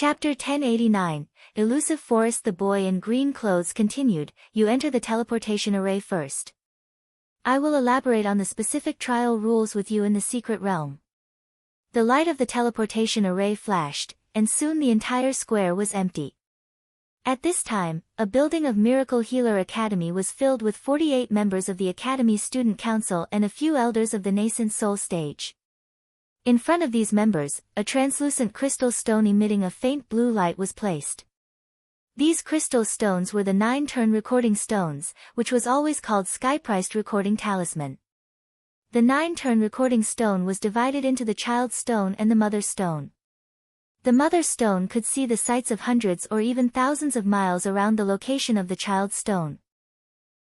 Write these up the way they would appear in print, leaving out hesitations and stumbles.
Chapter 1089, Elusive Forest. The boy in green clothes continued, you enter the teleportation array first. I will elaborate on the specific trial rules with you in the secret realm. The light of the teleportation array flashed, and soon the entire square was empty. At this time, a building of Miracle Healer Academy was filled with 48 members of the Academy's Student Council and a few elders of the nascent soul stage. In front of these members, a translucent crystal stone emitting a faint blue light was placed. These crystal stones were the 9-turn recording stones, which was always called sky-priced recording talisman. The 9-turn recording stone was divided into the child stone and the mother stone. The mother stone could see the sights of hundreds or even thousands of miles around the location of the child stone.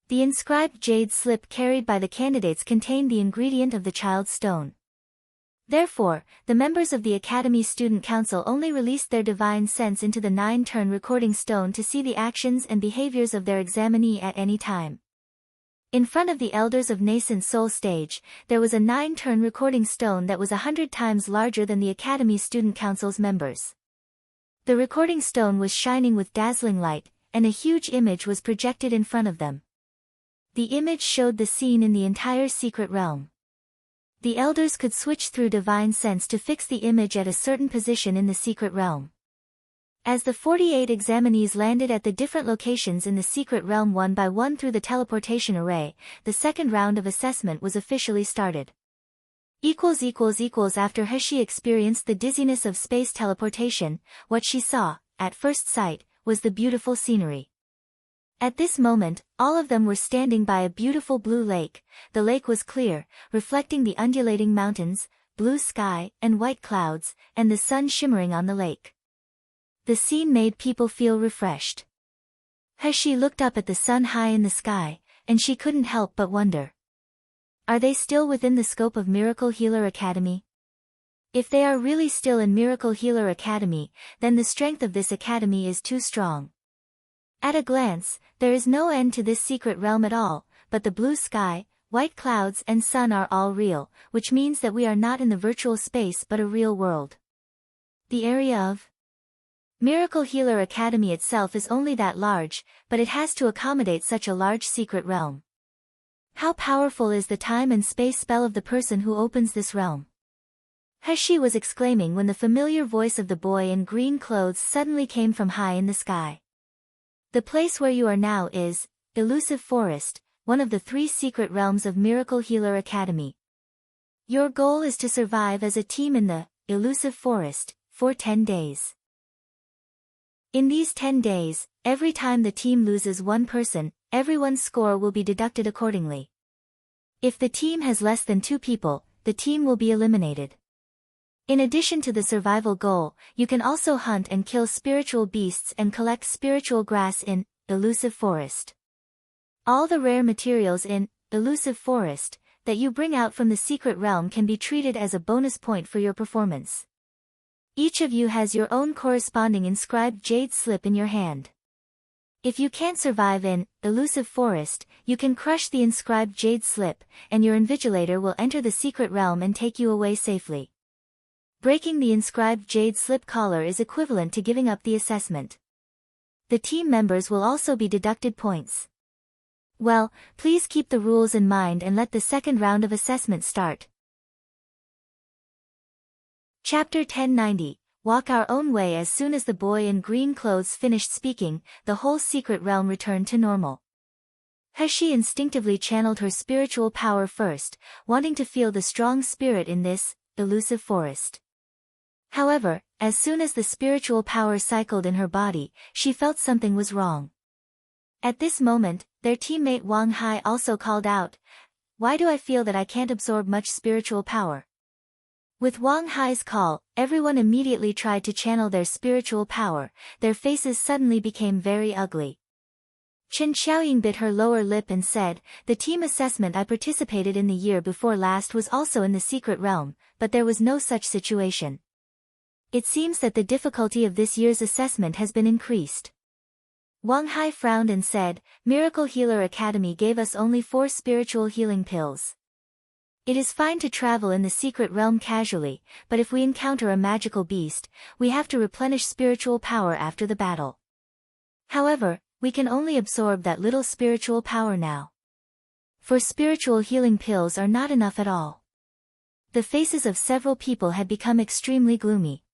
The inscribed jade slip carried by the candidates contained the ingredient of the child stone. Therefore, the members of the Academy's Student Council only released their divine sense into the 9-turn recording stone to see the actions and behaviors of their examinee at any time. In front of the elders of nascent soul stage, there was a 9-turn recording stone that was 100 times larger than the Academy's Student Council's members. The recording stone was shining with dazzling light, and a huge image was projected in front of them. The image showed the scene in the entire secret realm. The elders could switch through divine sense to fix the image at a certain position in the secret realm. As the 48 examinees landed at the different locations in the secret realm one by one through the teleportation array, the second round of assessment was officially started. After Hashi experienced the dizziness of space teleportation, what she saw, at first sight, was the beautiful scenery. At this moment, all of them were standing by a beautiful blue lake. The lake was clear, reflecting the undulating mountains, blue sky, and white clouds, and the sun shimmering on the lake. The scene made people feel refreshed. Hashi looked up at the sun high in the sky, and she couldn't help but wonder. Are they still within the scope of Miracle Healer Academy? If they are really still in Miracle Healer Academy, then the strength of this academy is too strong. At a glance, there is no end to this secret realm at all, but the blue sky, white clouds and sun are all real, which means that we are not in the virtual space but a real world. The area of Miracle Healer Academy itself is only that large, but it has to accommodate such a large secret realm. How powerful is the time and space spell of the person who opens this realm? Hashi was exclaiming when the familiar voice of the boy in green clothes suddenly came from high in the sky. The place where you are now is Illusive Forest, one of the 3 secret realms of Miracle Healer Academy. Your goal is to survive as a team in the Illusive Forest for 10 days. In these 10 days, every time the team loses one person, everyone's score will be deducted accordingly. If the team has less than 2 people, the team will be eliminated. In addition to the survival goal, you can also hunt and kill spiritual beasts and collect spiritual grass in Illusive Forest. All the rare materials in Illusive Forest that you bring out from the secret realm can be treated as a bonus point for your performance. Each of you has your own corresponding inscribed jade slip in your hand. If you can't survive in Illusive Forest, you can crush the inscribed jade slip, and your invigilator will enter the secret realm and take you away safely. Breaking the inscribed jade slip collar is equivalent to giving up the assessment. The team members will also be deducted points. Well, please keep the rules in mind and let the second round of assessment start. Chapter 1090, Walk Our Own Way. As soon as the boy in green clothes finished speaking, the whole secret realm returned to normal. Hashi instinctively channeled her spiritual power first, wanting to feel the strong spirit in this Illusive Forest. However, as soon as the spiritual power cycled in her body, she felt something was wrong. At this moment, their teammate Wang Hai also called out, "Why do I feel that I can't absorb much spiritual power?" With Wang Hai's call, everyone immediately tried to channel their spiritual power. Their faces suddenly became very ugly. Chen Xiaoying bit her lower lip and said, "The team assessment I participated in the year before last was also in the secret realm, but there was no such situation. It seems that the difficulty of this year's assessment has been increased." Wang Hai frowned and said, "Miracle Healer Academy gave us only 4 spiritual healing pills. It is fine to travel in the secret realm casually, but if we encounter a magical beast, we have to replenish spiritual power after the battle. However, we can only absorb that little spiritual power now. For spiritual healing pills are not enough at all. The faces of several people had become extremely gloomy.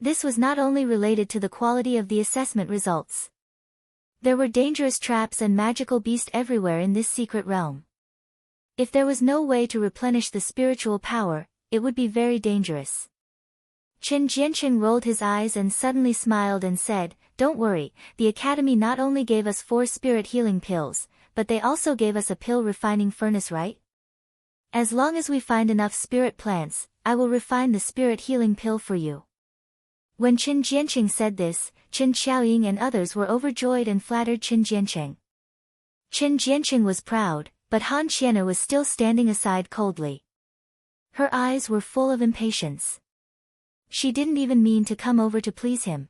This was not only related to the quality of the assessment results. There were dangerous traps and magical beasts everywhere in this secret realm. If there was no way to replenish the spiritual power, it would be very dangerous. Chen Jianqing rolled his eyes and suddenly smiled and said, "Don't worry, the Academy not only gave us 4 spirit healing pills, but they also gave us a pill refining furnace, right? As long as we find enough spirit plants, I will refine the spirit healing pill for you." When Chen Jianqing said this, Chen Xiaoying and others were overjoyed and flattered Chen Jianqing. Chen Jianqing was proud, but Han Qian'er was still standing aside coldly. Her eyes were full of impatience. She didn't even mean to come over to please him.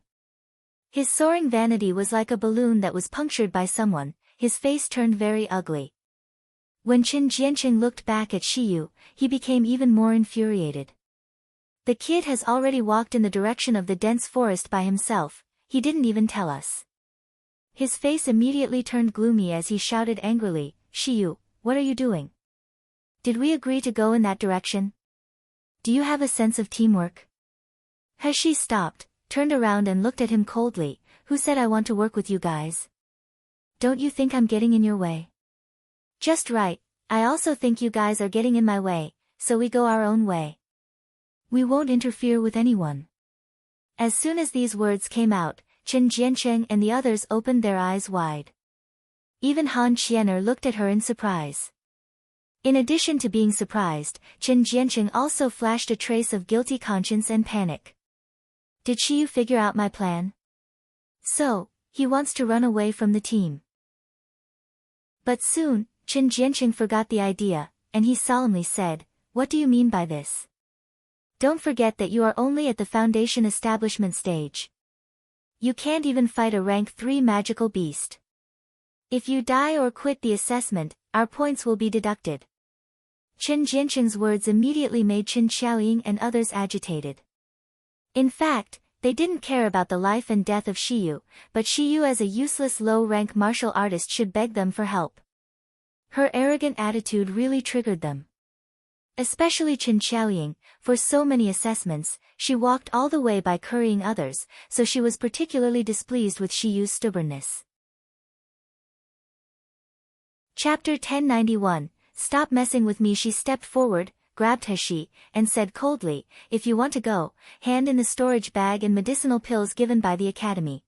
His soaring vanity was like a balloon that was punctured by someone. His face turned very ugly. When Chen Jianqing looked back at Shiyu, he became even more infuriated. The kid has already walked in the direction of the dense forest by himself, he didn't even tell us. His face immediately turned gloomy as he shouted angrily, "Shiyu, what are you doing? Did we agree to go in that direction? Do you have a sense of teamwork?" He stopped, turned around and looked at him coldly. "Who said I want to work with you guys? Don't you think I'm getting in your way?" "Just right, I also think you guys are getting in my way, so we go our own way. We won't interfere with anyone." As soon as these words came out, Chen Jianqing and the others opened their eyes wide. Even Han Qian'er looked at her in surprise. In addition to being surprised, Chen Jianqing also flashed a trace of guilty conscience and panic. Did Shiyu figure out my plan? So, he wants to run away from the team. But soon, Chen Jianqing forgot the idea, and he solemnly said, "What do you mean by this? Don't forget that you are only at the Foundation establishment stage. You can't even fight a rank 3 magical beast. If you die or quit the assessment, our points will be deducted." Chen Jianqing's words immediately made Chen Xiaoying and others agitated. In fact, they didn't care about the life and death of Shiyu, but Shiyu as a useless low-rank martial artist should beg them for help. Her arrogant attitude really triggered them. Especially Chen Xiaoying, for so many assessments, she walked all the way by currying others, so she was particularly displeased with Shiyu's stubbornness. Chapter 1091, Stop messing with me. She stepped forward, grabbed He, and said coldly, "If you want to go, hand in the storage bag and medicinal pills given by the Academy.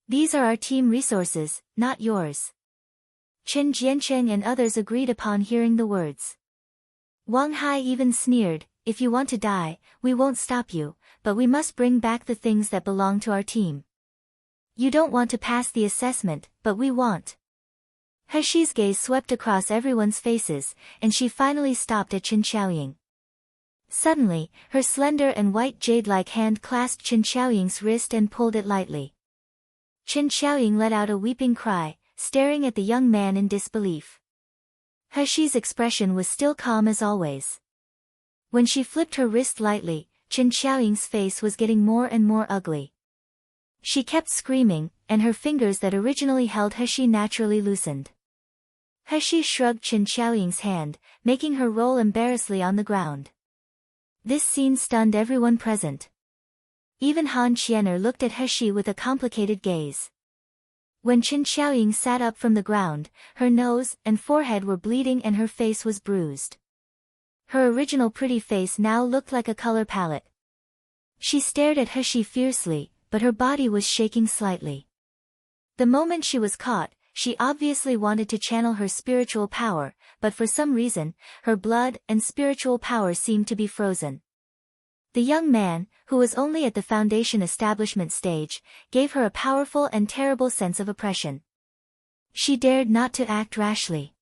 These are our team resources, not yours." Chen Jianqing and others agreed upon hearing the words. Wang Hai even sneered, "If you want to die, we won't stop you, but we must bring back the things that belong to our team. You don't want to pass the assessment, but we want." He's gaze swept across everyone's faces, and she finally stopped at Chen Xiaoying. Suddenly, her slender and white jade-like hand clasped Chen Xiaoying's wrist and pulled it lightly. Chen Xiaoying let out a weeping cry, staring at the young man in disbelief. He's expression was still calm as always. When she flipped her wrist lightly, Chen Xiaoying's face was getting more and more ugly. She kept screaming, and her fingers that originally held He naturally loosened. He shrugged Chen Xiaoying's hand, making her roll embarrassedly on the ground. This scene stunned everyone present. Even Han Qian'er looked at He with a complicated gaze. When Chen Xiaoying sat up from the ground, her nose and forehead were bleeding and her face was bruised. Her original pretty face now looked like a color palette. She stared at He fiercely, but her body was shaking slightly. The moment she was caught, she obviously wanted to channel her spiritual power, but for some reason, her blood and spiritual power seemed to be frozen. The young man, who was only at the Foundation establishment stage, gave her a powerful and terrible sense of oppression. She dared not to act rashly.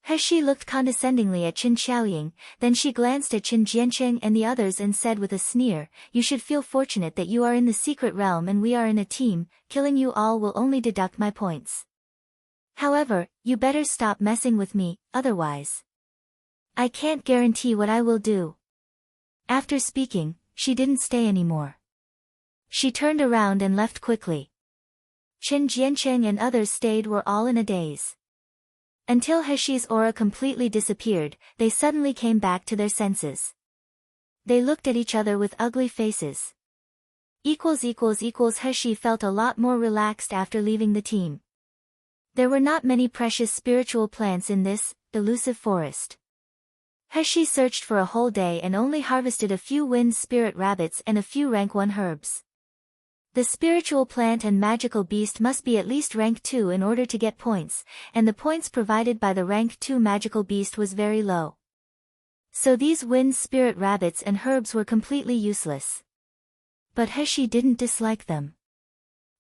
He looked condescendingly at Chen Xiaoying, then she glanced at Chen Jianqing and the others and said with a sneer, "You should feel fortunate that you are in the secret realm and we are in a team, killing you all will only deduct my points. However, you better stop messing with me, otherwise." I can't guarantee what I will do. After speaking, she didn't stay anymore. She turned around and left quickly. Chen Jiancheng and others stayed were all in a daze. Until Heshi's aura completely disappeared, they suddenly came back to their senses. They looked at each other with ugly faces. Heshi felt a lot more relaxed after leaving the team. There were not many precious spiritual plants in this elusive forest. Heshi searched for a whole day and only harvested a few wind spirit rabbits and a few rank 1 herbs. The spiritual plant and magical beast must be at least rank 2 in order to get points, and the points provided by the rank 2 magical beast was very low. So these wind spirit rabbits and herbs were completely useless. But Heshi didn't dislike them.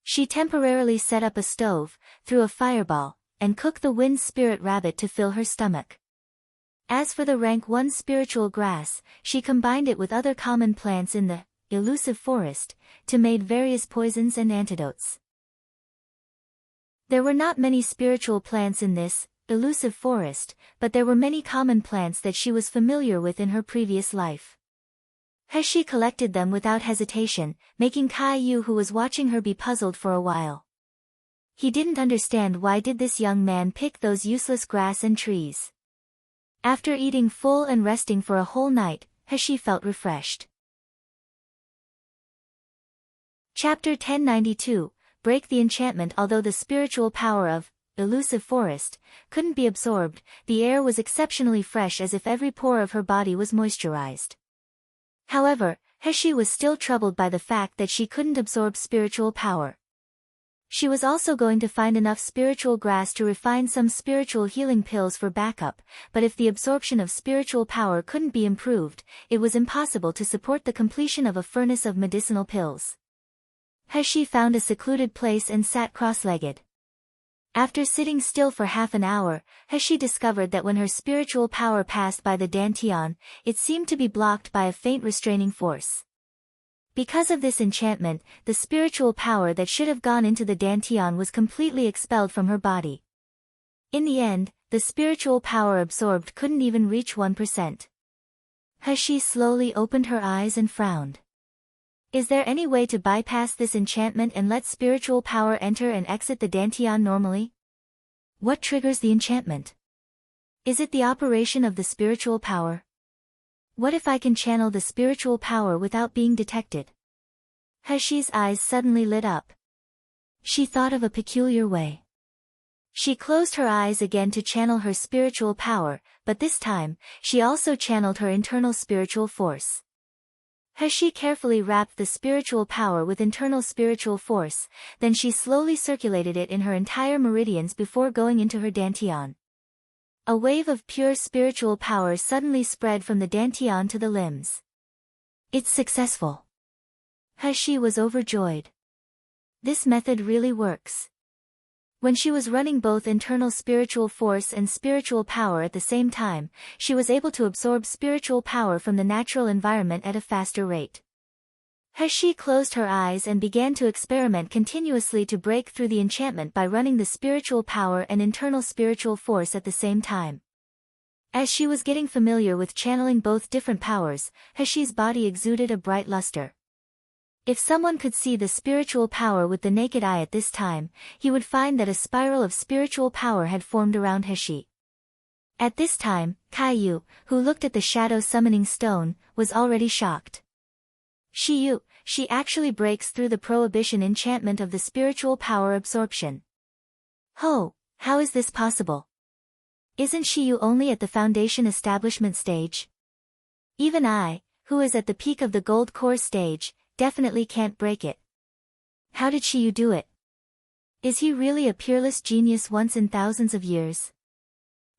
She temporarily set up a stove, threw a fireball, and cooked the wind spirit rabbit to fill her stomach. As for the rank 1 spiritual grass, she combined it with other common plants in the Illusive forest, to make various poisons and antidotes. There were not many spiritual plants in this Illusive forest, but there were many common plants that she was familiar with in her previous life. Heshi collected them without hesitation, making Kai-Yu who was watching her be puzzled for a while. He didn't understand why did this young man pick those useless grass and trees. After eating full and resting for a whole night, Heshi felt refreshed. Chapter 1092, Break the Enchantment. Although the spiritual power of Illusive forest couldn't be absorbed, the air was exceptionally fresh as if every pore of her body was moisturized. However, Heshi was still troubled by the fact that she couldn't absorb spiritual power. She was also going to find enough spiritual grass to refine some spiritual healing pills for backup, but if the absorption of spiritual power couldn't be improved, it was impossible to support the completion of a furnace of medicinal pills. Heshi found a secluded place and sat cross-legged. After sitting still for half an hour, Heshi discovered that when her spiritual power passed by the dantian, it seemed to be blocked by a faint restraining force. Because of this enchantment, the spiritual power that should have gone into the dantian was completely expelled from her body. In the end, the spiritual power absorbed couldn't even reach 1%. Heshi slowly opened her eyes and frowned. Is there any way to bypass this enchantment and let spiritual power enter and exit the dantian normally? What triggers the enchantment? Is it the operation of the spiritual power? What if I can channel the spiritual power without being detected? Heshi's eyes suddenly lit up. She thought of a peculiar way. She closed her eyes again to channel her spiritual power, but this time, she also channeled her internal spiritual force. Heshi carefully wrapped the spiritual power with internal spiritual force, then she slowly circulated it in her entire meridians before going into her dantian. A wave of pure spiritual power suddenly spread from the dantian to the limbs. It's successful. Heshi was overjoyed. This method really works. When she was running both internal spiritual force and spiritual power at the same time, she was able to absorb spiritual power from the natural environment at a faster rate. Heshi closed her eyes and began to experiment continuously to break through the enchantment by running the spiritual power and internal spiritual force at the same time. As she was getting familiar with channeling both different powers, Heshi's body exuded a bright luster. If someone could see the spiritual power with the naked eye at this time, he would find that a spiral of spiritual power had formed around Heshi. At this time, Kai-Yu, who looked at the shadow summoning stone, was already shocked. She actually breaks through the prohibition enchantment of the spiritual power absorption. Ho, how is this possible? Isn't Shiyu only at the foundation establishment stage? Even I, who is at the peak of the gold core stage, definitely can't break it. How did Shiyu do it? Is he really a peerless genius once in thousands of years?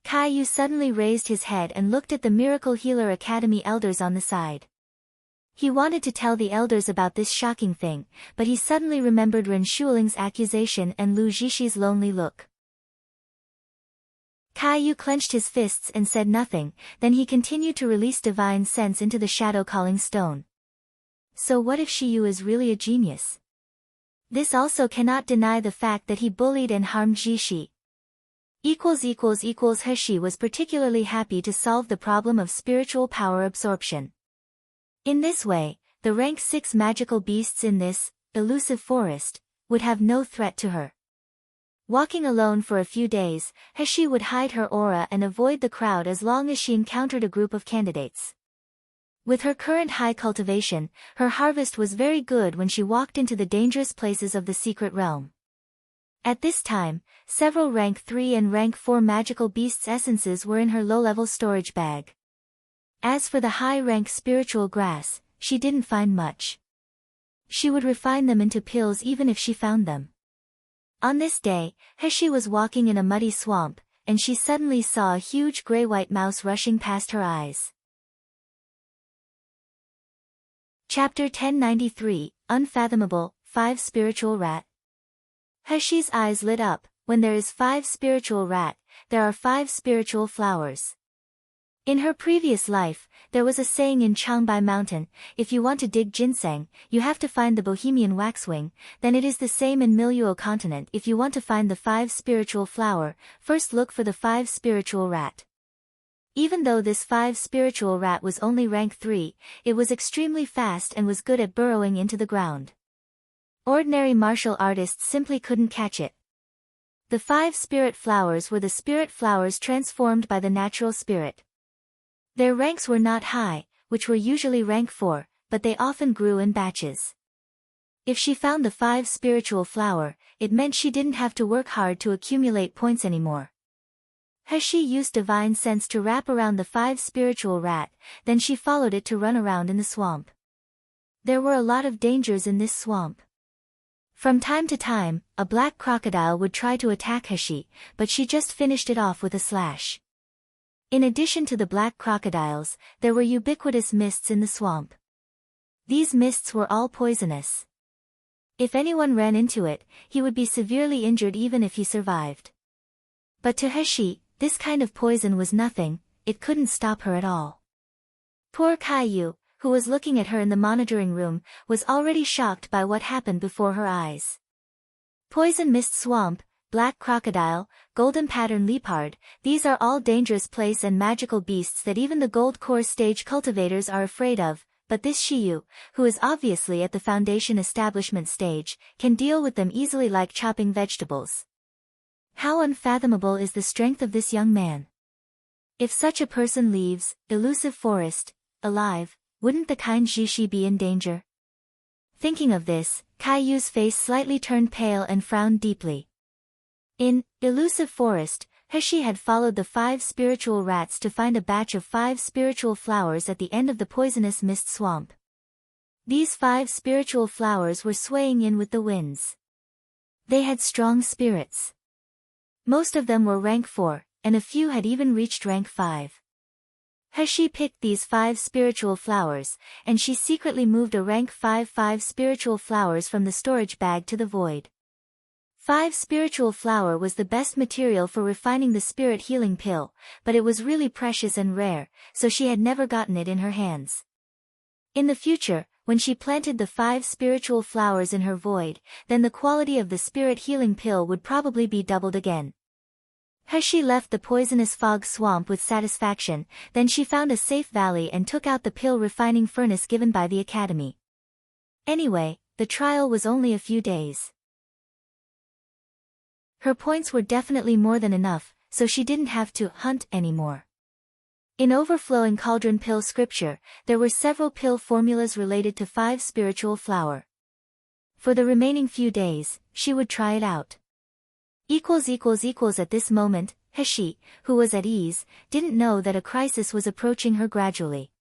Kai-Yu suddenly raised his head and looked at the Miracle Healer Academy elders on the side. He wanted to tell the elders about this shocking thing, but he suddenly remembered Ren Shuiling's accusation and Lu Zhishi's lonely look. Kai-Yu clenched his fists and said nothing, then he continued to release divine sense into the shadow-calling stone. So what if Shiyu is really a genius? This also cannot deny the fact that he bullied and harmed Zhishi. He was particularly happy to solve the problem of spiritual power absorption. In this way, the rank 6 magical beasts in this Illusive forest would have no threat to her. Walking alone for a few days, He would hide her aura and avoid the crowd as long as she encountered a group of candidates. With her current high cultivation, her harvest was very good when she walked into the dangerous places of the secret realm. At this time, several rank 3 and rank 4 magical beasts' essences were in her low-level storage bag. As for the high-rank spiritual grass, she didn't find much. She would refine them into pills even if she found them. On this day, He was walking in a muddy swamp, and she suddenly saw a huge gray-white mouse rushing past her eyes. Chapter 1093, Unfathomable, 5 Spiritual Rat. He's eyes lit up. When there is 5 spiritual rat, there are 5 spiritual flowers. In her previous life, there was a saying in Changbai Mountain, if you want to dig ginseng, you have to find the Bohemian waxwing. Then it is the same in Miluo continent. If you want to find the 5 spiritual flower, first look for the 5 spiritual rat. Even though this 5 spiritual rat was only rank 3, it was extremely fast and was good at burrowing into the ground. Ordinary martial artists simply couldn't catch it. The 5 spirit flowers were the spirit flowers transformed by the natural spirit. Their ranks were not high, which were usually rank 4, but they often grew in batches. If she found the 5 spiritual flower, it meant she didn't have to work hard to accumulate points anymore. She used divine sense to wrap around the 5 spiritual rat, then she followed it to run around in the swamp. There were a lot of dangers in this swamp. From time to time, a black crocodile would try to attack He, but she just finished it off with a slash. In addition to the black crocodiles, there were ubiquitous mists in the swamp. These mists were all poisonous. If anyone ran into it, he would be severely injured even if he survived. But to He, this kind of poison was nothing, it couldn't stop her at all. Poor Caillou, who was looking at her in the monitoring room, was already shocked by what happened before her eyes. Poison mist swamp, black crocodile, golden pattern leopard, these are all dangerous place and magical beasts that even the gold core stage cultivators are afraid of, but this Shiyu, who is obviously at the foundation establishment stage, can deal with them easily like chopping vegetables. How unfathomable is the strength of this young man. If such a person leaves Illusive forest alive, wouldn't the kind Jishi be in danger? Thinking of this, Caillou's face slightly turned pale and frowned deeply. In Illusive forest, He had followed the 5 spiritual rats to find a batch of 5 spiritual flowers at the end of the poisonous mist swamp. These 5 spiritual flowers were swaying in with the winds. They had strong spirits. Most of them were rank 4, and a few had even reached rank 5. He picked these 5 spiritual flowers, and she secretly moved a rank 5 spiritual flowers from the storage bag to the void. 5 spiritual flower was the best material for refining the spirit healing pill, but it was really precious and rare, so she had never gotten it in her hands. In the future, when she planted the 5 spiritual flowers in her void, then the quality of the spirit healing pill would probably be doubled again. She left the poisonous fog swamp with satisfaction, then she found a safe valley and took out the pill refining furnace given by the academy. Anyway, the trial was only a few days. Her points were definitely more than enough, so she didn't have to hunt anymore. In Overflowing Cauldron Pill scripture, there were several pill formulas related to 5 spiritual flower. For the remaining few days, she would try it out. At this moment, He, who was at ease, didn't know that a crisis was approaching her gradually.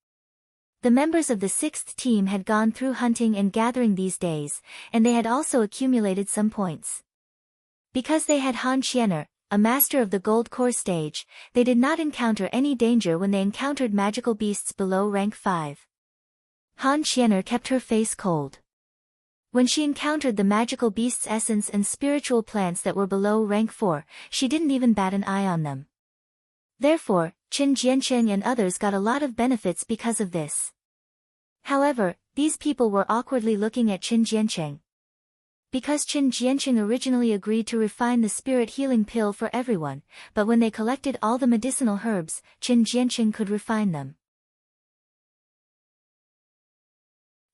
The members of the 6th team had gone through hunting and gathering these days, and they had also accumulated some points. Because they had Han Qianer, a master of the gold core stage, they did not encounter any danger when they encountered magical beasts below rank 5. Han Qianer kept her face cold. When she encountered the magical beast's essence and spiritual plants that were below rank 4, she didn't even bat an eye on them. Therefore, Qin Jiancheng and others got a lot of benefits because of this. However, these people were awkwardly looking at Qin Jiancheng. because Qin Jianqing originally agreed to refine the spirit healing pill for everyone, but when they collected all the medicinal herbs, Qin Jianqing could refine them.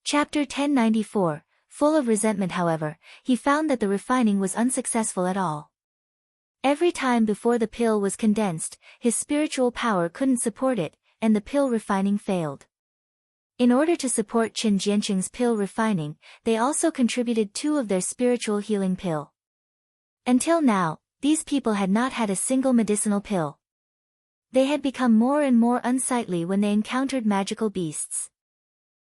Chapter 1094. Full of resentment, however, he found that the refining was unsuccessful at all. Every time before the pill was condensed, his spiritual power couldn't support it, and the pill refining failed. In order to support Qin Jianqing's pill refining, they also contributed 2 of their spiritual healing pill. Until now, these people had not had a single medicinal pill. They had become more and more unsightly when they encountered magical beasts.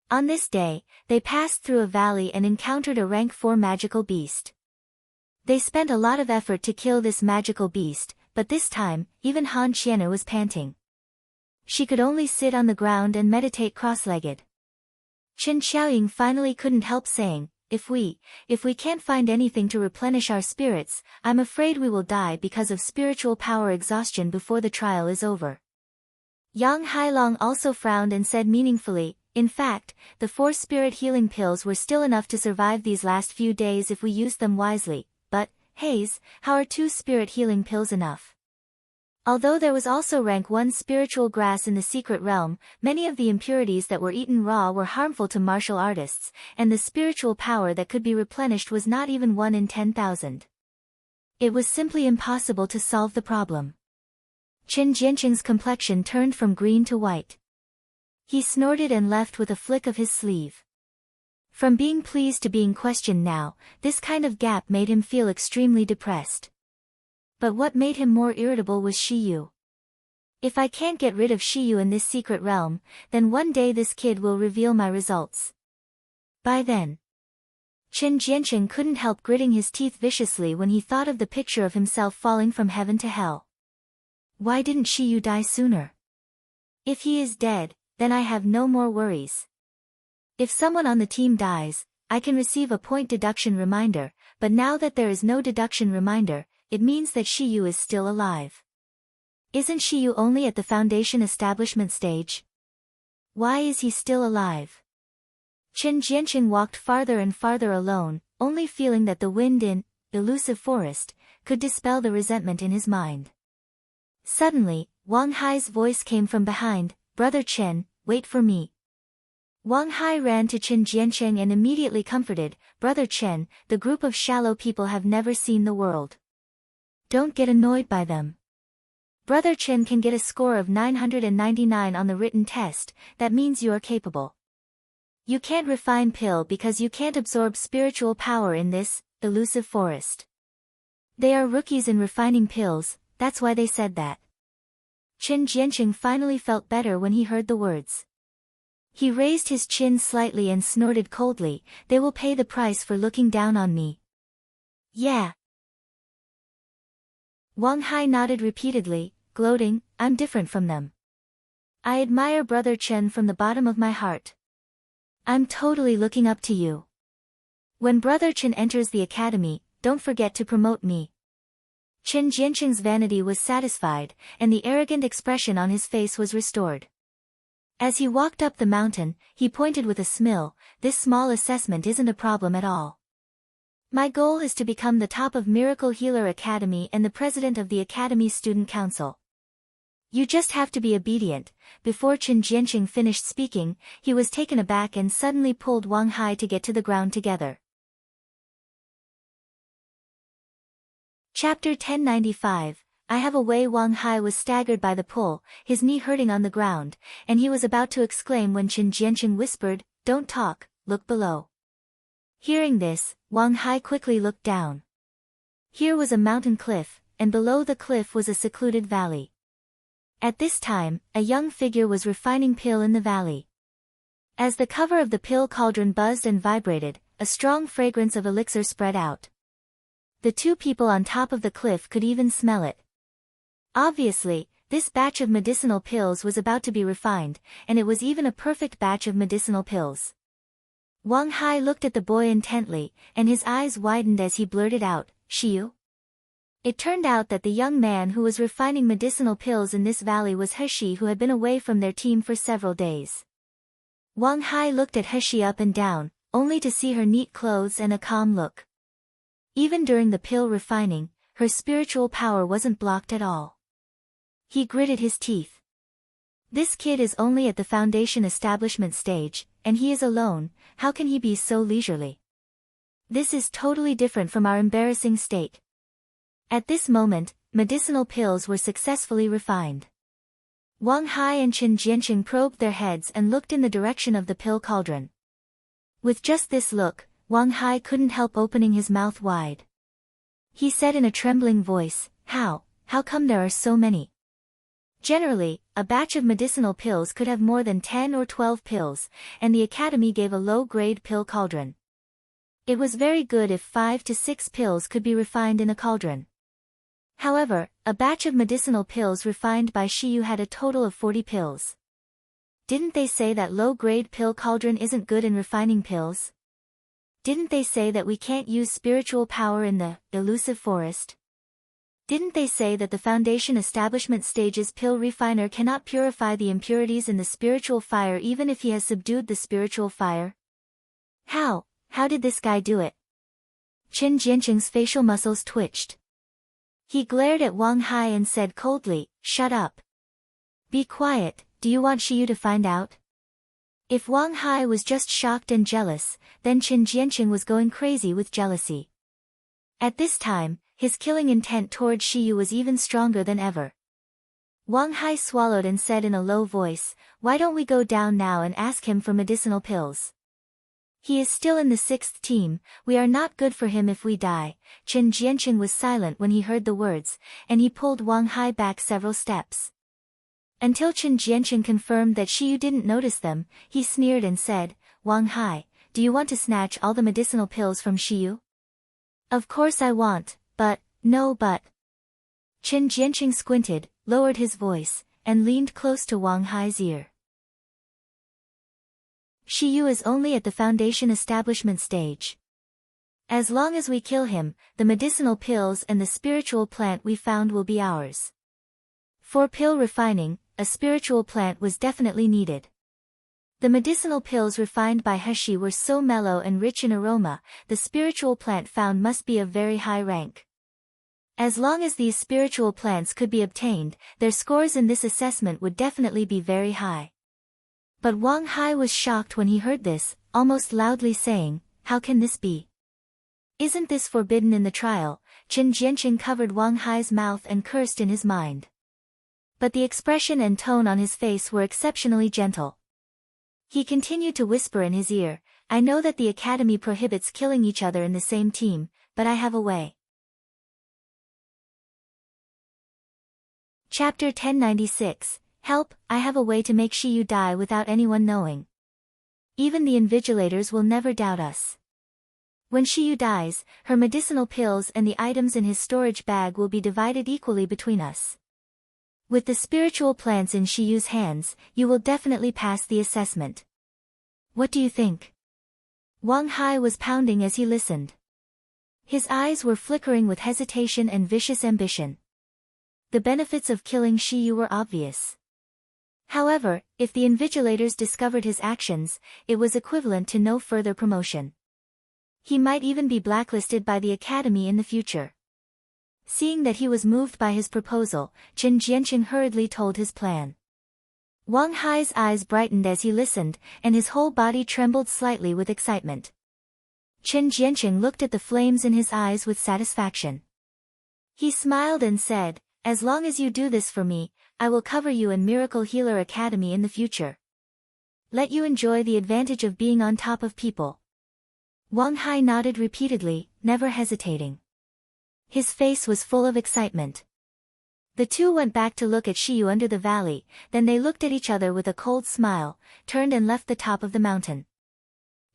On this day, they passed through a valley and encountered a rank 4 magical beast. They spent a lot of effort to kill this magical beast, but this time, even Han Qian'er was panting. She could only sit on the ground and meditate cross-legged. Qin Xiaoying finally couldn't help saying, if we can't find anything to replenish our spirits, I'm afraid we will die because of spiritual power exhaustion before the trial is over. Yang Hailong also frowned and said meaningfully, in fact, the 4 spirit healing pills were still enough to survive these last few days if we used them wisely, but, Haze, how are 2 spirit healing pills enough? Although there was also rank 1 spiritual grass in the secret realm, many of the impurities that were eaten raw were harmful to martial artists, and the spiritual power that could be replenished was not even 1 in 10,000. It was simply impossible to solve the problem. Qin Jianqing's complexion turned from green to white. He snorted and left with a flick of his sleeve. From being pleased to being questioned now, this kind of gap made him feel extremely depressed. But what made him more irritable was Shiyu. If I can't get rid of Shiyu in this secret realm, then one day this kid will reveal my results. By then. Qin Jianqing couldn't help gritting his teeth viciously when he thought of the picture of himself falling from heaven to hell. Why didn't Shiyu die sooner? If he is dead, then I have no more worries. If someone on the team dies, I can receive a point deduction reminder, but now that there is no deduction reminder, it means that Shiyu is still alive. Isn't Shiyu only at the Foundation establishment stage? Why is he still alive? Qin Jianqing walked farther and farther alone, only feeling that the wind in Illusive forest could dispel the resentment in his mind. Suddenly, Wang Hai's voice came from behind, Brother Chen, wait for me. Wang Hai ran to Qin Jianqing and immediately comforted, Brother Chen, the group of shallow people have never seen the world. Don't get annoyed by them. Brother Chen can get a score of 999 on the written test, that means you are capable. You can't refine pill because you can't absorb spiritual power in this Illusive forest. They are rookies in refining pills, that's why they said that. Qin Jianqing finally felt better when he heard the words. He raised his chin slightly and snorted coldly, they will pay the price for looking down on me. Yeah. Wang Hai nodded repeatedly, gloating, I'm different from them. I admire Brother Chen from the bottom of my heart. I'm totally looking up to you. When Brother Chen enters the academy, don't forget to promote me. Qin Jianqing's vanity was satisfied, and the arrogant expression on his face was restored. As he walked up the mountain, he pointed with a smile, this small assessment isn't a problem at all. My goal is to become the top of Miracle Healer Academy and the president of the Academy's Student Council. You just have to be obedient. Before Qin Jianqing finished speaking, he was taken aback and suddenly pulled Wang Hai to get to the ground together. Chapter 1095. I have a way. Wang Hai was staggered by the pull, his knee hurting on the ground, and he was about to exclaim when Qin Jianqing whispered, Don't talk, look below. Hearing this, Wang Hai quickly looked down. Here was a mountain cliff, and below the cliff was a secluded valley. At this time, a young figure was refining pill in the valley. As the cover of the pill cauldron buzzed and vibrated, a strong fragrance of elixir spread out. The 2 people on top of the cliff could even smell it. Obviously, this batch of medicinal pills was about to be refined, and it was even a perfect batch of medicinal pills. Wang Hai looked at the boy intently, and his eyes widened as he blurted out, Shiyu? It turned out that the young man who was refining medicinal pills in this valley was Heshi, who had been away from their team for several days. Wang Hai looked at Heshi up and down, only to see her neat clothes and a calm look. Even during the pill refining, her spiritual power wasn't blocked at all. He gritted his teeth. This kid is only at the foundation establishment stage, and he is alone. How can he be so leisurely? This is totally different from our embarrassing state. At this moment, medicinal pills were successfully refined. Wang Hai and Qin Jianqing probed their heads and looked in the direction of the pill cauldron. With just this look, Wang Hai couldn't help opening his mouth wide. He said in a trembling voice, How come there are so many? Generally, a batch of medicinal pills could have more than 10 or 12 pills, and the Academy gave a low-grade pill cauldron. It was very good if 5 to 6 pills could be refined in a cauldron. However, a batch of medicinal pills refined by Shiyu had a total of 40 pills. Didn't they say that low-grade pill cauldron isn't good in refining pills? Didn't they say that we can't use spiritual power in the Illusive forest? Didn't they say that the foundation establishment stage's pill refiner cannot purify the impurities in the spiritual fire even if he has subdued the spiritual fire? How did this guy do it? Qin Jianqing's facial muscles twitched. He glared at Wang Hai and said coldly, Shut up. Be quiet, do you want Shiyu to find out? If Wang Hai was just shocked and jealous, then Qin Jianqing was going crazy with jealousy. At this time, his killing intent towards Shiyu was even stronger than ever. Wang Hai swallowed and said in a low voice, Why don't we go down now and ask him for medicinal pills? He is still in the 6th team, we are not good for him if we die. Qin Jianqing was silent when he heard the words, and he pulled Wang Hai back several steps. Until Qin Jianqing confirmed that Shiyu didn't notice them, he sneered and said, Wang Hai, do you want to snatch all the medicinal pills from Shiyu? Of course I want, but. Qin Jianqing squinted, lowered his voice, and leaned close to Wang Hai's ear. Shiyu is only at the foundation establishment stage. As long as we kill him, the medicinal pills and the spiritual plant we found will be ours. For pill refining, a spiritual plant was definitely needed. The medicinal pills refined by Heshi were so mellow and rich in aroma, the spiritual plant found must be of very high rank. As long as these spiritual plants could be obtained, their scores in this assessment would definitely be very high. But Wang Hai was shocked when he heard this, almost loudly saying, How can this be? Isn't this forbidden in the trial? Qin Jianqing covered Wang Hai's mouth and cursed in his mind. But the expression and tone on his face were exceptionally gentle. He continued to whisper in his ear, I know that the Academy prohibits killing each other in the same team, but I have a way. Chapter 1096, Help, I have a way to make Shiyu die without anyone knowing. Even the invigilators will never doubt us. When Shiyu dies, her medicinal pills and the items in his storage bag will be divided equally between us. With the spiritual plants in Shiyu's hands, you will definitely pass the assessment. What do you think? Wang Hai was pounding as he listened. His eyes were flickering with hesitation and vicious ambition. The benefits of killing Shiyu were obvious. However, if the invigilators discovered his actions, it was equivalent to no further promotion. He might even be blacklisted by the Academy in the future. Seeing that he was moved by his proposal, Qin Jianqing hurriedly told his plan. Wang Hai's eyes brightened as he listened, and his whole body trembled slightly with excitement. Qin Jianqing looked at the flames in his eyes with satisfaction. He smiled and said, As long as you do this for me, I will cover you in Miracle Healer Academy in the future. Let you enjoy the advantage of being on top of people. Wang Hai nodded repeatedly, never hesitating. His face was full of excitement. The two went back to look at Shiyu under the valley, then they looked at each other with a cold smile, turned and left the top of the mountain.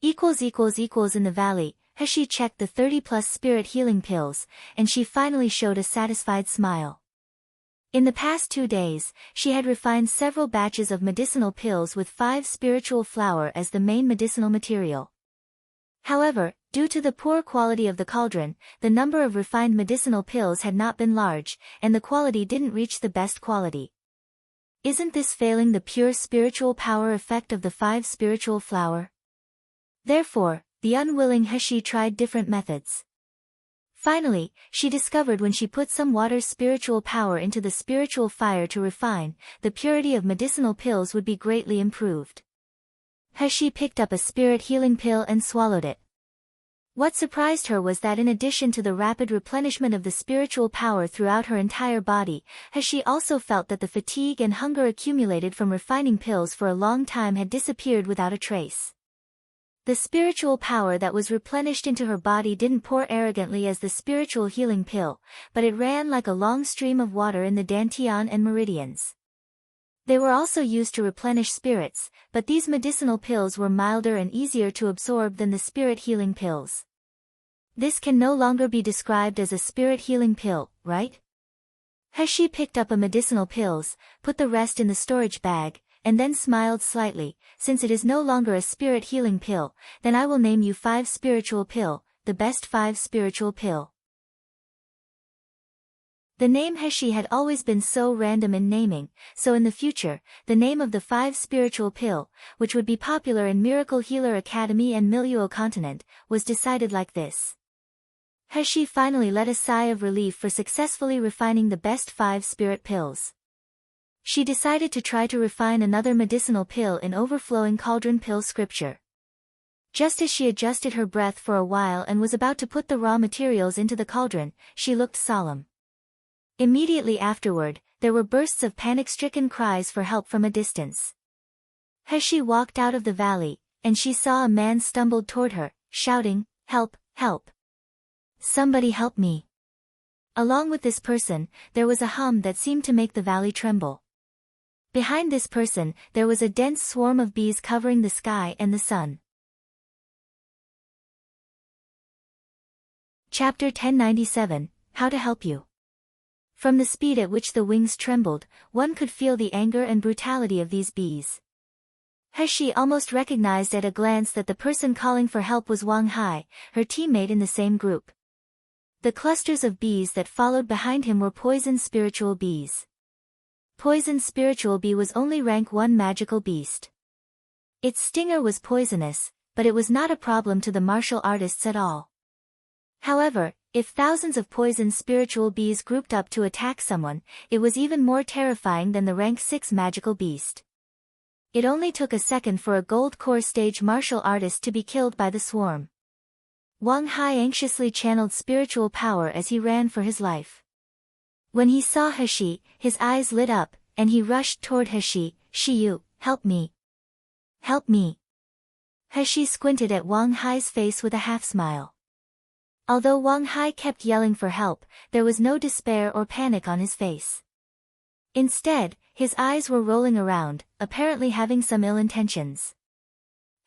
In the valley, Heshi checked the 30-plus spirit healing pills, and she finally showed a satisfied smile. In the past 2 days, she had refined several batches of medicinal pills with 5 spiritual flower as the main medicinal material. However, due to the poor quality of the cauldron, the number of refined medicinal pills had not been large, and the quality didn't reach the best quality. Isn't this failing the pure spiritual power effect of the 5 spiritual flower? Therefore, the unwilling Heshi tried different methods. Finally, she discovered when she put some water's spiritual power into the spiritual fire to refine, the purity of medicinal pills would be greatly improved. She picked up a spirit healing pill and swallowed it. What surprised her was that in addition to the rapid replenishment of the spiritual power throughout her entire body, she also felt that the fatigue and hunger accumulated from refining pills for a long time had disappeared without a trace. The spiritual power that was replenished into her body didn't pour arrogantly as the spiritual healing pill, but it ran like a long stream of water in the dantian and meridians. They were also used to replenish spirits, but these medicinal pills were milder and easier to absorb than the spirit healing pills. This can no longer be described as a spirit healing pill, right? She picked up a medicinal pills, put the rest in the storage bag, and then smiled slightly. Since it is no longer a spirit healing pill, then I will name you 5 spiritual pill, the best 5 spiritual pill. The name Heshi had always been so random in naming, so in the future, the name of the 5 spiritual pill, which would be popular in Miracle Healer Academy and Milieu Continent, was decided like this. Heshi finally let a sigh of relief for successfully refining the best 5 spirit pills. She decided to try to refine another medicinal pill in Overflowing Cauldron Pill scripture. Just as she adjusted her breath for a while and was about to put the raw materials into the cauldron, she looked solemn. Immediately afterward, there were bursts of panic-stricken cries for help from a distance. Heshi walked out of the valley, and she saw a man stumbled toward her, shouting, "Help, help! Somebody help me!" Along with this person, there was a hum that seemed to make the valley tremble. Behind this person, there was a dense swarm of bees covering the sky and the sun. Chapter 1097, How to Help You. From the speed at which the wings trembled, one could feel the anger and brutality of these bees. Heshi almost recognized at a glance that the person calling for help was Wang Hai, her teammate in the same group. The clusters of bees that followed behind him were poison spiritual bees. Poison spiritual bee was only rank 1 magical beast. Its stinger was poisonous, but it was not a problem to the martial artists at all. However, if thousands of poison spiritual bees grouped up to attack someone, it was even more terrifying than the rank 6 magical beast. It only took a second for a gold core stage martial artist to be killed by the swarm. Wang Hai anxiously channeled spiritual power as he ran for his life. When he saw Heshi, his eyes lit up, and he rushed toward Heshi. "Shiyu, help me! Help me!" Heshi squinted at Wang Hai's face with a half-smile. Although Wang Hai kept yelling for help, there was no despair or panic on his face. Instead, his eyes were rolling around, apparently having some ill intentions.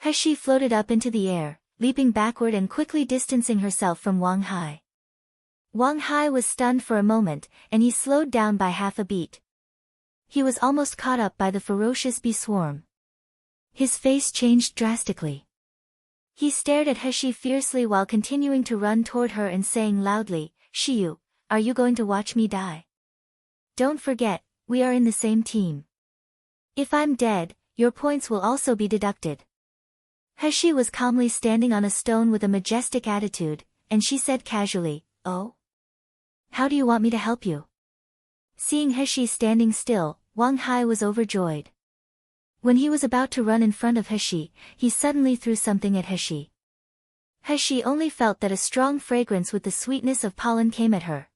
Heshi floated up into the air, leaping backward and quickly distancing herself from Wang Hai. Wang Hai was stunned for a moment, and he slowed down by half a beat. He was almost caught up by the ferocious bee swarm. His face changed drastically. He stared at Heshi fiercely while continuing to run toward her and saying loudly, "Shiyu, are you going to watch me die? Don't forget, we are in the same team. If I'm dead, your points will also be deducted." Heshi was calmly standing on a stone with a majestic attitude, and she said casually, "Oh? How do you want me to help you?" Seeing Heshi standing still, Wang Hai was overjoyed. When he was about to run in front of Heshi, he suddenly threw something at Heshi. Heshi only felt that a strong fragrance with the sweetness of pollen came at her.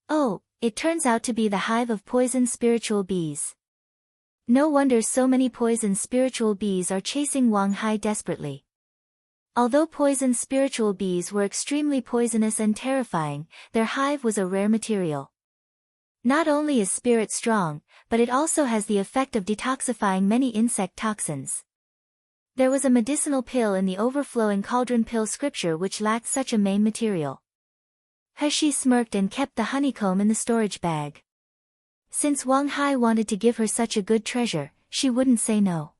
Oh, it turns out to be the hive of poison spiritual bees. No wonder so many poison spiritual bees are chasing Wang Hai desperately. Although poison spiritual bees were extremely poisonous and terrifying, their hive was a rare material. Not only is spirit strong, but it also has the effect of detoxifying many insect toxins. There was a medicinal pill in the Overflowing Cauldron Pill scripture which lacked such a main material. Heshi smirked and kept the honeycomb in the storage bag. Since Wang Hai wanted to give her such a good treasure, she wouldn't say no.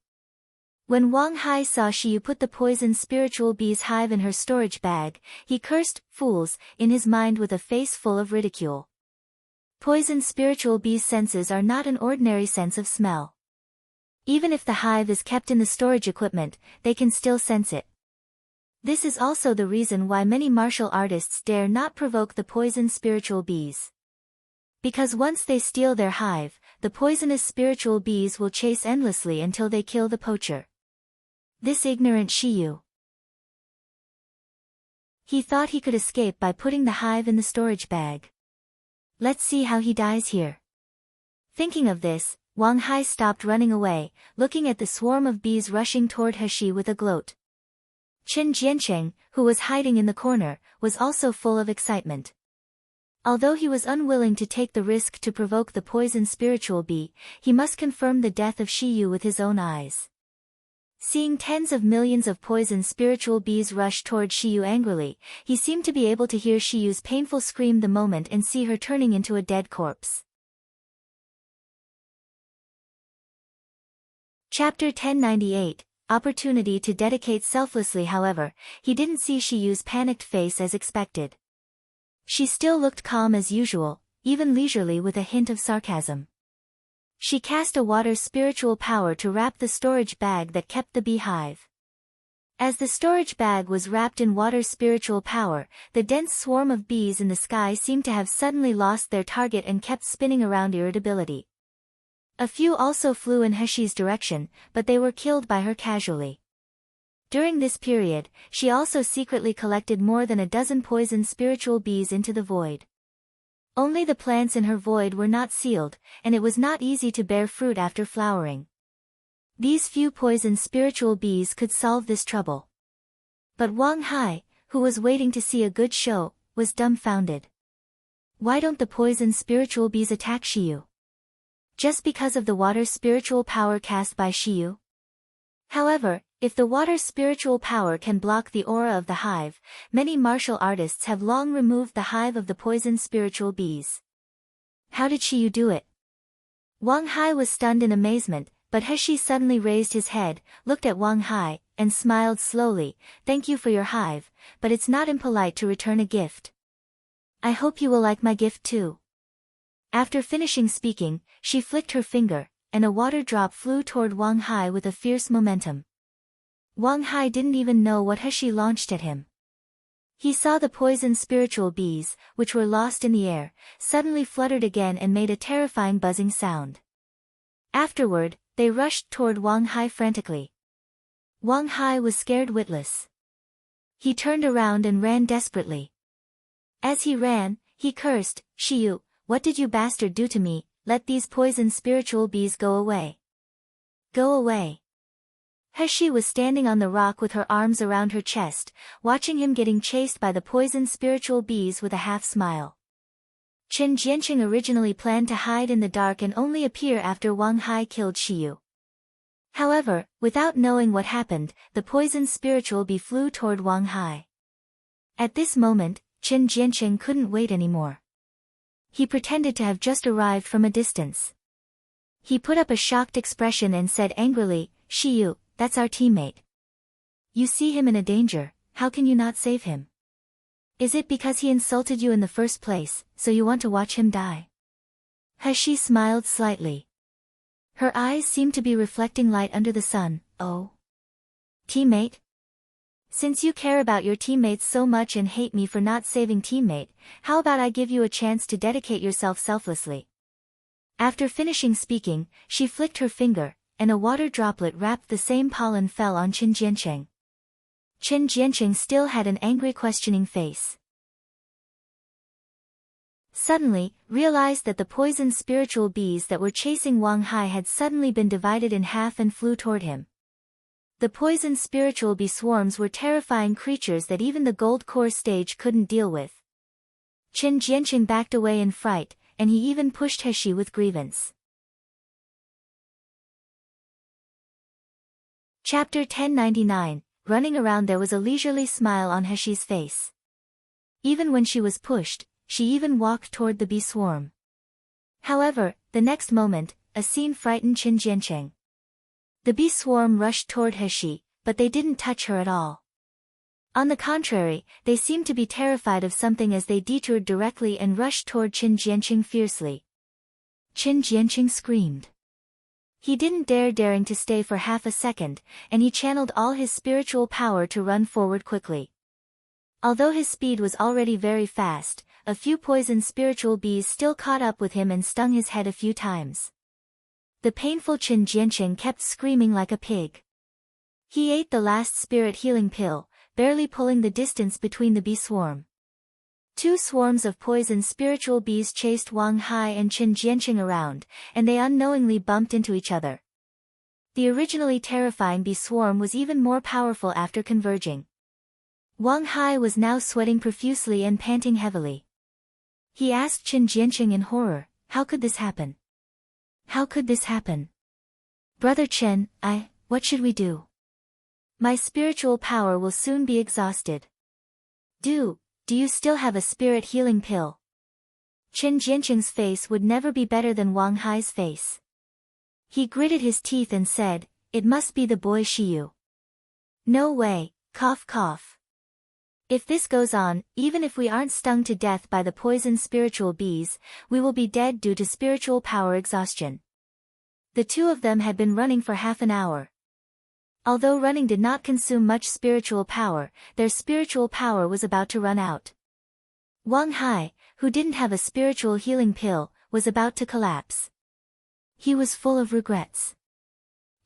When Wang Hai saw Shiyu put the poison spiritual bee's hive in her storage bag, he cursed, "Fools," in his mind with a face full of ridicule. Poison spiritual bees' senses are not an ordinary sense of smell. Even if the hive is kept in the storage equipment, they can still sense it. This is also the reason why many martial artists dare not provoke the poison spiritual bees. Because once they steal their hive, the poisonous spiritual bees will chase endlessly until they kill the poacher. This ignorant Shiyu. He thought he could escape by putting the hive in the storage bag. Let's see how he dies here. Thinking of this, Wang Hai stopped running away, looking at the swarm of bees rushing toward He with a gloat. Qin Jiancheng, who was hiding in the corner, was also full of excitement. Although he was unwilling to take the risk to provoke the poison spiritual bee, he must confirm the death of Shiyu with his own eyes. Seeing tens of millions of poison spiritual bees rush toward Shiyu angrily, he seemed to be able to hear Shiyu's painful scream the moment and see her turning into a dead corpse. Chapter 1098, Opportunity to dedicate selflessly. However, he didn't see Shiyu's panicked face as expected. She still looked calm as usual, even leisurely with a hint of sarcasm. She cast a water spiritual power to wrap the storage bag that kept the beehive. As the storage bag was wrapped in water spiritual power, the dense swarm of bees in the sky seemed to have suddenly lost their target and kept spinning around irritability. A few also flew in Heshi's direction, but they were killed by her casually. During this period, she also secretly collected more than a dozen poison spiritual bees into the void. Only the plants in her void were not sealed, and it was not easy to bear fruit after flowering. These few poison spiritual bees could solve this trouble. But Wang Hai, who was waiting to see a good show, was dumbfounded. Why don't the poison spiritual bees attack Shiyu? Just because of the water spiritual power cast by Shiyu? However, if the water spiritual power can block the aura of the hive, many martial artists have long removed the hive of the poison spiritual bees. How did Shiyu do it? Wang Hai was stunned in amazement, but Heshi suddenly raised his head, looked at Wang Hai, and smiled slowly. Thank you for your hive, but it's not impolite to return a gift. I hope you will like my gift too. After finishing speaking, she flicked her finger, and a water drop flew toward Wang Hai with a fierce momentum. Wang Hai didn't even know what Heshi launched at him. He saw the poison spiritual bees, which were lost in the air, suddenly fluttered again and made a terrifying buzzing sound. Afterward, they rushed toward Wang Hai frantically. Wang Hai was scared witless. He turned around and ran desperately. As he ran, he cursed, Shiyu, what did you bastard do to me? Let these poison spiritual bees go away. Go away. Heshi was standing on the rock with her arms around her chest, watching him getting chased by the poison spiritual bees with a half smile. Qin Jianqing originally planned to hide in the dark and only appear after Wang Hai killed Shiyu. However, without knowing what happened, the poison spiritual bee flew toward Wang Hai. At this moment, Qin Jianqing couldn't wait anymore. He pretended to have just arrived from a distance. He put up a shocked expression and said angrily, Shiyu, that's our teammate. You see him in a danger, how can you not save him? Is it because he insulted you in the first place, so you want to watch him die? Heshi smiled slightly. Her eyes seemed to be reflecting light under the sun. Oh. Teammate? Since you care about your teammates so much and hate me for not saving teammate, how about I give you a chance to dedicate yourself selflessly? After finishing speaking, she flicked her finger, and a water droplet wrapped the same pollen fell on Qin Jianqing. Qin Jianqing still had an angry questioning face. Suddenly, realized that the poison spiritual bees that were chasing Wang Hai had suddenly been divided in half and flew toward him. The poison spiritual bee swarms were terrifying creatures that even the gold core stage couldn't deal with. Qin Jianqing backed away in fright, and he even pushed Heshi with grievance. Chapter 1099, Running around. There was a leisurely smile on Heshi's face. Even when she was pushed, she even walked toward the bee swarm. However, the next moment, a scene frightened Qin Jianqing. The bee swarm rushed toward Heshi, but they didn't touch her at all. On the contrary, they seemed to be terrified of something as they detoured directly and rushed toward Qin Jianqing fiercely. Qin Jianqing screamed. He didn't daring to stay for half a second, and he channeled all his spiritual power to run forward quickly. Although his speed was already very fast, a few poison spiritual bees still caught up with him and stung his head a few times. The painful Chen Jianqing kept screaming like a pig. He ate the last spirit healing pill, barely pulling the distance between the bee swarm. Two swarms of poison spiritual bees chased Wang Hai and Chen Jianqing around, and they unknowingly bumped into each other. The originally terrifying bee swarm was even more powerful after converging. Wang Hai was now sweating profusely and panting heavily. He asked Chen Jianqing in horror, "How could this happen? How could this happen? Brother Chen, what should we do? My spiritual power will soon be exhausted. Do you still have a spirit healing pill?" Chen Jianqing's face would never be better than Wang Hai's face. He gritted his teeth and said, "It must be the boy Shiyu. No way, cough cough. If this goes on, even if we aren't stung to death by the poison spiritual bees, we will be dead due to spiritual power exhaustion." The two of them had been running for half an hour. Although running did not consume much spiritual power, their spiritual power was about to run out. Wang Hai, who didn't have a spiritual healing pill, was about to collapse. He was full of regrets.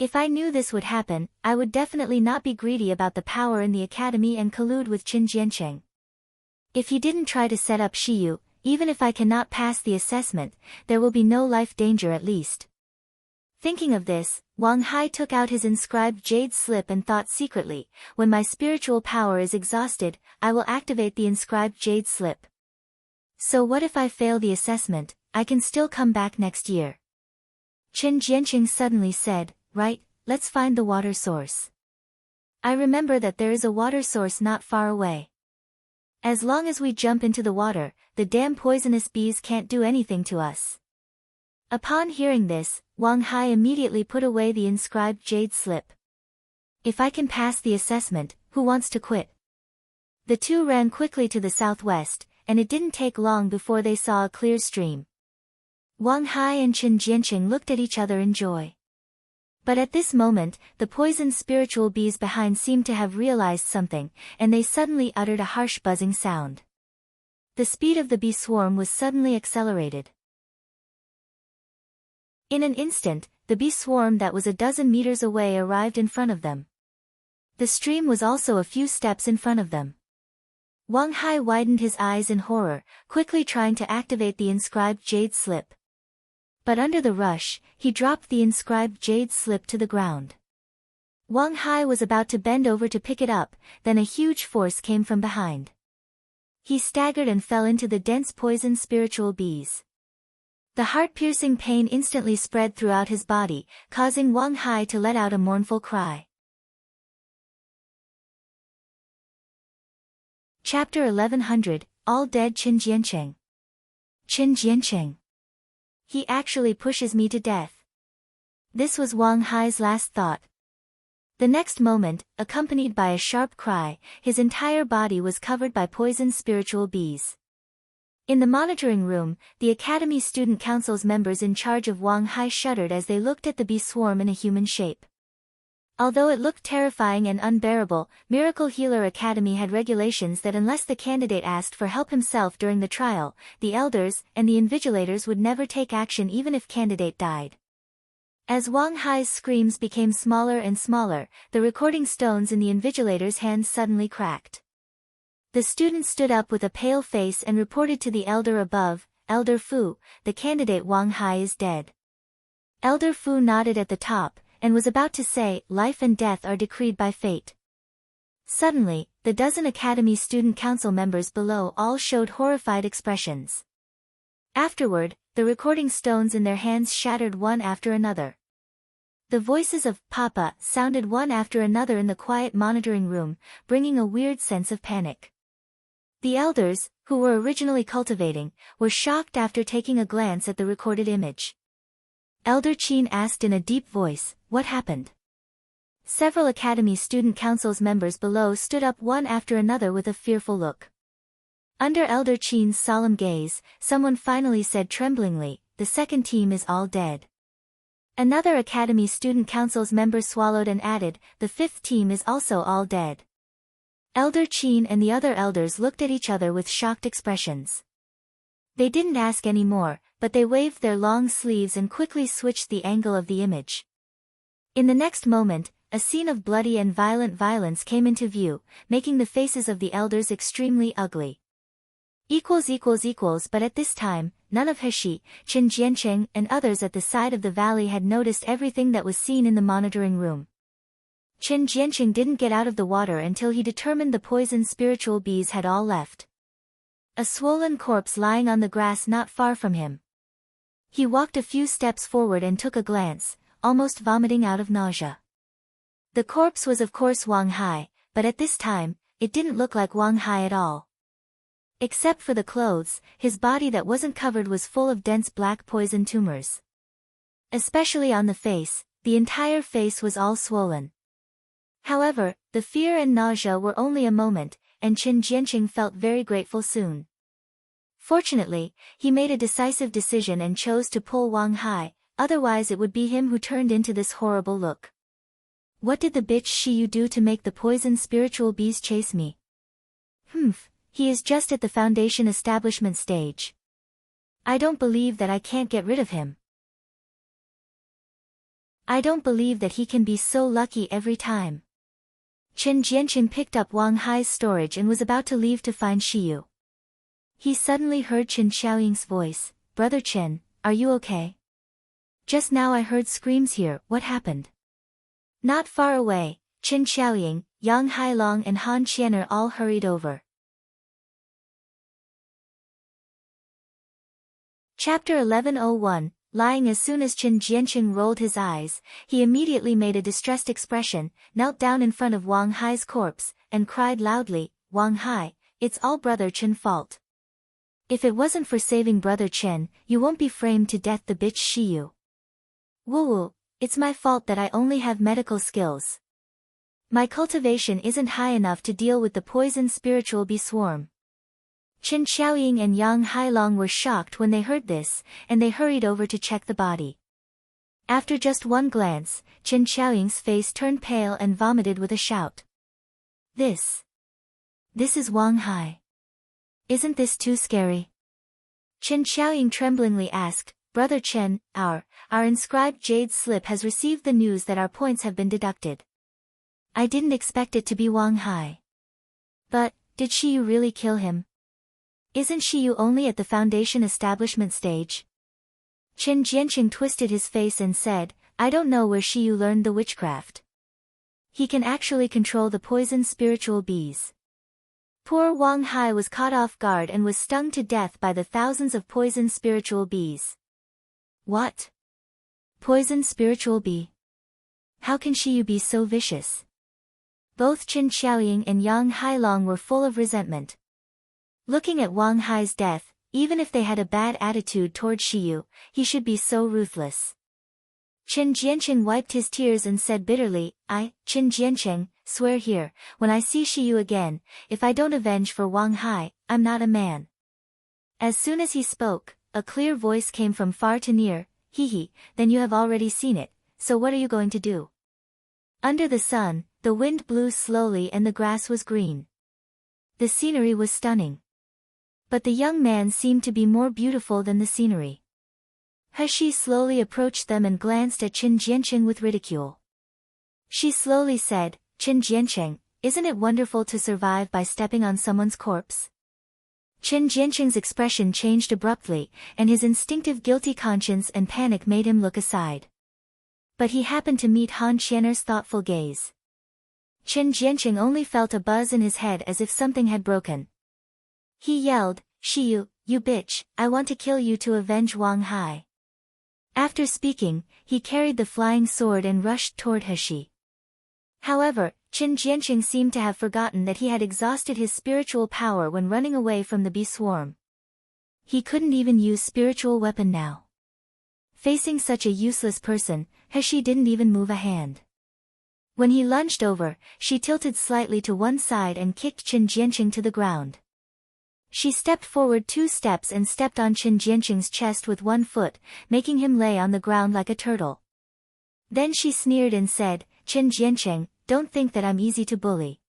If I knew this would happen, I would definitely not be greedy about the power in the academy and collude with Chen Jianqing. If he didn't try to set up Shiyu, even if I cannot pass the assessment, there will be no life danger at least. Thinking of this, Wang Hai took out his inscribed jade slip and thought secretly, when my spiritual power is exhausted, I will activate the inscribed jade slip. So what if I fail the assessment? I can still come back next year. Chen Jianqing suddenly said, "Right, let's find the water source. I remember that there is a water source not far away. As long as we jump into the water, the damn poisonous bees can't do anything to us." Upon hearing this, Wang Hai immediately put away the inscribed jade slip. "If I can pass the assessment, who wants to quit?" The two ran quickly to the southwest, and it didn't take long before they saw a clear stream. Wang Hai and Chen Jianqing looked at each other in joy. But at this moment, the poisoned spiritual bees behind seemed to have realized something, and they suddenly uttered a harsh buzzing sound. The speed of the bee swarm was suddenly accelerated. In an instant, the bee swarm that was a dozen meters away arrived in front of them. The stream was also a few steps in front of them. Wang Hai widened his eyes in horror, quickly trying to activate the inscribed jade slip. But under the rush, he dropped the inscribed jade slip to the ground. Wang Hai was about to bend over to pick it up, then a huge force came from behind. He staggered and fell into the dense poison spiritual bees. The heart-piercing pain instantly spread throughout his body, causing Wang Hai to let out a mournful cry. Chapter 1100, All Dead Chen Jianqing. Chen Jianqing. He actually pushes me to death. This was Wang Hai's last thought. The next moment, accompanied by a sharp cry, his entire body was covered by poisoned spiritual bees. In the monitoring room, the Academy Student Council's members in charge of Wang Hai shuddered as they looked at the bee swarm in a human shape. Although it looked terrifying and unbearable, Miracle Healer Academy had regulations that unless the candidate asked for help himself during the trial, the elders and the invigilators would never take action even if candidate died. As Wang Hai's screams became smaller and smaller, the recording stones in the invigilator's hands suddenly cracked. The student stood up with a pale face and reported to the elder above, "Elder Fu, the candidate Wang Hai is dead." Elder Fu nodded at the top, and was about to say, "Life and death are decreed by fate." Suddenly, the dozen Academy Student Council members below all showed horrified expressions. Afterward, the recording stones in their hands shattered one after another. The voices of "Papa" sounded one after another in the quiet monitoring room, bringing a weird sense of panic. The elders, who were originally cultivating, were shocked after taking a glance at the recorded image. Elder Qin asked in a deep voice, "What happened?" Several Academy Student Council's members below stood up one after another with a fearful look. Under Elder Qin's solemn gaze, someone finally said tremblingly, "The second team is all dead." Another Academy Student Council's member swallowed and added, the fifth team is also all dead. Elder Qin and the other elders looked at each other with shocked expressions. They didn't ask any more, but they waved their long sleeves and quickly switched the angle of the image. In the next moment, a scene of bloody and violent violence came into view, making the faces of the elders extremely ugly. But at this time, none of Heshi, Qin Jianqing and others at the side of the valley had noticed everything that was seen in the monitoring room. Qin Jianqing didn't get out of the water until he determined the poisoned spiritual bees had all left. A swollen corpse lying on the grass not far from him. He walked a few steps forward and took a glance, almost vomiting out of nausea. The corpse was of course Wang Hai, but at this time, it didn't look like Wang Hai at all. Except for the clothes, his body that wasn't covered was full of dense black poison tumors. Especially on the face, the entire face was all swollen. However, the fear and nausea were only a moment, and Qin Jianqing felt very grateful soon. Fortunately, he made a decisive decision and chose to pull Wang Hai, otherwise it would be him who turned into this horrible look. What did the bitch Shiyu do to make the poisoned spiritual bees chase me? He is just at the foundation establishment stage. I don't believe that I can't get rid of him. I don't believe that he can be so lucky every time. Qin Jianqing picked up Wang Hai's storage and was about to leave to find Shiyu. He suddenly heard Qin Xiaoying's voice, Brother Qin, are you okay? Just now I heard screams here, what happened? Not far away, Qin Xiaoying, Yang Hailong and Han Qianer all hurried over. Chapter 1101, lying. As soon as Qin Jianqing rolled his eyes, he immediately made a distressed expression, knelt down in front of Wang Hai's corpse, and cried loudly, Wang Hai, it's all Brother Qin's fault. If it wasn't for saving Brother Qin, you won't be framed to death the bitch Shiyu. Woo, it's my fault that I only have medical skills. My cultivation isn't high enough to deal with the poisoned spiritual bee swarm. Qin Xiaoying and Yang Hailong were shocked when they heard this, and they hurried over to check the body. After just one glance, Qin Xiaoying's face turned pale and vomited with a shout. This is Wang Hai. Isn't this too scary? Qin Xiaoying tremblingly asked, Brother Qin, our inscribed jade slip has received the news that our points have been deducted. I didn't expect it to be Wang Hai. But, did Shiyu really kill him? Isn't Shiyu only at the foundation establishment stage? Qin Jianqing twisted his face and said, I don't know where Shiyu learned the witchcraft. He can actually control the poisoned spiritual bees. Poor Wang Hai was caught off guard and was stung to death by the thousands of poisoned spiritual bees. What? Poisoned spiritual bee? How can Shiyu be so vicious? Both Qin Xiaoying and Yang Hailong were full of resentment. Looking at Wang Hai's death, even if they had a bad attitude toward Shiyu, he should be so ruthless. Qin Jianqing wiped his tears and said bitterly, I, Qin Jianqing, swear here, when I see Shiyu again, if I don't avenge for Wang Hai, I'm not a man. As soon as he spoke, a clear voice came from far to near, then you have already seen it, so what are you going to do? Under the sun, the wind blew slowly and the grass was green. The scenery was stunning. But the young man seemed to be more beautiful than the scenery. Heshi slowly approached them and glanced at Qin Jianqing with ridicule. She slowly said, Qin Jianqing, isn't it wonderful to survive by stepping on someone's corpse? Qin Jianqing's expression changed abruptly, and his instinctive guilty conscience and panic made him look aside. But he happened to meet Han Qianer's thoughtful gaze. Qin Jianqing only felt a buzz in his head as if something had broken. He yelled, Shiyu, you bitch, I want to kill you to avenge Wang Hai. After speaking, he carried the flying sword and rushed toward Heshi. However, Qin Jianqing seemed to have forgotten that he had exhausted his spiritual power when running away from the bee swarm. He couldn't even use spiritual weapon now. Facing such a useless person, Heshi didn't even move a hand. When he lunged over, she tilted slightly to one side and kicked Qin Jianqing to the ground. She stepped forward 2 steps and stepped on Qin Jianqing's chest with one foot, making him lay on the ground like a turtle. Then she sneered and said, Chen Jiancheng, don't think that I'm easy to bully.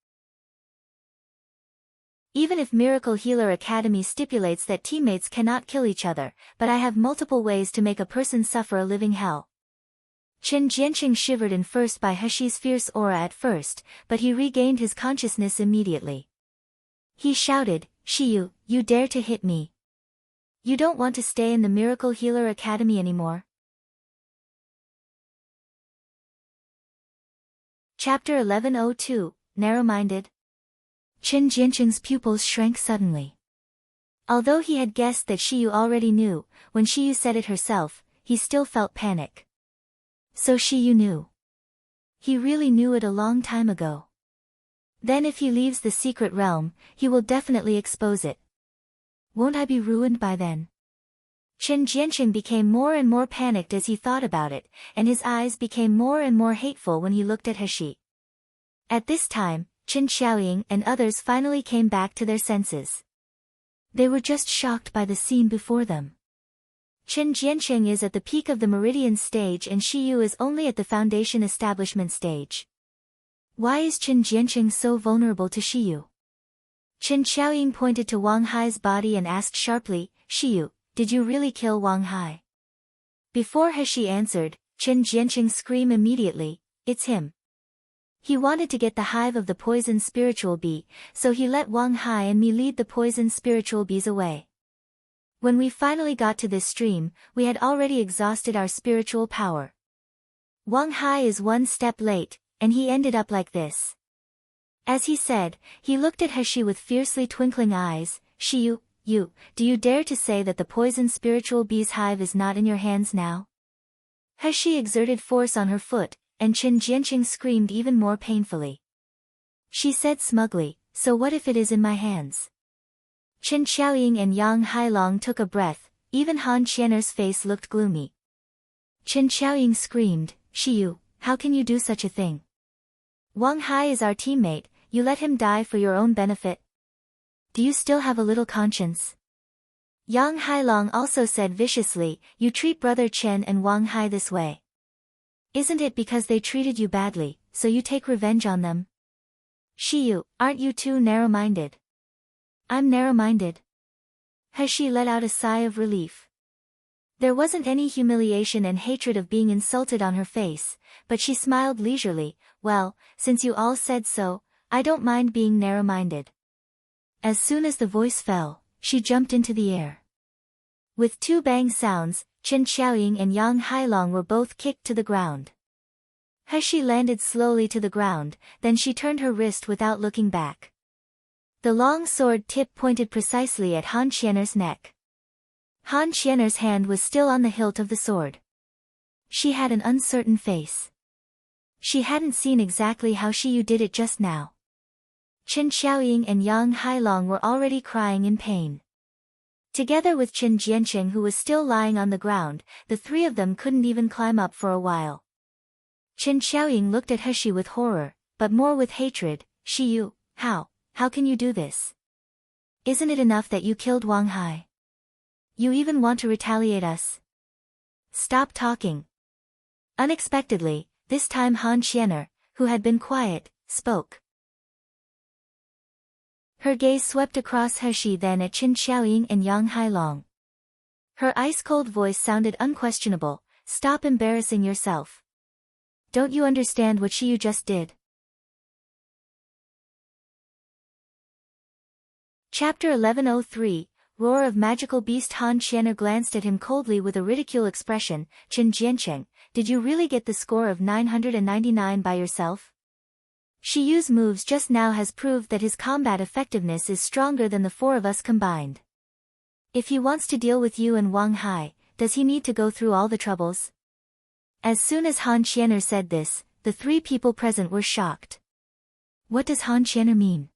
Even if Miracle Healer Academy stipulates that teammates cannot kill each other, but I have multiple ways to make a person suffer a living hell. Chen Jiancheng shivered in first by Heshi's fierce aura at first, but he regained his consciousness immediately. He shouted, Shiyu, you dare to hit me? You don't want to stay in the Miracle Healer Academy anymore? Chapter 1102, Narrow-Minded. Chen Jiancheng's pupils shrank suddenly. Although he had guessed that Shiyu already knew, when Shiyu said it herself, he still felt panic. So Shiyu knew. He really knew it a long time ago. Then if he leaves the secret realm, he will definitely expose it. Won't I be ruined by then? Chen Jiancheng became more and more panicked as he thought about it, and his eyes became more and more hateful when he looked at Heshi. At this time, Chen Xiaoying and others finally came back to their senses. They were just shocked by the scene before them. Chen Jiancheng is at the peak of the Meridian stage and Shiyu is only at the Foundation Establishment stage. Why is Chen Jiancheng so vulnerable to Shiyu? Chen Xiaoying pointed to Wang Hai's body and asked sharply, Shiyu, did you really kill Wang Hai? Before Heshi answered, Chen Jiancheng screamed immediately, it's him. He wanted to get the hive of the poison spiritual bee, so he let Wang Hai and me lead the poison spiritual bees away. When we finally got to this stream, we had already exhausted our spiritual power. Wang Hai is one step late, and he ended up like this. As he said, he looked at Heshi with fiercely twinkling eyes, Shiyu, do you dare to say that the poison spiritual bee's hive is not in your hands now? Heshi exerted force on her foot, and Chen Jiancheng screamed even more painfully. She said smugly, so what if it is in my hands? Chen Xiaoying and Yang Hailong took a breath, even Han Qianer's face looked gloomy. Chen Xiaoying screamed, Shiyu, how can you do such a thing? Wang Hai is our teammate, you let him die for your own benefit? Do you still have a little conscience? Yang Hailong also said viciously, you treat brother Chen and Wang Hai this way. Isn't it because they treated you badly, so you take revenge on them? Shiyu, aren't you too narrow-minded? I'm narrow-minded. Heshi let out a sigh of relief. There wasn't any humiliation and hatred of being insulted on her face, but she smiled leisurely, well, since you all said so, I don't mind being narrow-minded. As soon as the voice fell, she jumped into the air. With two bang sounds, Chen Xiaoying and Yang Hailong were both kicked to the ground. Heshi landed slowly to the ground, then she turned her wrist without looking back. The long sword tip pointed precisely at Han Qianer's neck. Han Qianer's hand was still on the hilt of the sword. She had an uncertain face. She hadn't seen exactly how Shiyu did it just now. Chen Xiaoying and Yang Hailong were already crying in pain. Together with Chen Jiancheng who was still lying on the ground, the three of them couldn't even climb up for a while. Chen Xiaoying looked at Heshi with horror, but more with hatred, Shiyu, how can you do this? Isn't it enough that you killed Wang Hai? You even want to retaliate us? Stop talking. Unexpectedly, this time Han Qianer, who had been quiet, spoke. Her gaze swept across Heshi then at Chen Xiaoying and Yang Hailong. Her ice-cold voice sounded unquestionable, stop embarrassing yourself. Don't you understand what Shiyu just did? Chapter 1103, Roar of Magical Beast. Han Qianer glanced at him coldly with a ridicule expression, Chen Jiancheng, did you really get the score of 999 by yourself? Shiyu's moves just now has proved that his combat effectiveness is stronger than the four of us combined. If he wants to deal with you and Wang Hai, does he need to go through all the troubles? As soon as Han Qianer said this, the three people present were shocked. What does Han Qianer mean?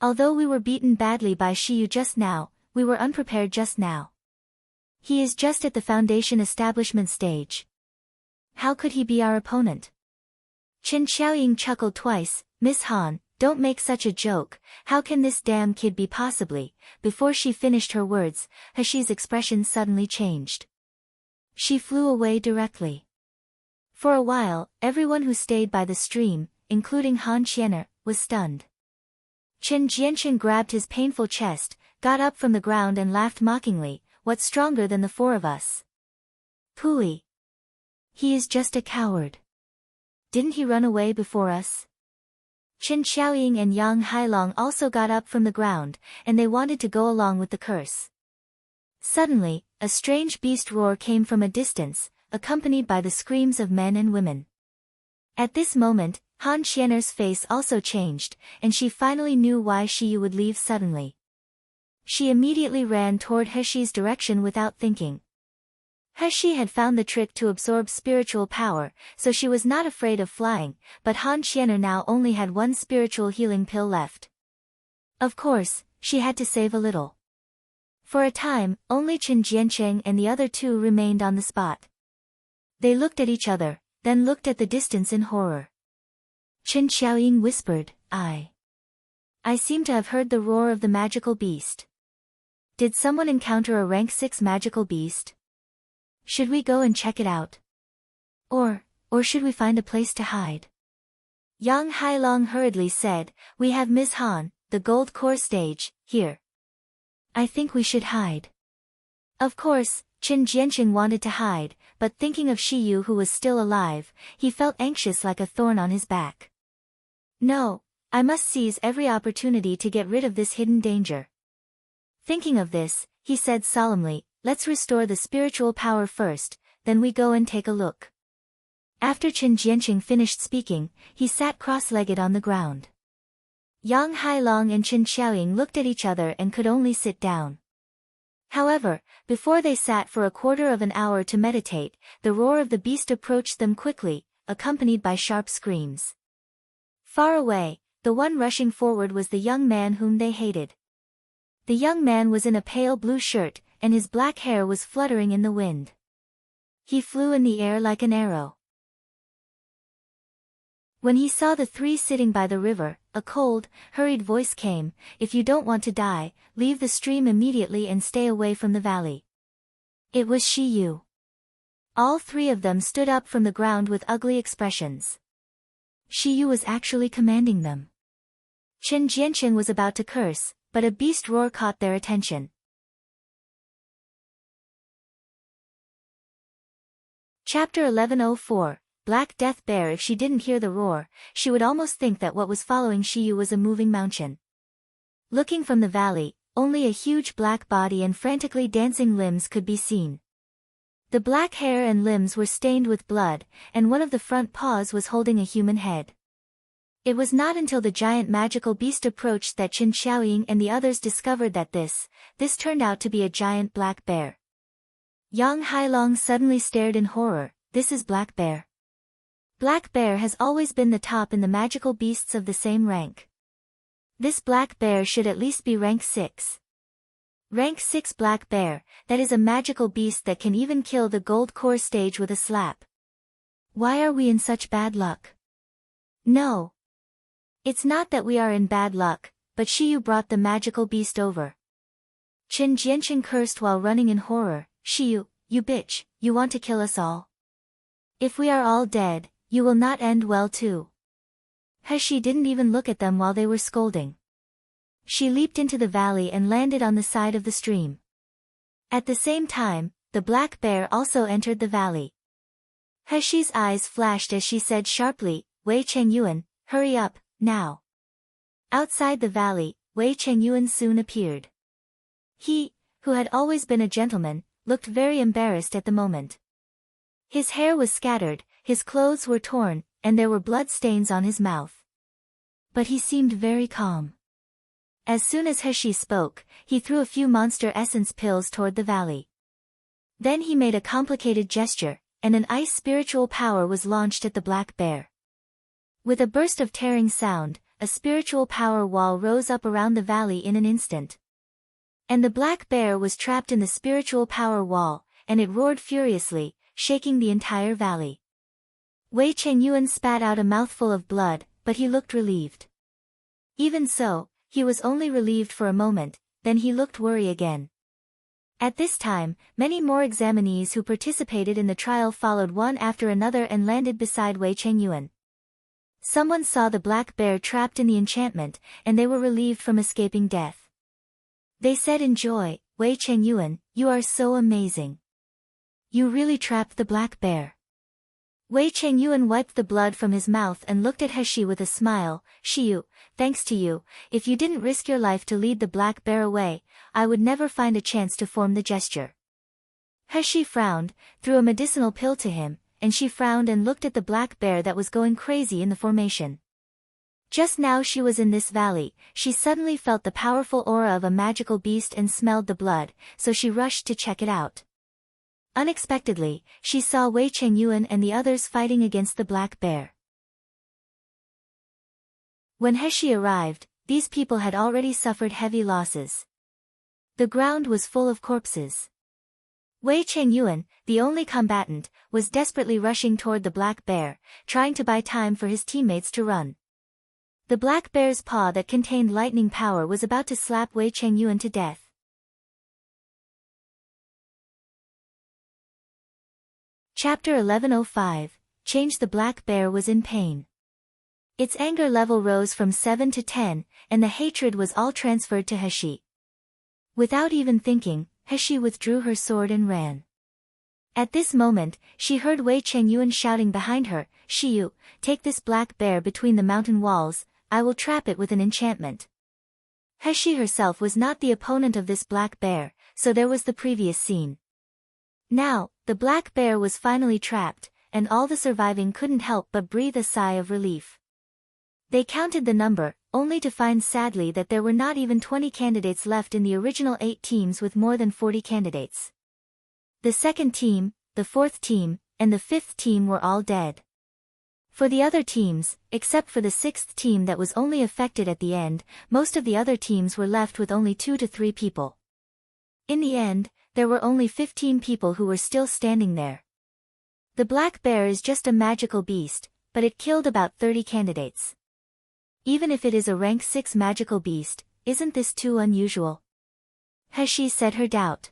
Although we were beaten badly by Shiyu just now, we were unprepared just now. He is just at the Foundation Establishment stage. How could he be our opponent? Chen Xiaoying chuckled twice, Miss Han, don't make such a joke, how can this damn kid be possibly? Before she finished her words, Heshi's expression suddenly changed. She flew away directly. For a while, everyone who stayed by the stream, including Han Qianer, was stunned. Chen Jianchen grabbed his painful chest, got up from the ground and laughed mockingly. What's stronger than the four of us? Pooey. He is just a coward. Didn't he run away before us? Chen Xiaoying and Yang Hailong also got up from the ground, and they wanted to go along with the curse. Suddenly, a strange beast roar came from a distance, accompanied by the screams of men and women. At this moment, Han Qianer's face also changed, and she finally knew why Shiyu would leave suddenly. She immediately ran toward Heshi's direction without thinking. Heshi had found the trick to absorb spiritual power, so she was not afraid of flying, but Han Qianer now only had one spiritual healing pill left. Of course, she had to save a little. For a time, only Chen Jiancheng and the other two remained on the spot. They looked at each other, then looked at the distance in horror. Chen Xiaoying whispered, I seem to have heard the roar of the magical beast. Did someone encounter a rank 6 magical beast? Should we go and check it out? Or should we find a place to hide? Yang Hailong hurriedly said, we have Ms. Han, the gold core stage, here. I think we should hide. Of course, Chen Jianqing wanted to hide, but thinking of Shiyu who was still alive, he felt anxious like a thorn on his back. No, I must seize every opportunity to get rid of this hidden danger. Thinking of this, he said solemnly, let's restore the spiritual power first, then we go and take a look. After Chen Jianqing finished speaking, he sat cross-legged on the ground. Yang Hailong and Chen Xiaoying looked at each other and could only sit down. However, before they sat for a quarter of an hour to meditate, the roar of the beast approached them quickly, accompanied by sharp screams. Far away, the one rushing forward was the young man whom they hated. The young man was in a pale blue shirt, and his black hair was fluttering in the wind. He flew in the air like an arrow. When he saw the three sitting by the river, a cold, hurried voice came, if you don't want to die, leave the stream immediately and stay away from the valley. It was Shiyu. All three of them stood up from the ground with ugly expressions. Shiyu was actually commanding them. Chen Jianqing was about to curse, but a beast roar caught their attention. Chapter 1104, Black Death Bear. If she didn't hear the roar, she would almost think that what was following Shiyu was a moving mountain. Looking from the valley, only a huge black body and frantically dancing limbs could be seen. The black hair and limbs were stained with blood, and one of the front paws was holding a human head. It was not until the giant magical beast approached that Chen Xiaoying and the others discovered that this turned out to be a giant black bear. Yang Hailong suddenly stared in horror. This is Black Bear. Black Bear has always been the top in the magical beasts of the same rank. This Black Bear should at least be rank 6. Rank 6 Black Bear, that is a magical beast that can even kill the gold core stage with a slap. Why are we in such bad luck? No. It's not that we are in bad luck, but Shiyu brought the magical beast over. Chen Jianqing cursed while running in horror. Shiyu, you bitch, you want to kill us all? If we are all dead, you will not end well too. Heshi didn't even look at them while they were scolding. She leaped into the valley and landed on the side of the stream. At the same time, the black bear also entered the valley. Heshi's eyes flashed as she said sharply, Wei Chengyuan, hurry up, now. Outside the valley, Wei Chengyuan soon appeared. He, who had always been a gentleman, looked very embarrassed at the moment. His hair was scattered, his clothes were torn, and there were blood stains on his mouth. But he seemed very calm. As soon as Heshi spoke, he threw a few monster essence pills toward the valley. Then he made a complicated gesture, and an ice spiritual power was launched at the black bear. With a burst of tearing sound, a spiritual power wall rose up around the valley in an instant. And the black bear was trapped in the spiritual power wall, and it roared furiously, shaking the entire valley. Wei Chengyuan spat out a mouthful of blood, but he looked relieved. Even so, he was only relieved for a moment, then he looked worried again. At this time, many more examinees who participated in the trial followed one after another and landed beside Wei Chengyuan. Someone saw the black bear trapped in the enchantment, and they were relieved from escaping death. They said in joy, "Wei Chengyuan, you are so amazing. You really trapped the black bear." Wei Chengyuan wiped the blood from his mouth and looked at He with a smile. "Shiyu, thanks to you, if you didn't risk your life to lead the black bear away, I would never find a chance to form the gesture." He frowned, threw a medicinal pill to him, and she frowned and looked at the black bear that was going crazy in the formation. Just now she was in this valley, she suddenly felt the powerful aura of a magical beast and smelled the blood, so she rushed to check it out. Unexpectedly, she saw Wei Chengyuan and the others fighting against the black bear. When He arrived, these people had already suffered heavy losses. The ground was full of corpses. Wei Chengyuan, the only combatant, was desperately rushing toward the black bear, trying to buy time for his teammates to run. The black bear's paw that contained lightning power was about to slap Wei Chengyuan to death. Chapter 1105, Change. The black bear was in pain. Its anger level rose from 7 to 10, and the hatred was all transferred to He. Without even thinking, He withdrew her sword and ran. At this moment, she heard Wei Chengyuan shouting behind her, "Shiyu, take this black bear between the mountain walls, I will trap it with an enchantment." He herself was not the opponent of this black bear, so there was the previous scene. Now, the black bear was finally trapped, and all the surviving couldn't help but breathe a sigh of relief. They counted the number, only to find sadly that there were not even 20 candidates left in the original 8 teams with more than 40 candidates. The second team, the fourth team, and the fifth team were all dead. For the other teams, except for the sixth team that was only affected at the end, most of the other teams were left with only 2 to 3 people. In the end, there were only 15 people who were still standing there. The black bear is just a magical beast, but it killed about 30 candidates. Even if it is a rank 6 magical beast, isn't this too unusual? He said her doubt.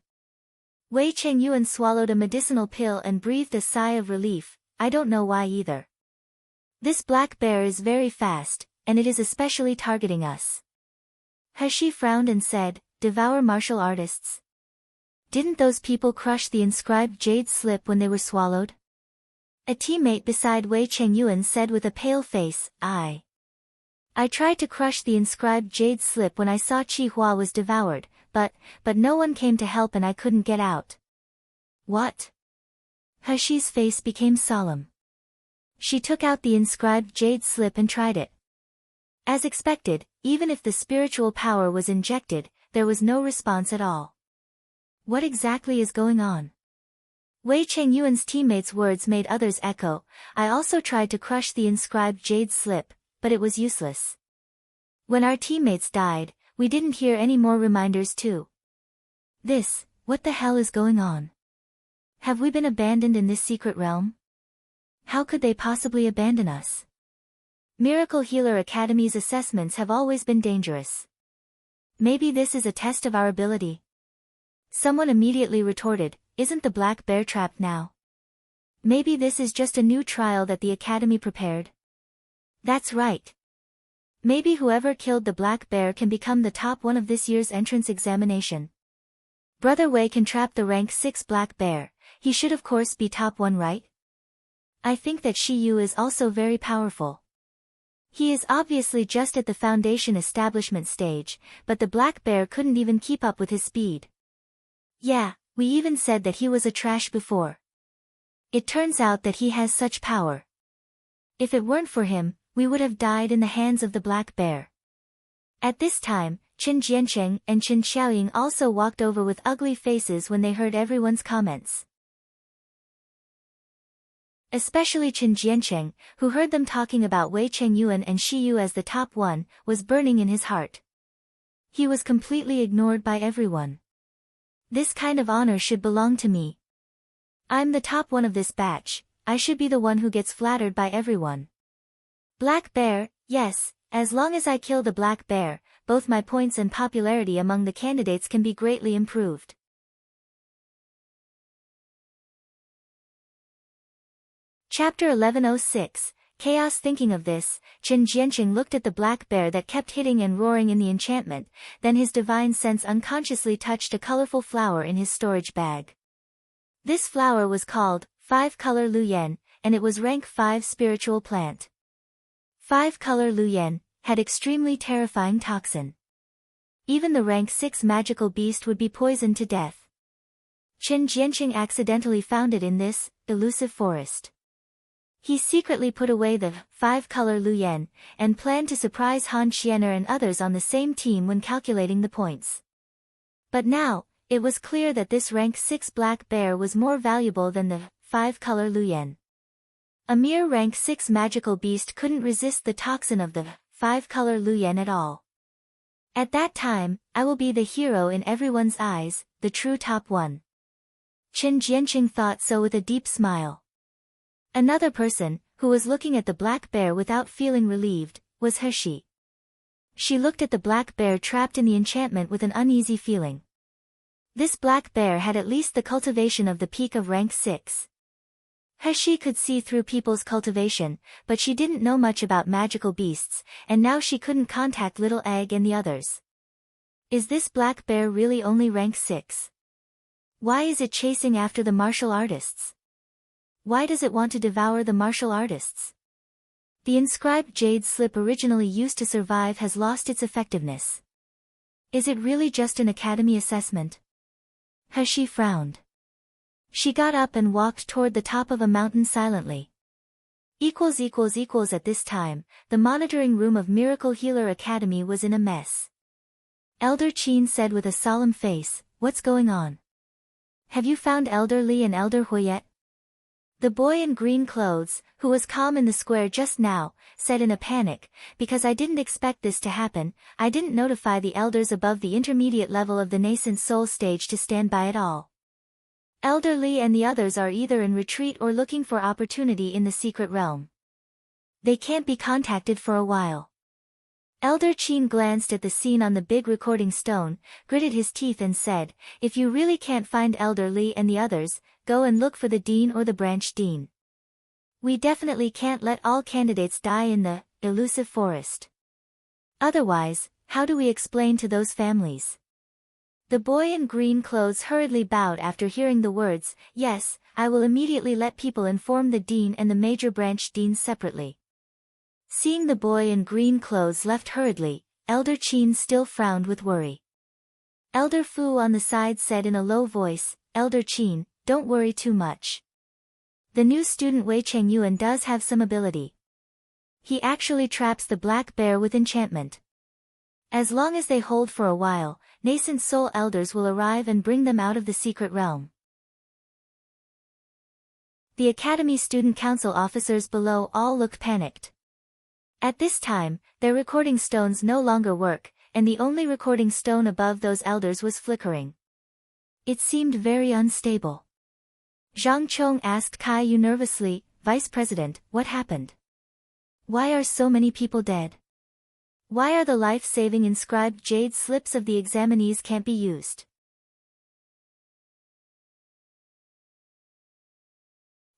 Wei Chengyuan swallowed a medicinal pill and breathed a sigh of relief. "I don't know why either. This black bear is very fast, and it is especially targeting us." He frowned and said, "Devour martial artists. Didn't those people crush the inscribed jade slip when they were swallowed?" A teammate beside Wei Chengyuan said with a pale face, I tried to crush the inscribed jade slip when I saw Qi Hua was devoured, but no one came to help and I couldn't get out." "What?" He's face became solemn. She took out the inscribed jade slip and tried it. As expected, even if the spiritual power was injected, there was no response at all. What exactly is going on? Wei Chengyuan's teammates' words made others echo. I also tried to crush the inscribed jade slip, but it was useless. When our teammates died, we didn't hear any more reminders too. What the hell is going on? Have we been abandoned in this secret realm? How could they possibly abandon us? Miracle Healer Academy's assessments have always been dangerous. Maybe this is a test of our ability. Someone immediately retorted, "Isn't the black bear trapped now? Maybe this is just a new trial that the Academy prepared." That's right. Maybe whoever killed the black bear can become the top 1 of this year's entrance examination. Brother Wei can trap the rank 6 black bear, he should of course be top 1, right? I think that Shiyu is also very powerful. He is obviously just at the foundation establishment stage, but the black bear couldn't even keep up with his speed. Yeah, we even said that he was a trash before. It turns out that he has such power. If it weren't for him, we would have died in the hands of the black bear. At this time, Qin Jiancheng and Qin Xiaoying also walked over with ugly faces when they heard everyone's comments. Especially Qin Jiancheng, who heard them talking about Wei Chengyuan and Shiyu as the top 1, was burning in his heart. He was completely ignored by everyone. This kind of honor should belong to me. I'm the top 1 of this batch, I should be the one who gets flattered by everyone. Black bear, yes, as long as I kill the black bear, both my points and popularity among the candidates can be greatly improved. Chapter 1106, Chaos. Thinking of this, Chen Jianqing looked at the black bear that kept hitting and roaring in the enchantment, then his divine sense unconsciously touched a colorful flower in his storage bag. This flower was called 5-color Luyan, and it was rank 5 spiritual plant. 5-color Luyan had extremely terrifying toxin. Even the rank 6 magical beast would be poisoned to death. Chen Jianqing accidentally found it in this elusive forest. He secretly put away the 5-color Luyan, and planned to surprise Han Xianer and others on the same team when calculating the points. But now, it was clear that this rank 6 black bear was more valuable than the 5-color Luyan. A mere rank 6 magical beast couldn't resist the toxin of the 5-color Luyan at all. At that time, I will be the hero in everyone's eyes, the true top one. Chen Jianqing thought so with a deep smile. Another person, who was looking at the black bear without feeling relieved, was He. She looked at the black bear trapped in the enchantment with an uneasy feeling. This black bear had at least the cultivation of the peak of rank 6. He could see through people's cultivation, but she didn't know much about magical beasts, and now she couldn't contact Little Egg and the others. Is this black bear really only rank 6? Why is it chasing after the martial artists? Why does it want to devour the martial artists? The inscribed jade slip originally used to survive has lost its effectiveness. Is it really just an academy assessment? He frowned. She got up and walked toward the top of a mountain silently. At this time, the monitoring room of Miracle Healer Academy was in a mess. Elder Qin said with a solemn face, "What's going on? Have you found Elder Li and Elder Hui yet?" The boy in green clothes, who was calm in the square just now, said in a panic, "Because I didn't expect this to happen, I didn't notify the elders above the intermediate level of the nascent soul stage to stand by at all. Elder Li and the others are either in retreat or looking for opportunity in the secret realm. They can't be contacted for a while." Elder Qin glanced at the scene on the big recording stone, gritted his teeth and said, "If you really can't find Elder Li and the others, go and look for the dean or the branch dean. We definitely can't let all candidates die in the elusive forest. Otherwise, how do we explain to those families?" The boy in green clothes hurriedly bowed after hearing the words, "Yes, I will immediately let people inform the dean and the major branch deans separately." Seeing the boy in green clothes left hurriedly, Elder Qin still frowned with worry. Elder Fu on the side said in a low voice, "Elder Qin, don't worry too much. The new student Wei Chengyuan does have some ability. He actually traps the black bear with enchantment. As long as they hold for a while, nascent soul elders will arrive and bring them out of the secret realm." The Academy Student Council officers below all looked panicked. At this time, their recording stones no longer work, and the only recording stone above those elders was flickering. It seemed very unstable. Zhang Chong asked Kai Yu nervously, "Vice President, what happened? Why are so many people dead? Why are the life-saving inscribed jade slips of the examinees can't be used?"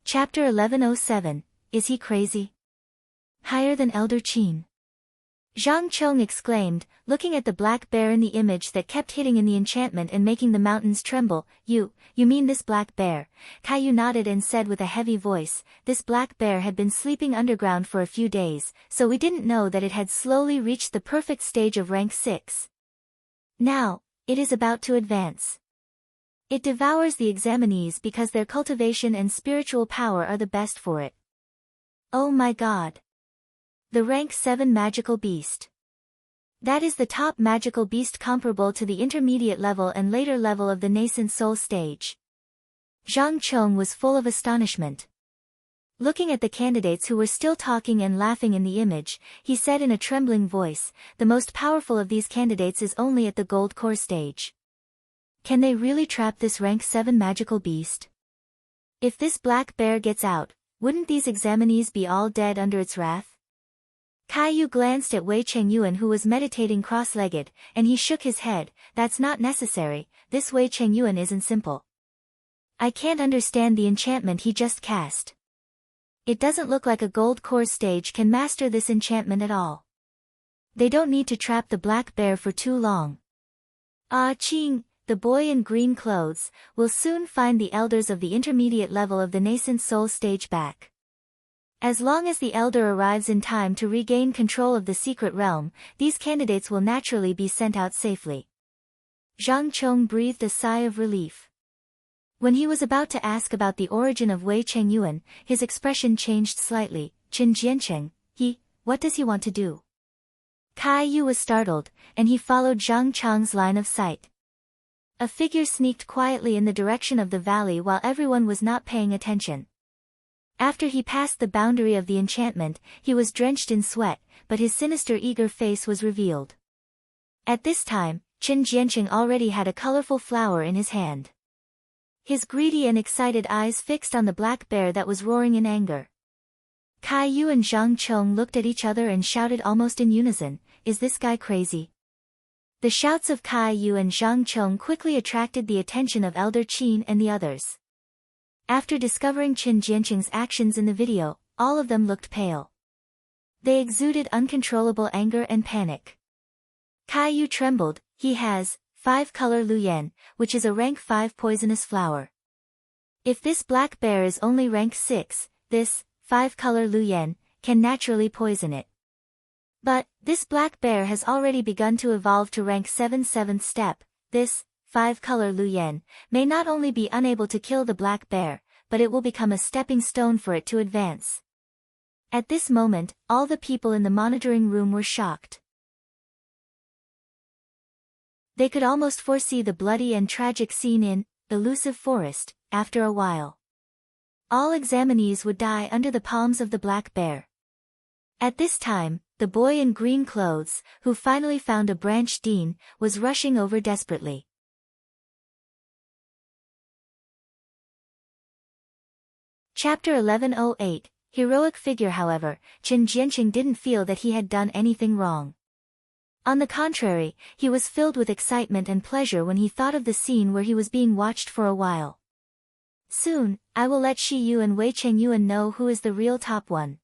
Chapter 1107, Is he crazy? Higher than Elder Qin. Zhang Chong exclaimed, looking at the black bear in the image that kept hitting in the enchantment and making the mountains tremble. You mean this black bear?" Caillou nodded and said with a heavy voice, "This black bear had been sleeping underground for a few days, so we didn't know that it had slowly reached the perfect stage of rank 6. Now, it is about to advance. It devours the examinees because their cultivation and spiritual power are the best for it. Oh my god! The rank 7 magical beast. That is the top magical beast comparable to the intermediate level and later level of the nascent soul stage." Zhang Chong was full of astonishment. Looking at the candidates who were still talking and laughing in the image, he said in a trembling voice, "The most powerful of these candidates is only at the gold core stage. Can they really trap this rank 7 magical beast? If this black bear gets out, wouldn't these examinees be all dead under its wrath?" Caillou glanced at Wei Chengyuan who was meditating cross-legged, and he shook his head. "That's not necessary, this Wei Chengyuan isn't simple. I can't understand the enchantment he just cast. It doesn't look like a gold core stage can master this enchantment at all. They don't need to trap the black bear for too long. Ah Ching, the boy in green clothes, will soon find the elders of the intermediate level of the nascent soul stage back. As long as the elder arrives in time to regain control of the secret realm, these candidates will naturally be sent out safely. Zhang Chong breathed a sigh of relief. When he was about to ask about the origin of Wei Chengyuan, his expression changed slightly. Qin Jiancheng, what does he want to do? Kai Yu was startled, and he followed Zhang Chang's line of sight. A figure sneaked quietly in the direction of the valley while everyone was not paying attention. After he passed the boundary of the enchantment, he was drenched in sweat, but his sinister eager face was revealed. At this time, Qin Jiancheng already had a colorful flower in his hand. His greedy and excited eyes fixed on the black bear that was roaring in anger. Kai Yu and Zhang Chong looked at each other and shouted almost in unison, "Is this guy crazy?" The shouts of Kai Yu and Zhang Chong quickly attracted the attention of Elder Qin and the others. After discovering Qin Jiancheng's actions in the video, all of them looked pale. They exuded uncontrollable anger and panic. Kai Yu trembled. He has 5-color Luyan, which is a rank 5 poisonous flower. If this black bear is only rank 6, this 5-color Luyan can naturally poison it. But this black bear has already begun to evolve to rank 7 7th step. This 5-color Luyan may not only be unable to kill the black bear, but it will become a stepping stone for it to advance. At this moment, all the people in the monitoring room were shocked. They could almost foresee the bloody and tragic scene in Illusive forest after a while. All examinees would die under the palms of the black bear. At this time, the boy in green clothes, who finally found a branch dean, was rushing over desperately. Chapter 1108, Heroic Figure. However, Qin Jiancheng didn't feel that he had done anything wrong. On the contrary, he was filled with excitement and pleasure when he thought of the scene where he was being watched for a while. Soon, I will let Shi Yu and Wei Chengyuan know who is the real top one.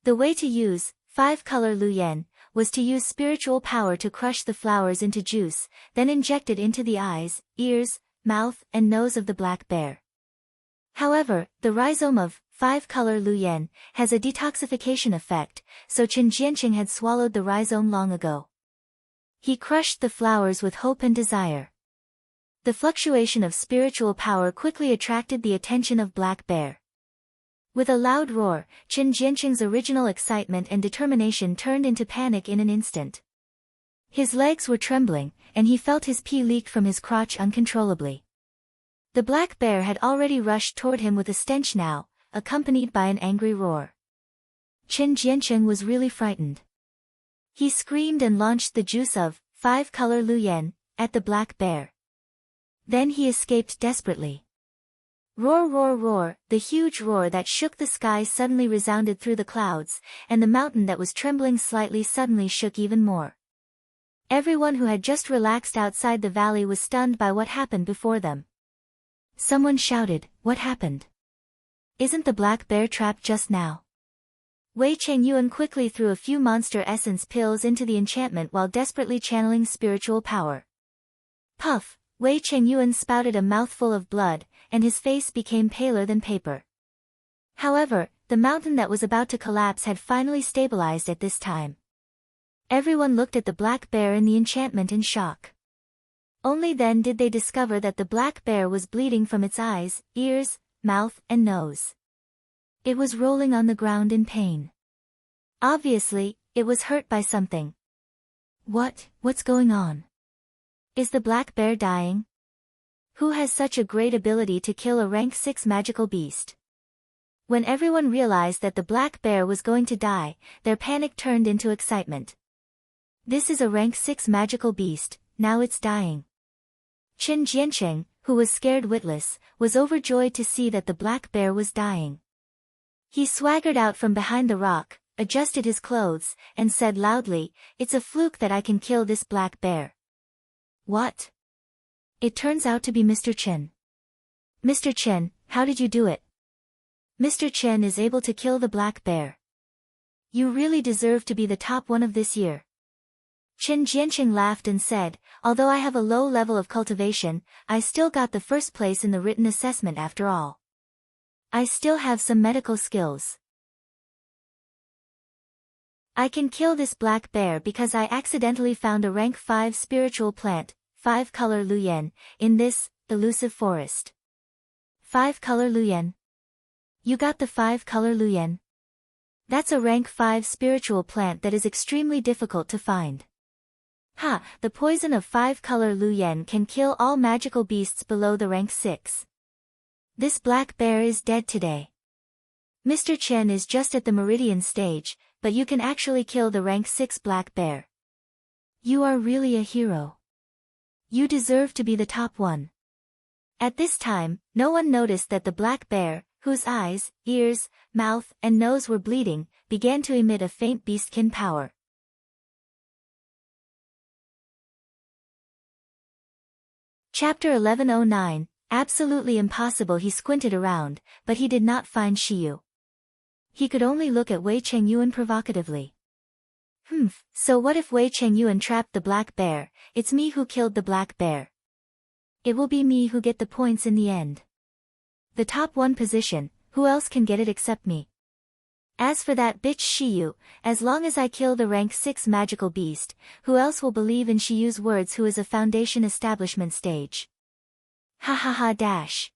The way to use 5-color Luyan was to use spiritual power to crush the flowers into juice, then inject it into the eyes, ears, mouth, and nose of the black bear. However, the rhizome of 5-color Luyan has a detoxification effect, so Qin Jiancheng had swallowed the rhizome long ago. He crushed the flowers with hope and desire. The fluctuation of spiritual power quickly attracted the attention of Black Bear. With a loud roar, Qin Jiancheng's original excitement and determination turned into panic in an instant. His legs were trembling, and he felt his pee leak from his crotch uncontrollably. The black bear had already rushed toward him with a stench now, accompanied by an angry roar. Qin Jiancheng was really frightened. He screamed and launched the juice of 5-color Luyan at the black bear. Then he escaped desperately. Roar, roar, roar! The huge roar that shook the sky suddenly resounded through the clouds, and the mountain that was trembling slightly suddenly shook even more. Everyone who had just relaxed outside the valley was stunned by what happened before them. Someone shouted, "What happened? Isn't the black bear trapped just now?" Wei Chengyuan quickly threw a few monster essence pills into the enchantment while desperately channeling spiritual power. Puff! Wei Chengyuan spouted a mouthful of blood, and his face became paler than paper. However, the mountain that was about to collapse had finally stabilized at this time. Everyone looked at the black bear in the enchantment in shock. Only then did they discover that the black bear was bleeding from its eyes, ears, mouth, and nose. It was rolling on the ground in pain. Obviously, it was hurt by something. What's going on? Is the black bear dying? Who has such a great ability to kill a rank 6 magical beast? When everyone realized that the black bear was going to die, their panic turned into excitement. This is a rank 6 magical beast, now it's dying. Qin Jiancheng, who was scared witless, was overjoyed to see that the black bear was dying. He swaggered out from behind the rock, adjusted his clothes, and said loudly, "It's a fluke that I can kill this black bear." What? It turns out to be Mr. Chen. Mr. Chen, how did you do it? Mr. Chen is able to kill the black bear. You really deserve to be the top one of this year. Chen Jianqing laughed and said, although I have a low level of cultivation, I still got the first place in the written assessment after all. I still have some medical skills. I can kill this black bear because I accidentally found a rank 5 spiritual plant, 5-color Luyan, in this, Illusive forest. 5-color Luyan. You got the 5-color Luyan? That's a rank 5 spiritual plant that is extremely difficult to find. Ha, the poison of 5-color Luyan can kill all magical beasts below the rank 6. This black bear is dead today. Mr. Chen is just at the meridian stage, but you can actually kill the rank 6 black bear. You are really a hero. You deserve to be the top one. At this time, no one noticed that the black bear, whose eyes, ears, mouth, and nose were bleeding, began to emit a faint beastkin power. Chapter 1109, Absolutely Impossible. He squinted around, but he did not find Shiyu. He could only look at Wei Chengyuan provocatively. So what if Wei Chengyuan trapped the black bear? It's me who killed the black bear. It will be me who get the points in the end. The top 1 position, who else can get it except me? As for that bitch Shiyu, as long as I kill the rank 6 magical beast, who else will believe in Shiyu's words, who is a foundation establishment stage? Ha ha ha dash.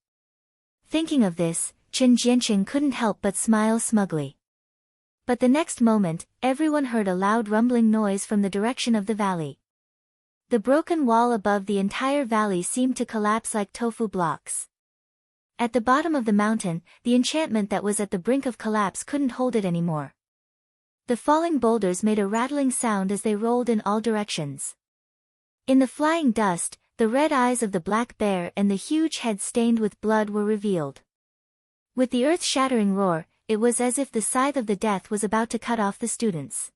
Thinking of this, Chen Jianqing couldn't help but smile smugly. But the next moment, everyone heard a loud rumbling noise from the direction of the valley. The broken wall above the entire valley seemed to collapse like tofu blocks. At the bottom of the mountain, the enchantment that was at the brink of collapse couldn't hold it anymore. The falling boulders made a rattling sound as they rolled in all directions. In the flying dust, the red eyes of the black bear and the huge head stained with blood were revealed. With the earth-shattering roar, it was as if the scythe of the death was about to cut off the students.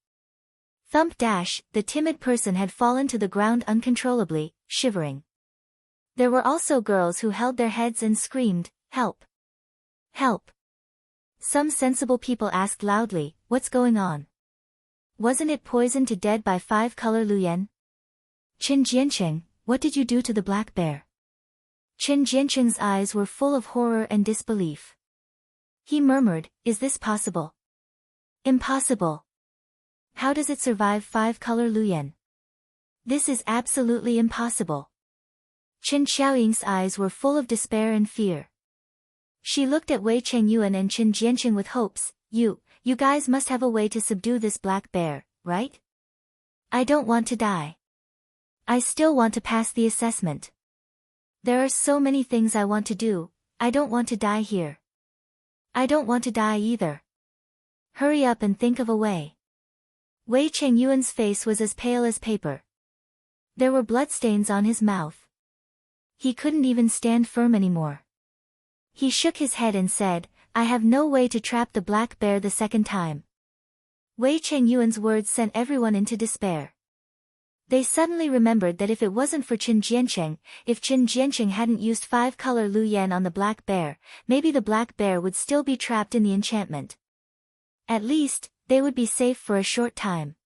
Thump dash, the timid person had fallen to the ground uncontrollably, shivering. There were also girls who held their heads and screamed, "Help! Help!" Some sensible people asked loudly, "What's going on? Wasn't it poisoned to dead by 5-color Luyan?" Chen Jianqing, what did you do to the black bear? Chen Jianqing's eyes were full of horror and disbelief. He murmured, "Is this possible? Impossible. How does it survive 5-color Luyan? This is absolutely impossible." Chen Xiaoying's eyes were full of despair and fear. She looked at Wei Chengyuan and Chen Jianqing with hopes. You guys must have a way to subdue this black bear, right? I don't want to die. I still want to pass the assessment. There are so many things I want to do. I don't want to die here. I don't want to die either. Hurry up and think of a way. Wei Chengyuan's face was as pale as paper. There were bloodstains on his mouth. He couldn't even stand firm anymore. He shook his head and said, "I have no way to trap the black bear the second time." Wei Chengyuan's words sent everyone into despair. They suddenly remembered that if it wasn't for Chen Jianqing, if Chen Jianqing hadn't used 5-color Luyan on the black bear, maybe the black bear would still be trapped in the enchantment. At least, they would be safe for a short time.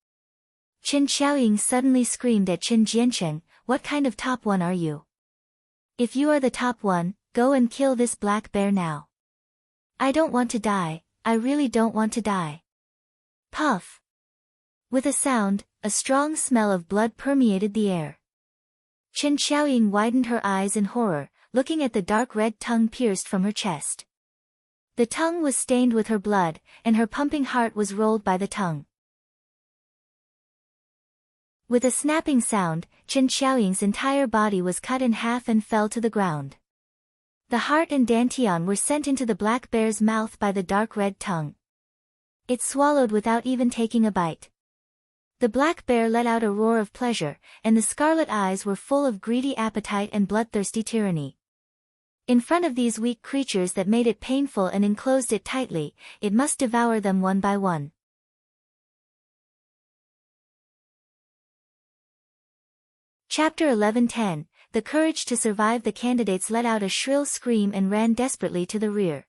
Chen Xiaoying suddenly screamed at Chen Jianqing, "What kind of top one are you? If you are the top one, go and kill this black bear now. I don't want to die, I really don't want to die." Puff! With a sound, a strong smell of blood permeated the air. Chen Xiaoying widened her eyes in horror, looking at the dark red tongue pierced from her chest. The tongue was stained with her blood, and her pumping heart was rolled by the tongue. With a snapping sound, Chen Xiaoying's entire body was cut in half and fell to the ground. The heart and dantian were sent into the black bear's mouth by the dark red tongue. It swallowed without even taking a bite. The black bear let out a roar of pleasure, and the scarlet eyes were full of greedy appetite and bloodthirsty tyranny. In front of these weak creatures that made it painful and enclosed it tightly, it must devour them one by one. Chapter 1110, The Courage to Survive. The candidates let out a shrill scream and ran desperately to the rear.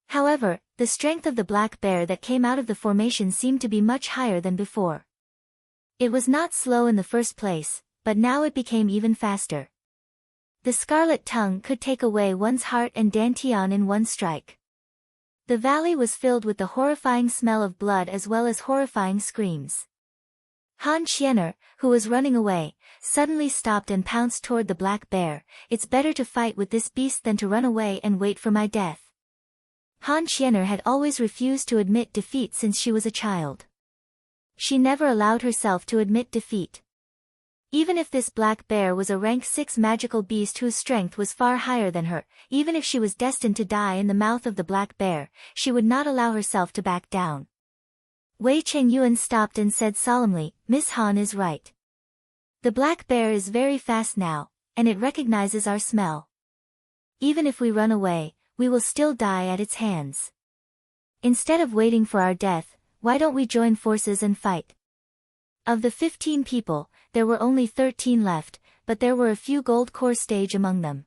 However, the strength of the black bear that came out of the formation seemed to be much higher than before. It was not slow in the first place, but now it became even faster. The scarlet tongue could take away one's heart and dantian in one strike. The valley was filled with the horrifying smell of blood as well as horrifying screams. Han Xian'er, who was running away, suddenly stopped and pounced toward the black bear. It's better to fight with this beast than to run away and wait for my death. Han Xian'er had always refused to admit defeat since she was a child. She never allowed herself to admit defeat. Even if this black bear was a rank 6 magical beast whose strength was far higher than her, even if she was destined to die in the mouth of the black bear, she would not allow herself to back down. Wei Chengyuan stopped and said solemnly, Miss Han is right. The black bear is very fast now, and it recognizes our smell. Even if we run away, we will still die at its hands. Instead of waiting for our death, why don't we join forces and fight? Of the 15 people, there were only 13 left, but there were a few gold core stage among them.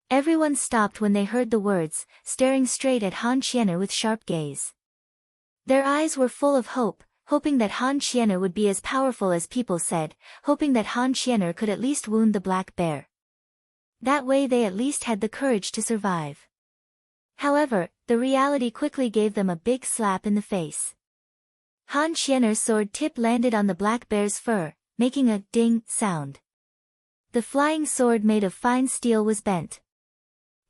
Everyone stopped when they heard the words, staring straight at Han Xian'er with sharp gaze. Their eyes were full of hope, hoping that Han Xian'er would be as powerful as people said, hoping that Han Xian'er could at least wound the black bear. That way they at least had the courage to survive. However, the reality quickly gave them a big slap in the face. Han Xian'er's sword tip landed on the black bear's fur, making a ding sound. The flying sword made of fine steel was bent.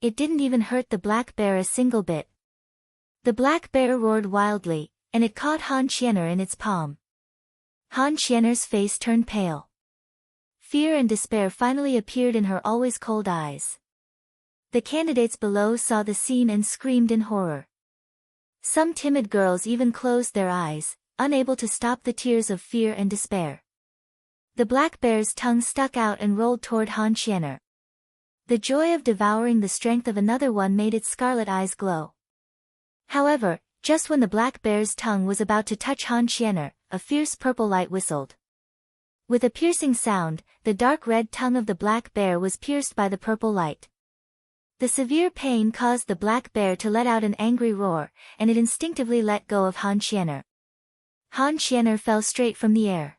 It didn't even hurt the black bear a single bit. The black bear roared wildly, and it caught Han Xian'er in its palm. Han Xian'er's face turned pale. Fear and despair finally appeared in her always cold eyes. The candidates below saw the scene and screamed in horror. Some timid girls even closed their eyes, unable to stop the tears of fear and despair. The black bear's tongue stuck out and rolled toward Han Xian'er. The joy of devouring the strength of another one made its scarlet eyes glow. However, just when the black bear's tongue was about to touch Han Xian'er, a fierce purple light whistled. With a piercing sound, the dark red tongue of the black bear was pierced by the purple light. The severe pain caused the black bear to let out an angry roar, and it instinctively let go of Han Xian'er. Han Xian'er fell straight from the air.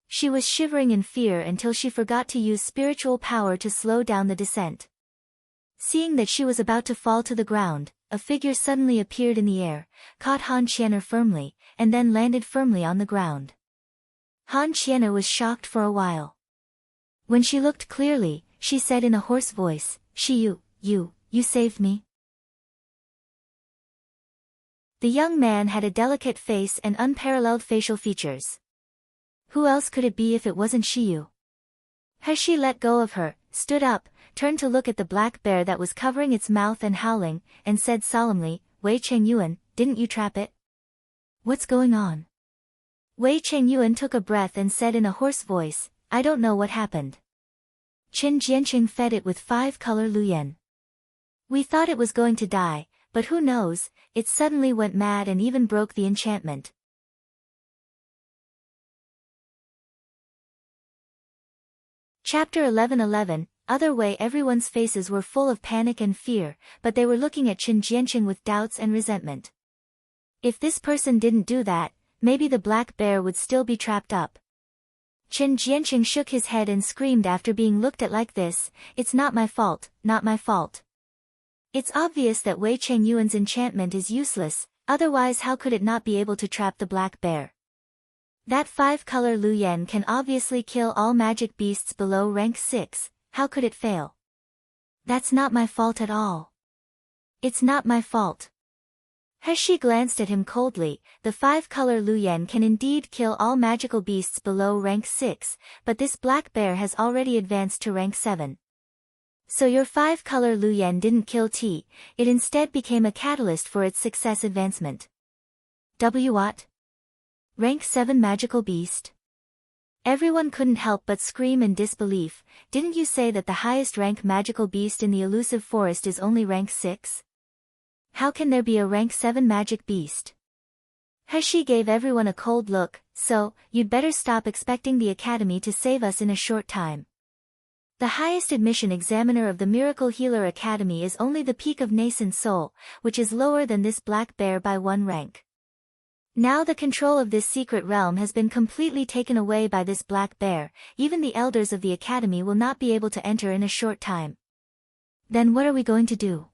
She was shivering in fear until she forgot to use spiritual power to slow down the descent. Seeing that she was about to fall to the ground, a figure suddenly appeared in the air, caught Han Xian'er firmly, and then landed firmly on the ground. Han Xian'er was shocked for a while. When she looked clearly, she said in a hoarse voice, You saved me? The young man had a delicate face and unparalleled facial features. Who else could it be if it wasn't Shiyu? She let go of her, stood up, turned to look at the black bear that was covering its mouth and howling, and said solemnly, Wei Chengyuan, didn't you trap it? What's going on? Wei Chengyuan took a breath and said in a hoarse voice, I don't know what happened. Qin Jianqing fed it with 5-color luyen. We thought it was going to die, but who knows, it suddenly went mad and even broke the enchantment. Chapter 11:11. Other way. Everyone's faces were full of panic and fear, but they were looking at Qin Jianqing with doubts and resentment. If this person didn't do that, maybe the black bear would still be trapped up. Qin Jianqing shook his head and screamed after being looked at like this, It's not my fault, not my fault. It's obvious that Wei Chengyuan's enchantment is useless, otherwise how could it not be able to trap the black bear? That 5-color luyen can obviously kill all magic beasts below rank 6, how could it fail? That's not my fault at all. It's not my fault. She glanced at him coldly. The 5-color luyen can indeed kill all magical beasts below rank 6, but this black bear has already advanced to rank 7. So your 5-color luyen didn't kill T, it instead became a catalyst for its success advancement. What? Rank 7 magical beast? Everyone couldn't help but scream in disbelief. Didn't you say that the highest rank magical beast in the Illusive Forest is only rank 6? How can there be a rank 7 magic beast? She gave everyone a cold look, so, you'd better stop expecting the academy to save us in a short time. The highest admission examiner of the Miracle Healer Academy is only the peak of nascent soul, which is lower than this black bear by 1 rank. Now the control of this secret realm has been completely taken away by this black bear. Even the elders of the academy will not be able to enter in a short time. Then what are we going to do?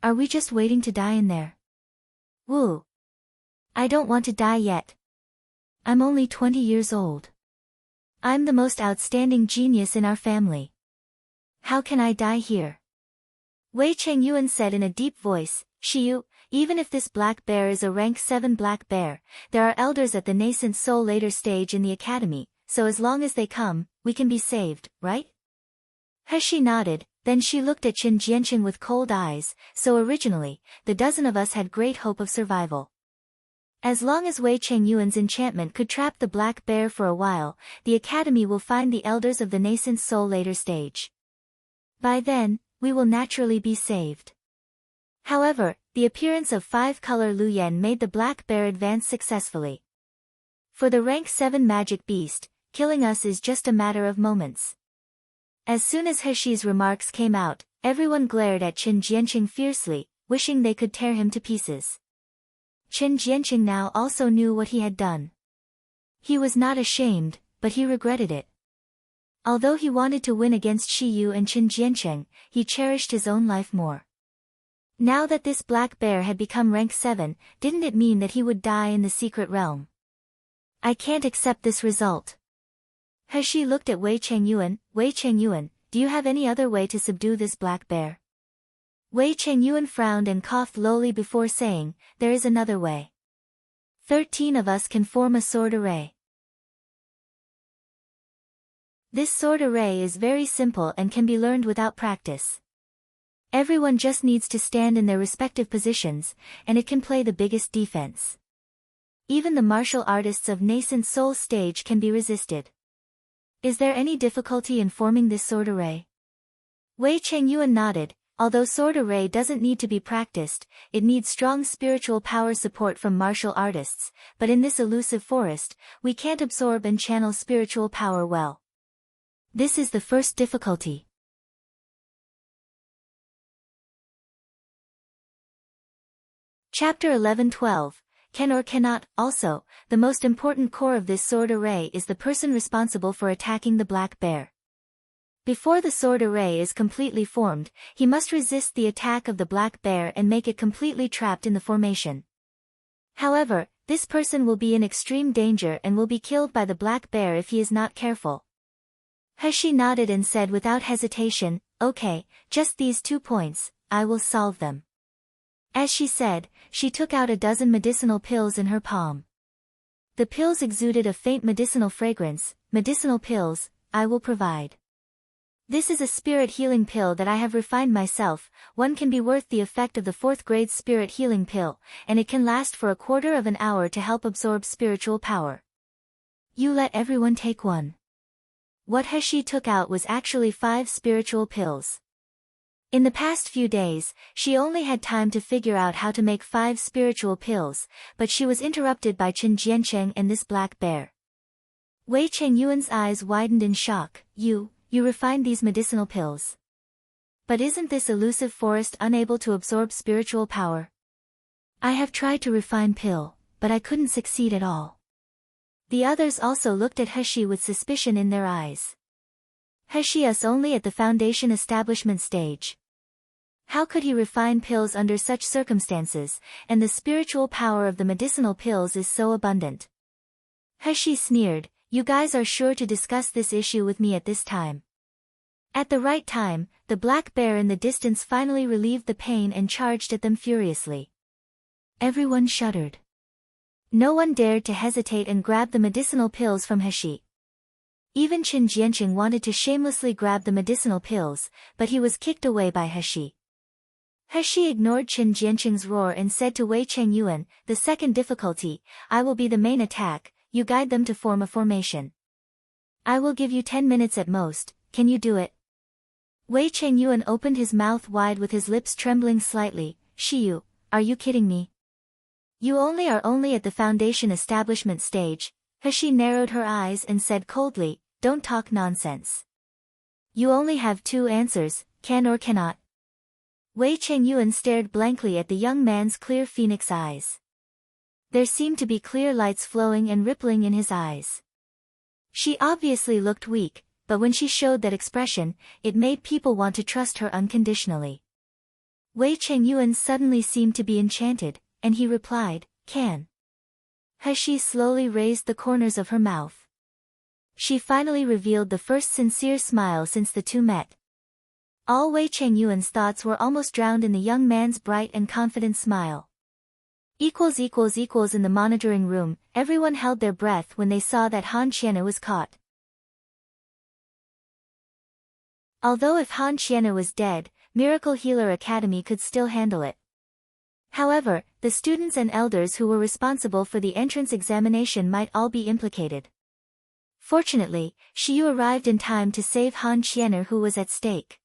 Are we just waiting to die in there? Woo! I don't want to die yet. I'm only 20 years old. I'm the most outstanding genius in our family. How can I die here? Wei Chengyuan said in a deep voice, Shiyu, even if this black bear is a rank 7 black bear, there are elders at the nascent soul later stage in the academy, so as long as they come, we can be saved, right? He nodded, then she looked at Qin Jianqing with cold eyes. So originally, the dozen of us had great hope of survival. As long as Wei Chengyuan's enchantment could trap the black bear for a while, the academy will find the elders of the nascent soul later stage. By then, we will naturally be saved. However, the appearance of 5-color Lu Yan made the black bear advance successfully. For the rank 7 magic beast, killing us is just a matter of moments. As soon as Heshi's remarks came out, everyone glared at Qin Jianqing fiercely, wishing they could tear him to pieces. Qin Jianqing now also knew what he had done. He was not ashamed, but he regretted it. Although he wanted to win against Shi Yu and Qin Jianqing, he cherished his own life more. Now that this black bear had become rank 7, didn't it mean that he would die in the secret realm? I can't accept this result. Heshi looked at Wei Chengyuan. Wei Chengyuan, do you have any other way to subdue this black bear? Wei Chengyuan frowned and coughed lowly before saying, there is another way. 13 of us can form a sword array. This sword array is very simple and can be learned without practice. Everyone just needs to stand in their respective positions, and it can play the biggest defense. Even the martial artists of nascent soul stage can be resisted. Is there any difficulty in forming this sword array? Wei Chengyuan nodded. Although sword array doesn't need to be practiced, it needs strong spiritual power support from martial artists, but in this elusive forest, we can't absorb and channel spiritual power well. This is the first difficulty. Chapter 11-12, Can or cannot. Also, the most important core of this sword array is the person responsible for attacking the black bear. Before the sword array is completely formed, he must resist the attack of the black bear and make it completely trapped in the formation. However, this person will be in extreme danger and will be killed by the black bear if he is not careful. Heshi nodded and said without hesitation, okay, just these 2 points, I will solve them. As she said, she took out a dozen medicinal pills in her palm. The pills exuded a faint medicinal fragrance. Medicinal pills, I will provide. This is a spirit healing pill that I have refined myself. One can be worth the effect of the 4th grade spirit healing pill, and it can last for a quarter of an hour to help absorb spiritual power. You let everyone take one. What Heshi took out was actually 5 spiritual pills. In the past few days, she only had time to figure out how to make 5 spiritual pills, but she was interrupted by Qin Jianqing and this black bear. Wei Chengyuan's eyes widened in shock. You refined these medicinal pills. But isn't this elusive forest unable to absorb spiritual power? I have tried to refine pill, but I couldn't succeed at all. The others also looked at Heshi with suspicion in their eyes. Heshi is only at the foundation establishment stage. How could he refine pills under such circumstances, and the spiritual power of the medicinal pills is so abundant? Heshi sneered. You guys are sure to discuss this issue with me at this time. At the right time, the black bear in the distance finally relieved the pain and charged at them furiously. Everyone shuddered. No one dared to hesitate and grab the medicinal pills from Heshi. Even Qin Jianqing wanted to shamelessly grab the medicinal pills, but he was kicked away by Heshi. Heshi ignored Qin Jianqing's roar and said to Wei Chengyuan, the second difficulty, I will be the main attack. You guide them to form a formation. I will give you 10 minutes at most. Can you do it? Wei Chengyuan opened his mouth wide with his lips trembling slightly. Shiyu, are you kidding me? You are only at the foundation establishment stage. Heshi narrowed her eyes and said coldly, don't talk nonsense. You only have two answers, can or cannot. Wei Chengyuan stared blankly at the young man's clear phoenix eyes. There seemed to be clear lights flowing and rippling in his eyes. She obviously looked weak, but when she showed that expression, it made people want to trust her unconditionally. Wei Chengyuan suddenly seemed to be enchanted, and he replied, can. She slowly raised the corners of her mouth. She finally revealed the first sincere smile since the two met. All Wei Chengyuan's thoughts were almost drowned in the young man's bright and confident smile. In the monitoring room, everyone held their breath when they saw that Han Qian'e was caught. Although if Han Qian'e was dead, Miracle Healer Academy could still handle it. However, the students and elders who were responsible for the entrance examination might all be implicated. Fortunately, Shiyu arrived in time to save Han Qian'e, who was at stake.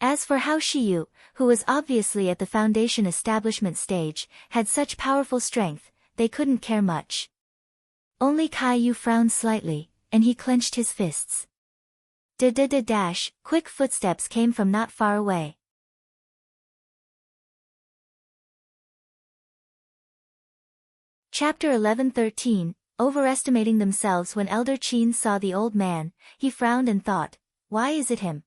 As for Hao Shiyu, who was obviously at the foundation establishment stage, had such powerful strength, they couldn't care much. Only Kai Yu frowned slightly, and he clenched his fists. Dash, quick footsteps came from not far away. Chapter 11-13, Overestimating Themselves. When Elder Qin saw the old man, he frowned and thought, why is it him?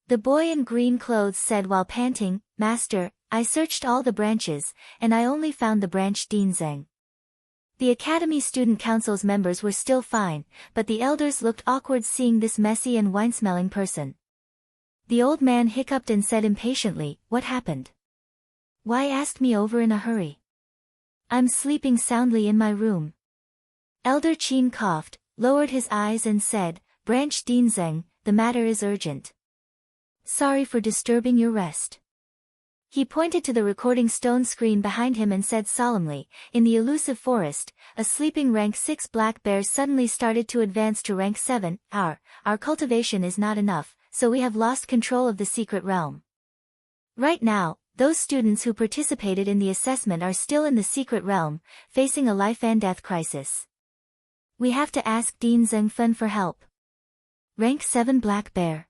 The boy in green clothes said while panting, Master, I searched all the branches, and I only found the branch Dinzeng. The Academy Student Council's members were still fine, but the elders looked awkward seeing this messy and wine-smelling person. The old man hiccuped and said impatiently, what happened? Why ask me over in a hurry? I'm sleeping soundly in my room. Elder Qin coughed, lowered his eyes and said, Branch Dinzeng, the matter is urgent. Sorry for disturbing your rest. He pointed to the recording stone screen behind him and said solemnly, in the Illusive forest, a sleeping rank 6 black bear suddenly started to advance to rank 7. Our cultivation is not enough, so we have lost control of the secret realm. Right now, those students who participated in the assessment are still in the secret realm, facing a life and death crisis. We have to ask Dean Zhengfen for help. Rank 7 black bear.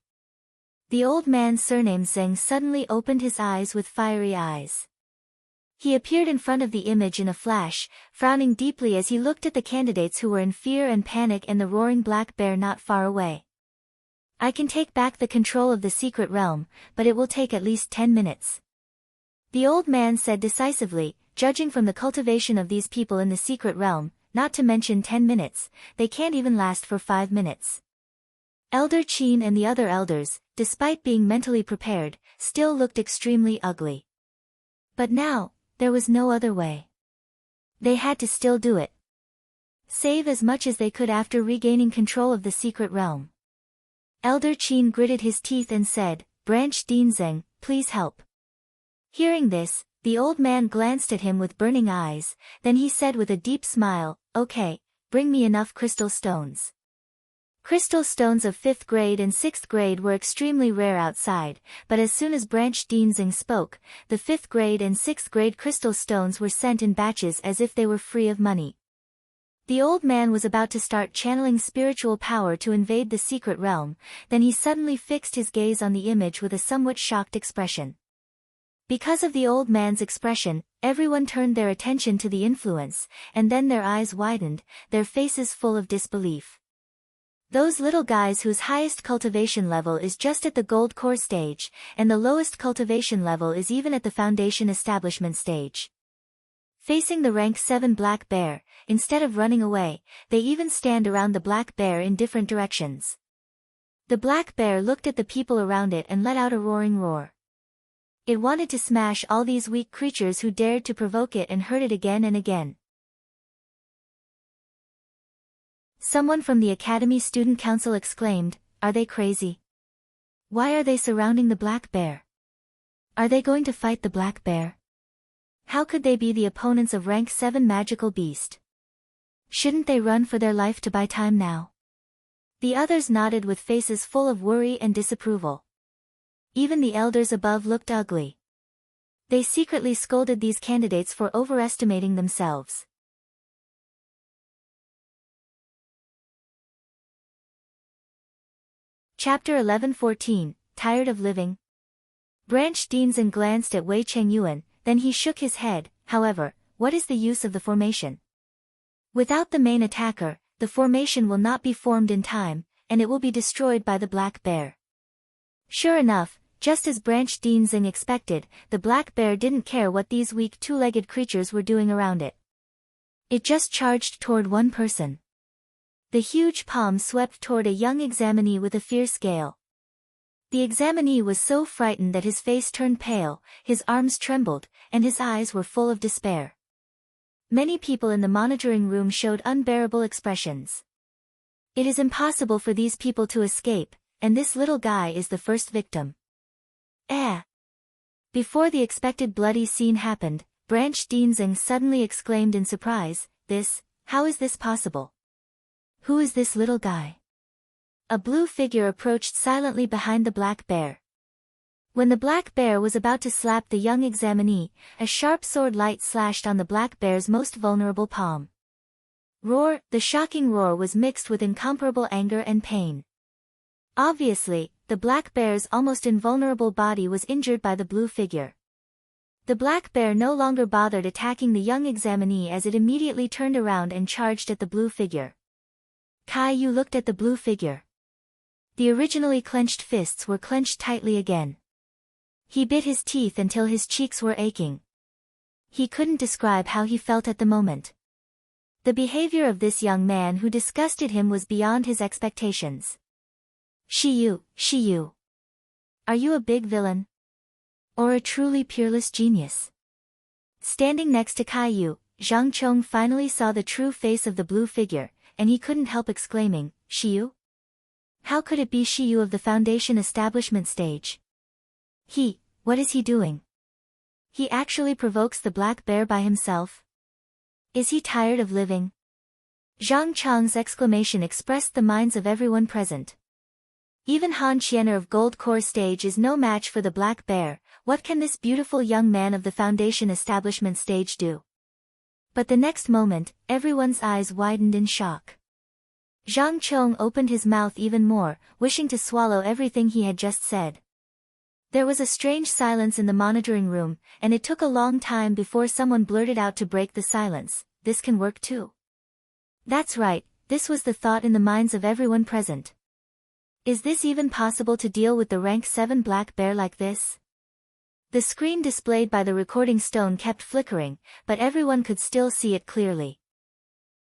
The old man's surname Zheng suddenly opened his eyes with fiery eyes. He appeared in front of the image in a flash, frowning deeply as he looked at the candidates who were in fear and panic and the roaring black bear not far away. I can take back the control of the secret realm, but it will take at least 10 minutes. The old man said decisively, judging from the cultivation of these people in the secret realm, not to mention 10 minutes, they can't even last for 5 minutes. Elder Qin and the other elders, despite being mentally prepared, still looked extremely ugly. But now, there was no other way. They had to still do it. Save as much as they could after regaining control of the secret realm. Elder Qin gritted his teeth and said, Branch Dinzeng, please help. Hearing this, the old man glanced at him with burning eyes, then he said with a deep smile, okay, bring me enough crystal stones. Crystal stones of 5th grade and 6th grade were extremely rare outside, but as soon as Branch Dinzeng spoke, the 5th grade and 6th grade crystal stones were sent in batches as if they were free of money. The old man was about to start channeling spiritual power to invade the secret realm, then he suddenly fixed his gaze on the image with a somewhat shocked expression. Because of the old man's expression, everyone turned their attention to the influence, and then their eyes widened, their faces full of disbelief. Those little guys whose highest cultivation level is just at the gold core stage, and the lowest cultivation level is even at the foundation establishment stage. Facing the rank 7 black bear, instead of running away, they even stand around the black bear in different directions. The black bear looked at the people around it and let out a roaring roar. It wanted to smash all these weak creatures who dared to provoke it and hurt it again and again. Someone from the Academy Student Council exclaimed, are they crazy? Why are they surrounding the black bear? Are they going to fight the black bear? How could they be the opponents of rank 7 magical beast? Shouldn't they run for their life to buy time now? The others nodded with faces full of worry and disapproval. Even the elders above looked ugly. They secretly scolded these candidates for overestimating themselves. Chapter 11:14, Tired of Living? Branch Dinzeng glanced at Wei Chengyuan, then he shook his head. However, what is the use of the formation? Without the main attacker, the formation will not be formed in time, and it will be destroyed by the black bear. Sure enough, just as Branch Dinzeng expected, the black bear didn't care what these weak two-legged creatures were doing around it. It just charged toward one person. The huge palm swept toward a young examinee with a fierce gale. The examinee was so frightened that his face turned pale, his arms trembled, and his eyes were full of despair. Many people in the monitoring room showed unbearable expressions. It is impossible for these people to escape, and this little guy is the first victim. Before the expected bloody scene happened, Branch Dinzeng suddenly exclaimed in surprise, how is this possible? Who is this little guy? A blue figure approached silently behind the black bear. When the black bear was about to slap the young examinee, a sharp sword light slashed on the black bear's most vulnerable palm. Roar! The shocking roar was mixed with incomparable anger and pain. Obviously, the black bear's almost invulnerable body was injured by the blue figure. The black bear no longer bothered attacking the young examinee as it immediately turned around and charged at the blue figure. Kai Yu looked at the blue figure. The originally clenched fists were clenched tightly again. He bit his teeth until his cheeks were aching. He couldn't describe how he felt at the moment. The behavior of this young man who disgusted him was beyond his expectations. Shiyu. Are you a big villain? Or a truly peerless genius? Standing next to Kai Yu, Zhang Chong finally saw the true face of the blue figure, and he couldn't help exclaiming, Shiyu? How could it be Shiyu of the Foundation establishment stage? What is he doing? He actually provokes the black bear by himself? Is he tired of living? Zhang Chong's exclamation expressed the minds of everyone present. Even Han Qianer of Gold Core stage is no match for the black bear. What can this beautiful young man of the Foundation establishment stage do? But the next moment, everyone's eyes widened in shock. Zhang Chong opened his mouth even more, wishing to swallow everything he had just said. There was a strange silence in the monitoring room, and it took a long time before someone blurted out to break the silence, this can work too. That's right, this was the thought in the minds of everyone present. Is this even possible to deal with the rank 7 black bear like this? The screen displayed by the recording stone kept flickering, but everyone could still see it clearly.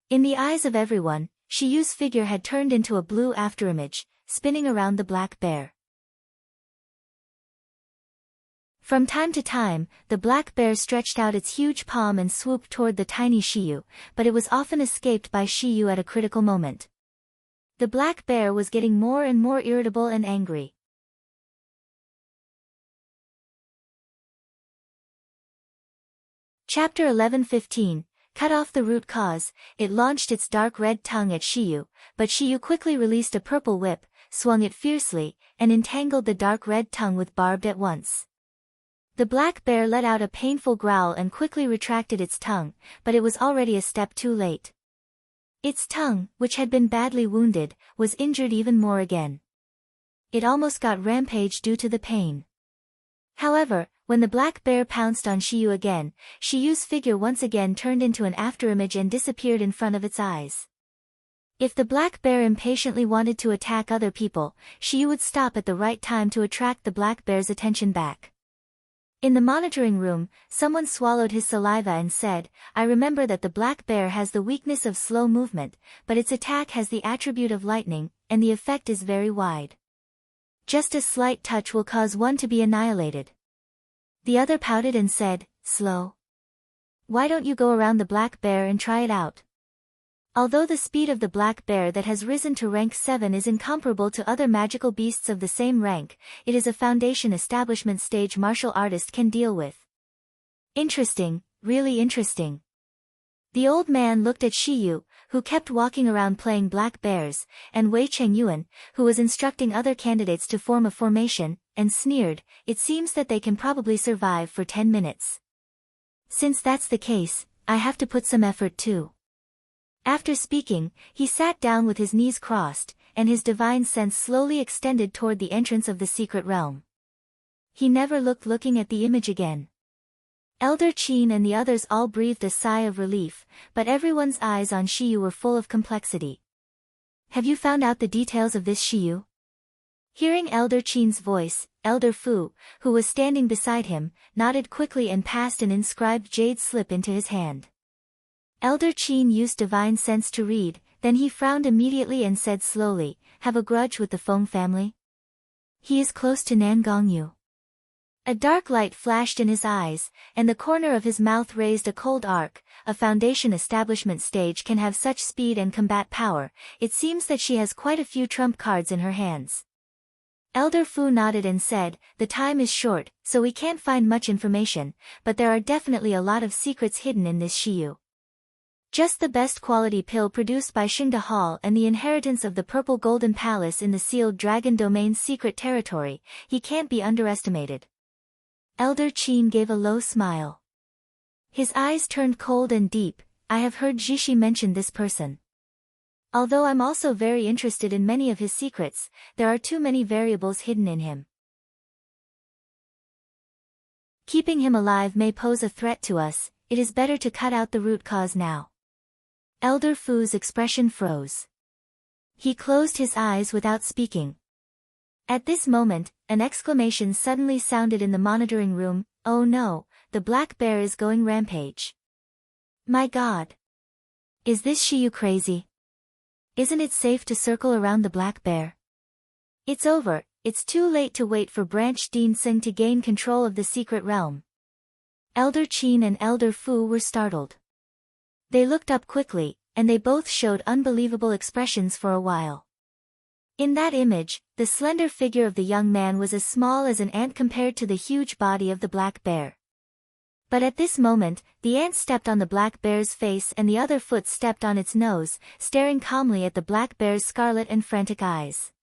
In the eyes of everyone, Shiyu's figure had turned into a blue afterimage, spinning around the black bear. From time to time, the black bear stretched out its huge palm and swooped toward the tiny Shiyu, but it was often escaped by Shiyu at a critical moment. The black bear was getting more and more irritable and angry. Chapter 11:15, Cut off the root cause. It launched its dark red tongue at Shiyu, but Shiyu quickly released a purple whip, swung it fiercely, and entangled the dark red tongue with barbed at once. The black bear let out a painful growl and quickly retracted its tongue, but it was already a step too late. Its tongue, which had been badly wounded, was injured even more again. It almost got rampage due to the pain. However, when the black bear pounced on Shiyu again, Shiyu's figure once again turned into an afterimage and disappeared in front of its eyes. If the black bear impatiently wanted to attack other people, Shiyu would stop at the right time to attract the black bear's attention back. In the monitoring room, someone swallowed his saliva and said, I remember that the black bear has the weakness of slow movement, but its attack has the attribute of lightning, and the effect is very wide. Just a slight touch will cause one to be annihilated. The other pouted and said, Slow? Why don't you go around the black bear and try it out? Although the speed of the black bear that has risen to rank 7 is incomparable to other magical beasts of the same rank, it is a Foundation establishment stage martial artist can deal with. Interesting, really interesting. The old man looked at Shiyu, who kept walking around playing black bears, and Wei Chengyuan, who was instructing other candidates to form a formation, and sneered, it seems that they can probably survive for 10 minutes. Since that's the case, I have to put some effort too. After speaking, he sat down with his knees crossed, and his divine sense slowly extended toward the entrance of the secret realm. He never looking at the image again. Elder Qin and the others all breathed a sigh of relief, but everyone's eyes on Shiyu were full of complexity. Have you found out the details of this, Shiyu? Hearing Elder Qin's voice, Elder Fu, who was standing beside him, nodded quickly and passed an inscribed jade slip into his hand. Elder Qin used divine sense to read, then he frowned immediately and said slowly, "Have a grudge with the Feng family? He is close to Nangongyu." A dark light flashed in his eyes, and the corner of his mouth raised a cold arc. A Foundation establishment stage can have such speed and combat power. It seems that she has quite a few trump cards in her hands. Elder Fu nodded and said, "The time is short, so we can't find much information, but there are definitely a lot of secrets hidden in this Shiyu. Just the best quality pill produced by Xingda Hall and the inheritance of the Purple Golden Palace in the Sealed Dragon Domain's secret territory. He can't be underestimated." Elder Qin gave a low smile. His eyes turned cold and deep. "I have heard Jishi mention this person. Although I'm also very interested in many of his secrets, there are too many variables hidden in him. Keeping him alive may pose a threat to us. It is better to cut out the root cause now." Elder Fu's expression froze. He closed his eyes without speaking. At this moment, an exclamation suddenly sounded in the monitoring room. "Oh no, the black bear is going rampage. My God! Is this Shiyu crazy? Isn't it safe to circle around the black bear? It's over, it's too late to wait for Branch Dean Sing to gain control of the secret realm." Elder Qin and Elder Fu were startled. They looked up quickly, and they both showed unbelievable expressions for a while. In that image, the slender figure of the young man was as small as an ant compared to the huge body of the black bear. But at this moment, the ant stepped on the black bear's face and the other foot stepped on its nose, staring calmly at the black bear's scarlet and frantic eyes.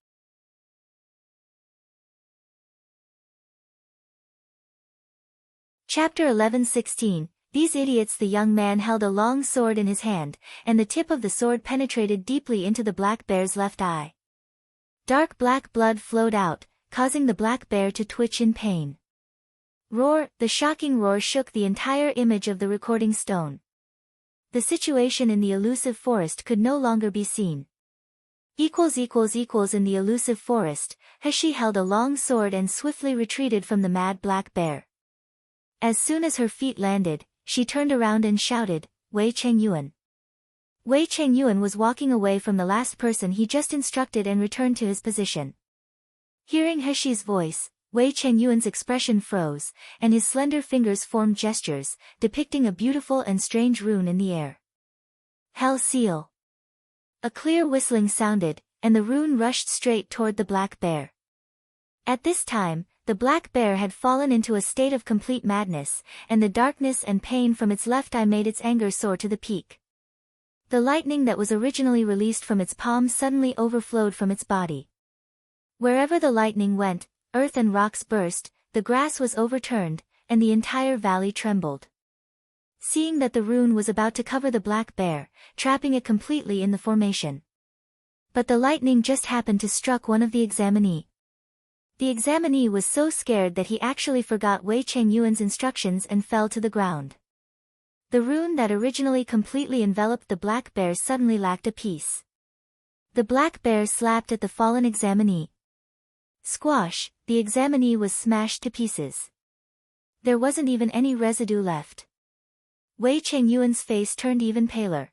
Chapter 11:16. These idiots. The young man held a long sword in his hand, and the tip of the sword penetrated deeply into the black bear's left eye. Dark black blood flowed out, causing the black bear to twitch in pain. Roar! The shocking roar shook the entire image of the recording stone. The situation in the Illusive forest could no longer be seen. In the Illusive forest, Hashi held a long sword and swiftly retreated from the mad black bear. As soon as her feet landed, she turned around and shouted, "Wei Chengyuan." Wei Chengyuan was walking away from the last person he just instructed and returned to his position. Hearing Hashi's voice, Wei Chengyuan's expression froze, and his slender fingers formed gestures, depicting a beautiful and strange rune in the air. Hell Seal. A clear whistling sounded, and the rune rushed straight toward the black bear. At this time, the black bear had fallen into a state of complete madness, and the darkness and pain from its left eye made its anger soar to the peak. The lightning that was originally released from its palm suddenly overflowed from its body. Wherever the lightning went, earth and rocks burst, the grass was overturned, and the entire valley trembled. Seeing that the rune was about to cover the black bear, trapping it completely in the formation. But the lightning just happened to struck one of the examinee. The examinee was so scared that he actually forgot Wei Chengyuan's instructions and fell to the ground. The rune that originally completely enveloped the black bear suddenly lacked a piece. The black bear slapped at the fallen examinee. Squash! The examinee was smashed to pieces. There wasn't even any residue left. Wei Chengyuan's face turned even paler.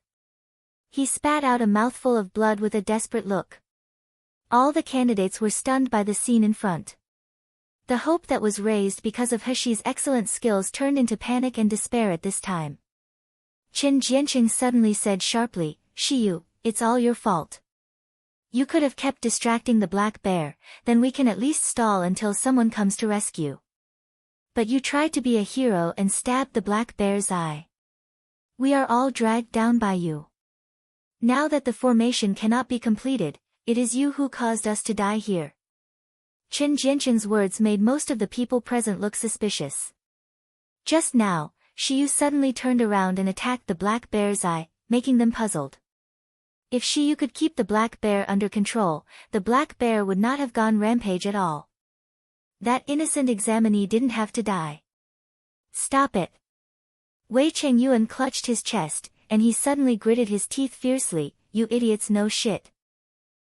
He spat out a mouthful of blood with a desperate look. All the candidates were stunned by the scene in front. The hope that was raised because of Hashi's excellent skills turned into panic and despair at this time. Qin Jianqing suddenly said sharply, "Shiyu, it's all your fault. You could have kept distracting the black bear, then we can at least stall until someone comes to rescue. But you tried to be a hero and stabbed the black bear's eye. We are all dragged down by you. Now that the formation cannot be completed, it is you who caused us to die here." Qin Jianqing's words made most of the people present look suspicious. Just now, Shiyu suddenly turned around and attacked the black bear's eye, making them puzzled. If Shiyu could keep the black bear under control, the black bear would not have gone rampage at all. That innocent examinee didn't have to die. Stop it. Wei Chengyuan clutched his chest, and he suddenly gritted his teeth fiercely. You idiots, no shit.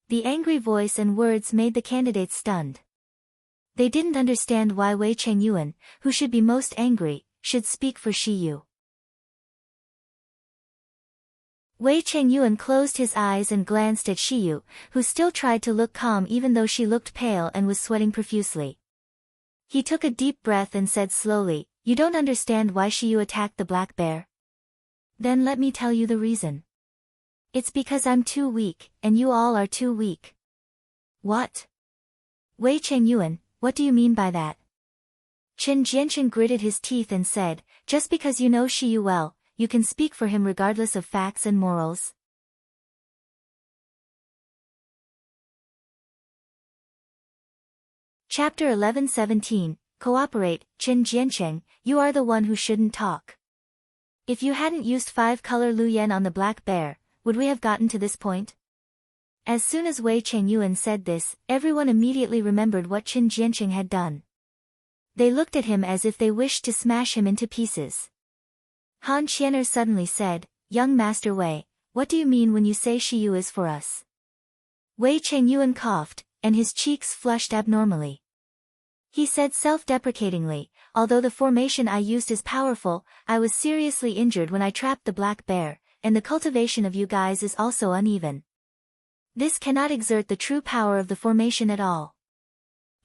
The angry voice and words made the candidates stunned. They didn't understand why Wei Chengyuan, who should be most angry, should speak for Shiyu. Wei Chengyuan closed his eyes and glanced at Shiyu, who still tried to look calm even though she looked pale and was sweating profusely. He took a deep breath and said slowly, "You don't understand why Shiyu attacked the black bear? Then let me tell you the reason. It's because I'm too weak, and you all are too weak." What? Wei Chengyuan, what do you mean by that? Chen Jianchen gritted his teeth and said, "Just because you know Shiyu well, you can speak for him regardless of facts and morals?" Chapter 11:17, Cooperate. Chen Jiancheng, you are the one who shouldn't talk. If you hadn't used 5-color Lu Yan on the black bear, would we have gotten to this point? As soon as Wei Chengyuan said this, everyone immediately remembered what Chen Jiancheng had done. They looked at him as if they wished to smash him into pieces. Han Qianer suddenly said, "Young Master Wei, what do you mean when you say Shiyu is for us?" Wei Chengyuan coughed, and his cheeks flushed abnormally. He said self-deprecatingly, "Although the formation I used is powerful, I was seriously injured when I trapped the black bear, and the cultivation of you guys is also uneven. This cannot exert the true power of the formation at all.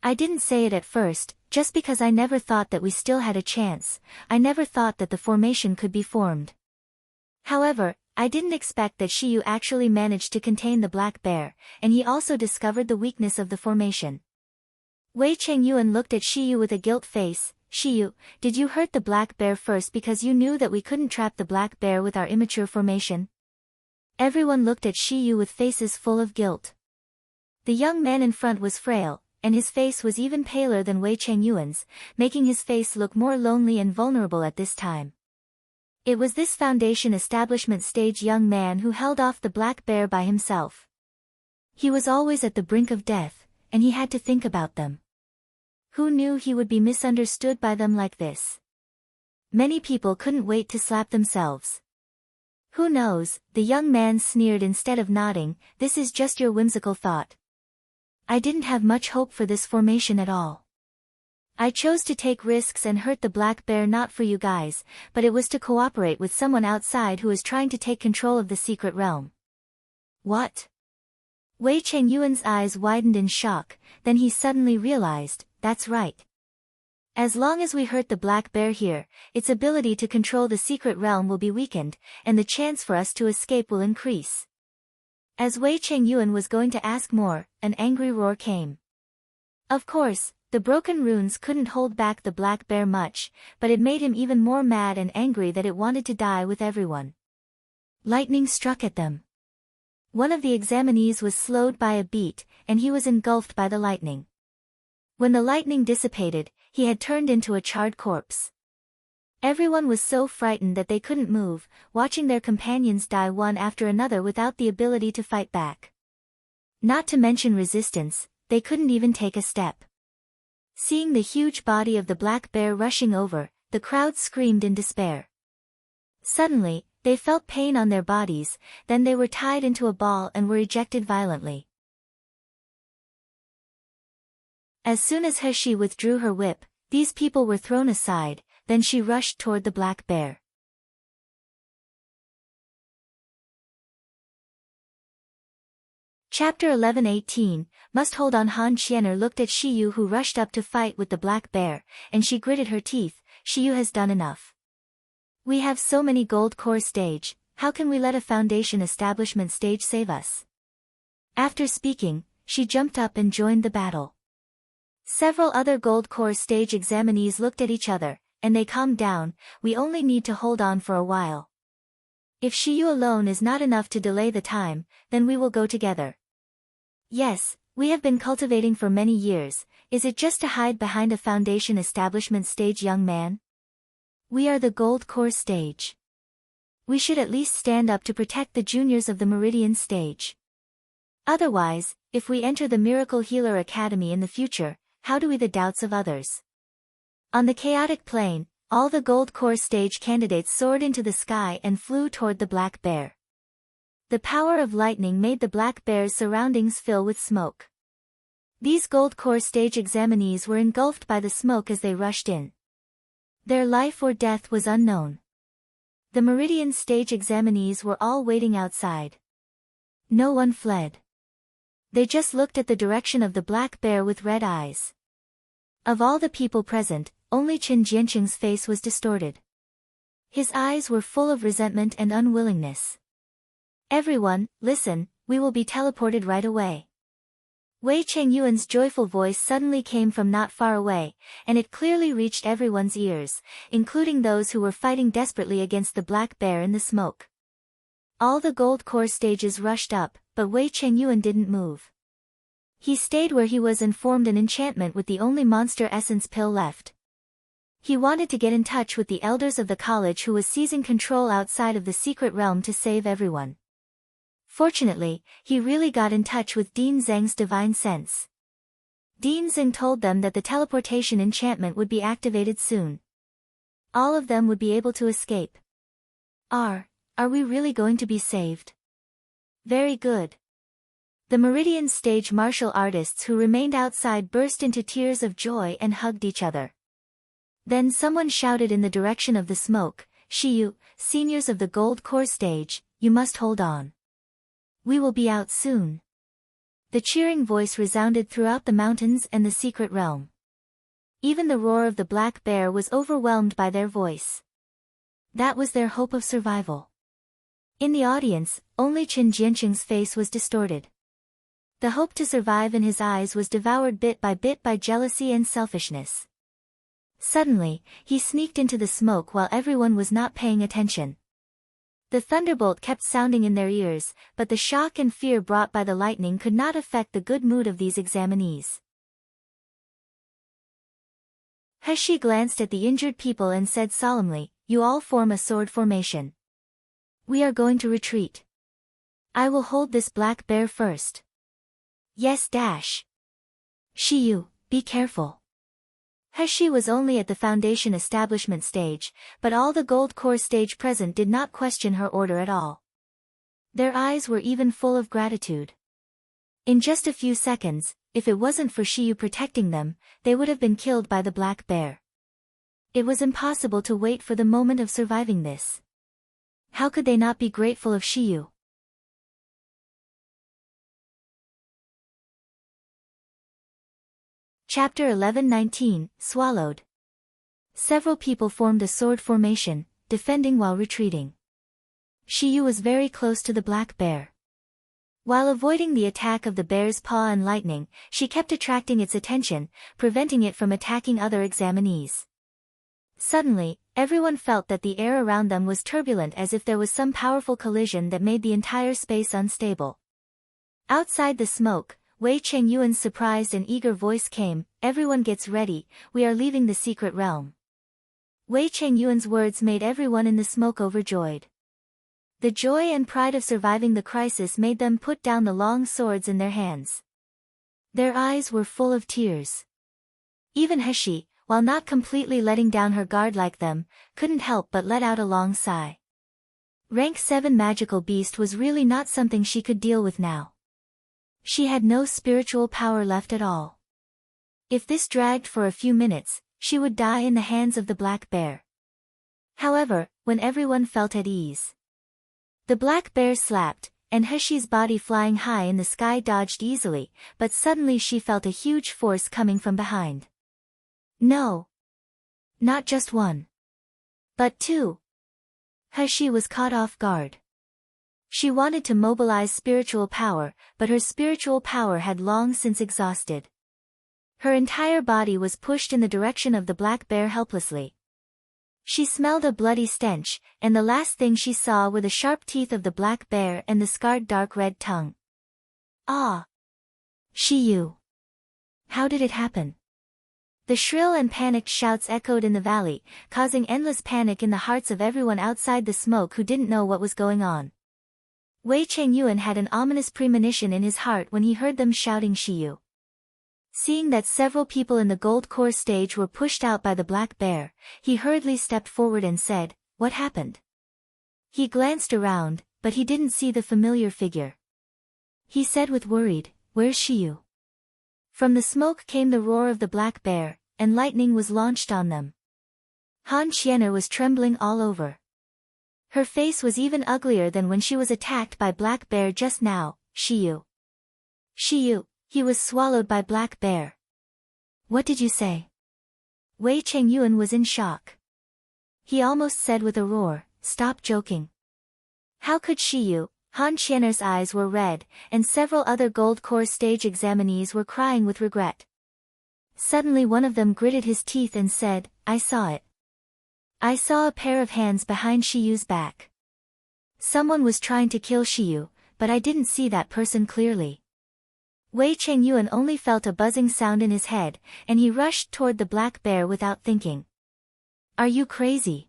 I didn't say it at first, just because I never thought that we still had a chance. I never thought that the formation could be formed. However, I didn't expect that Shiyu actually managed to contain the black bear, and he also discovered the weakness of the formation." Wei Chengyuan looked at Shiyu with a guilt face. "Shiyu, did you hurt the black bear first because you knew that we couldn't trap the black bear with our immature formation?" Everyone looked at Shiyu with faces full of guilt. The young man in front was frail, and his face was even paler than Wei Chengyuan's, making his face look more lonely and vulnerable at this time. It was this Foundation establishment stage young man who held off the black bear by himself. He was always at the brink of death, and he had to think about them. Who knew he would be misunderstood by them like this? Many people couldn't wait to slap themselves. "Who knows," the young man sneered instead of nodding, "this is just your whimsical thought. I didn't have much hope for this formation at all. I chose to take risks and hurt the black bear not for you guys, but it was to cooperate with someone outside who is trying to take control of the secret realm." What? Wei Chengyuan's eyes widened in shock, then he suddenly realized, that's right. As long as we hurt the black bear here, its ability to control the secret realm will be weakened, and the chance for us to escape will increase. As Wei Chengyuan was going to ask more, an angry roar came. Of course, the broken runes couldn't hold back the black bear much, but it made him even more mad and angry that it wanted to die with everyone. Lightning struck at them. One of the examinees was slowed by a beat, and he was engulfed by the lightning. When the lightning dissipated, he had turned into a charred corpse. Everyone was so frightened that they couldn't move, watching their companions die one after another without the ability to fight back. Not to mention resistance, they couldn't even take a step. Seeing the huge body of the black bear rushing over, the crowd screamed in despair. Suddenly, they felt pain on their bodies, then they were tied into a ball and were ejected violently. As soon as He withdrew her whip, these people were thrown aside, then she rushed toward the black bear. Chapter 11:18, Must Hold On. Han Qianer looked at Shiyu who rushed up to fight with the black bear, and she gritted her teeth. Shiyu has done enough. We have so many gold core stage, how can we let a foundation establishment stage save us? After speaking, she jumped up and joined the battle. Several other gold core stage examinees looked at each other, and they calmed down. We only need to hold on for a while. If Shiyu alone is not enough to delay the time, then we will go together. Yes, we have been cultivating for many years. Is it just to hide behind a foundation establishment stage, young man? We are the gold core stage. We should at least stand up to protect the juniors of the Meridian stage. Otherwise, if we enter the Miracle Healer Academy in the future, how do we the doubts of others? On the chaotic plane, all the Gold Core stage candidates soared into the sky and flew toward the Black Bear. The power of lightning made the Black Bear's surroundings fill with smoke. These Gold Core stage examinees were engulfed by the smoke as they rushed in. Their life or death was unknown. The Meridian stage examinees were all waiting outside. No one fled. They just looked at the direction of the Black Bear with red eyes. Of all the people present, only Chen Jianqing's face was distorted. His eyes were full of resentment and unwillingness. Everyone, listen, we will be teleported right away. Wei Chengyuan's joyful voice suddenly came from not far away, and it clearly reached everyone's ears, including those who were fighting desperately against the Black Bear in the smoke. All the Gold Core stages rushed up, but Wei Chengyuan didn't move. He stayed where he was and formed an enchantment with the only monster essence pill left. He wanted to get in touch with the elders of the college who was seizing control outside of the secret realm to save everyone. Fortunately, he really got in touch with Dean Zheng's divine sense. Dean Zheng told them that the teleportation enchantment would be activated soon. All of them would be able to escape. Are we really going to be saved? Very good. The Meridian stage martial artists who remained outside burst into tears of joy and hugged each other. Then someone shouted in the direction of the smoke, "Shiyu, seniors of the Gold Core stage, you must hold on. We will be out soon." The cheering voice resounded throughout the mountains and the secret realm. Even the roar of the Black Bear was overwhelmed by their voice. That was their hope of survival. In the audience, only Chen Jianqing's face was distorted. The hope to survive in his eyes was devoured bit by jealousy and selfishness. Suddenly, he sneaked into the smoke while everyone was not paying attention. The thunderbolt kept sounding in their ears, but the shock and fear brought by the lightning could not affect the good mood of these examinees. Heshi glanced at the injured people and said solemnly, "You all form a sword formation. We are going to retreat. I will hold this Black Bear first." Yes. Shiyu, be careful. Heshi was only at the Foundation establishment stage, but all the Gold Core stage present did not question her order at all. Their eyes were even full of gratitude. In just a few seconds, if it wasn't for Shiyu protecting them, they would have been killed by the Black Bear. It was impossible to wait for the moment of surviving this. How could they not be grateful of Shiyu? Chapter 11-19, Swallowed. Several people formed a sword formation, defending while retreating. Shiyu was very close to the Black Bear. While avoiding the attack of the bear's paw and lightning, she kept attracting its attention, preventing it from attacking other examinees. Suddenly, everyone felt that the air around them was turbulent as if there was some powerful collision that made the entire space unstable. Outside the smoke, Wei Chengyuan's surprised and eager voice came, "Everyone gets ready, we are leaving the secret realm." Wei Chengyuan's words made everyone in the smoke overjoyed. The joy and pride of surviving the crisis made them put down the long swords in their hands. Their eyes were full of tears. Even Heshi, while not completely letting down her guard like them, couldn't help but let out a long sigh. Rank 7 magical beast was really not something she could deal with now. She had no spiritual power left at all. If this dragged for a few minutes, she would die in the hands of the Black Bear. However, when everyone felt at ease, the Black Bear slapped, and Heshi's body flying high in the sky dodged easily, but suddenly she felt a huge force coming from behind. No. Not just one. But two. Heshi was caught off guard. She wanted to mobilize spiritual power, but her spiritual power had long since exhausted. Her entire body was pushed in the direction of the Black Bear helplessly. She smelled a bloody stench, and the last thing she saw were the sharp teeth of the Black Bear and the scarred dark red tongue. Ah! Shiyu! How did it happen? The shrill and panicked shouts echoed in the valley, causing endless panic in the hearts of everyone outside the smoke who didn't know what was going on. Wei Chengyuan had an ominous premonition in his heart when he heard them shouting Shiyu. Seeing that several people in the gold core stage were pushed out by the black bear, he hurriedly stepped forward and said, "What happened?" He glanced around, but he didn't see the familiar figure. He said with worried, "Where's Shiyu?" From the smoke came the roar of the black bear, and lightning was launched on them. Han Qian'er was trembling all over. Her face was even uglier than when she was attacked by black bear just now. Shiyu. Shiyu, he was swallowed by black bear. What did you say? Wei Chengyuan was in shock. He almost said with a roar, "Stop joking." How could Shiyu? Han Qian'er's eyes were red, and several other gold core stage examinees were crying with regret. Suddenly one of them gritted his teeth and said, "I saw it. I saw a pair of hands behind Shiyu's back. Someone was trying to kill Shiyu, but I didn't see that person clearly." Wei Chengyuan only felt a buzzing sound in his head, and he rushed toward the black bear without thinking. "Are you crazy?"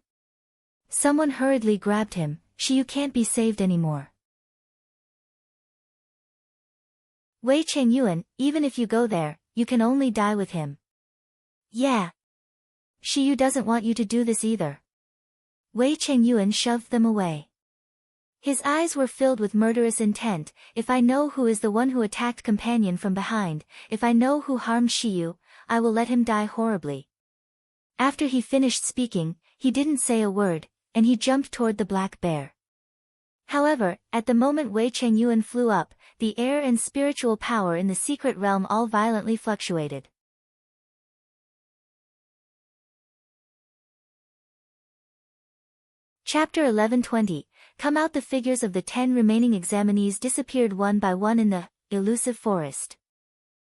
Someone hurriedly grabbed him. "Shiyu can't be saved anymore." Wei Chengyuan, even if you go there, you can only die with him. Yeah. Shiyu doesn't want you to do this either. Wei Chengyuan shoved them away. His eyes were filled with murderous intent. "If I know who is the one who attacked companion from behind, if I know who harmed Shiyu, I will let him die horribly." After he finished speaking, he didn't say a word, and he jumped toward the black bear. However, at the moment Wei Chengyuan flew up, the air and spiritual power in the secret realm all violently fluctuated. Chapter 11:20. Come out. The figures of the 10 remaining examinees disappeared one by one in the Illusive forest.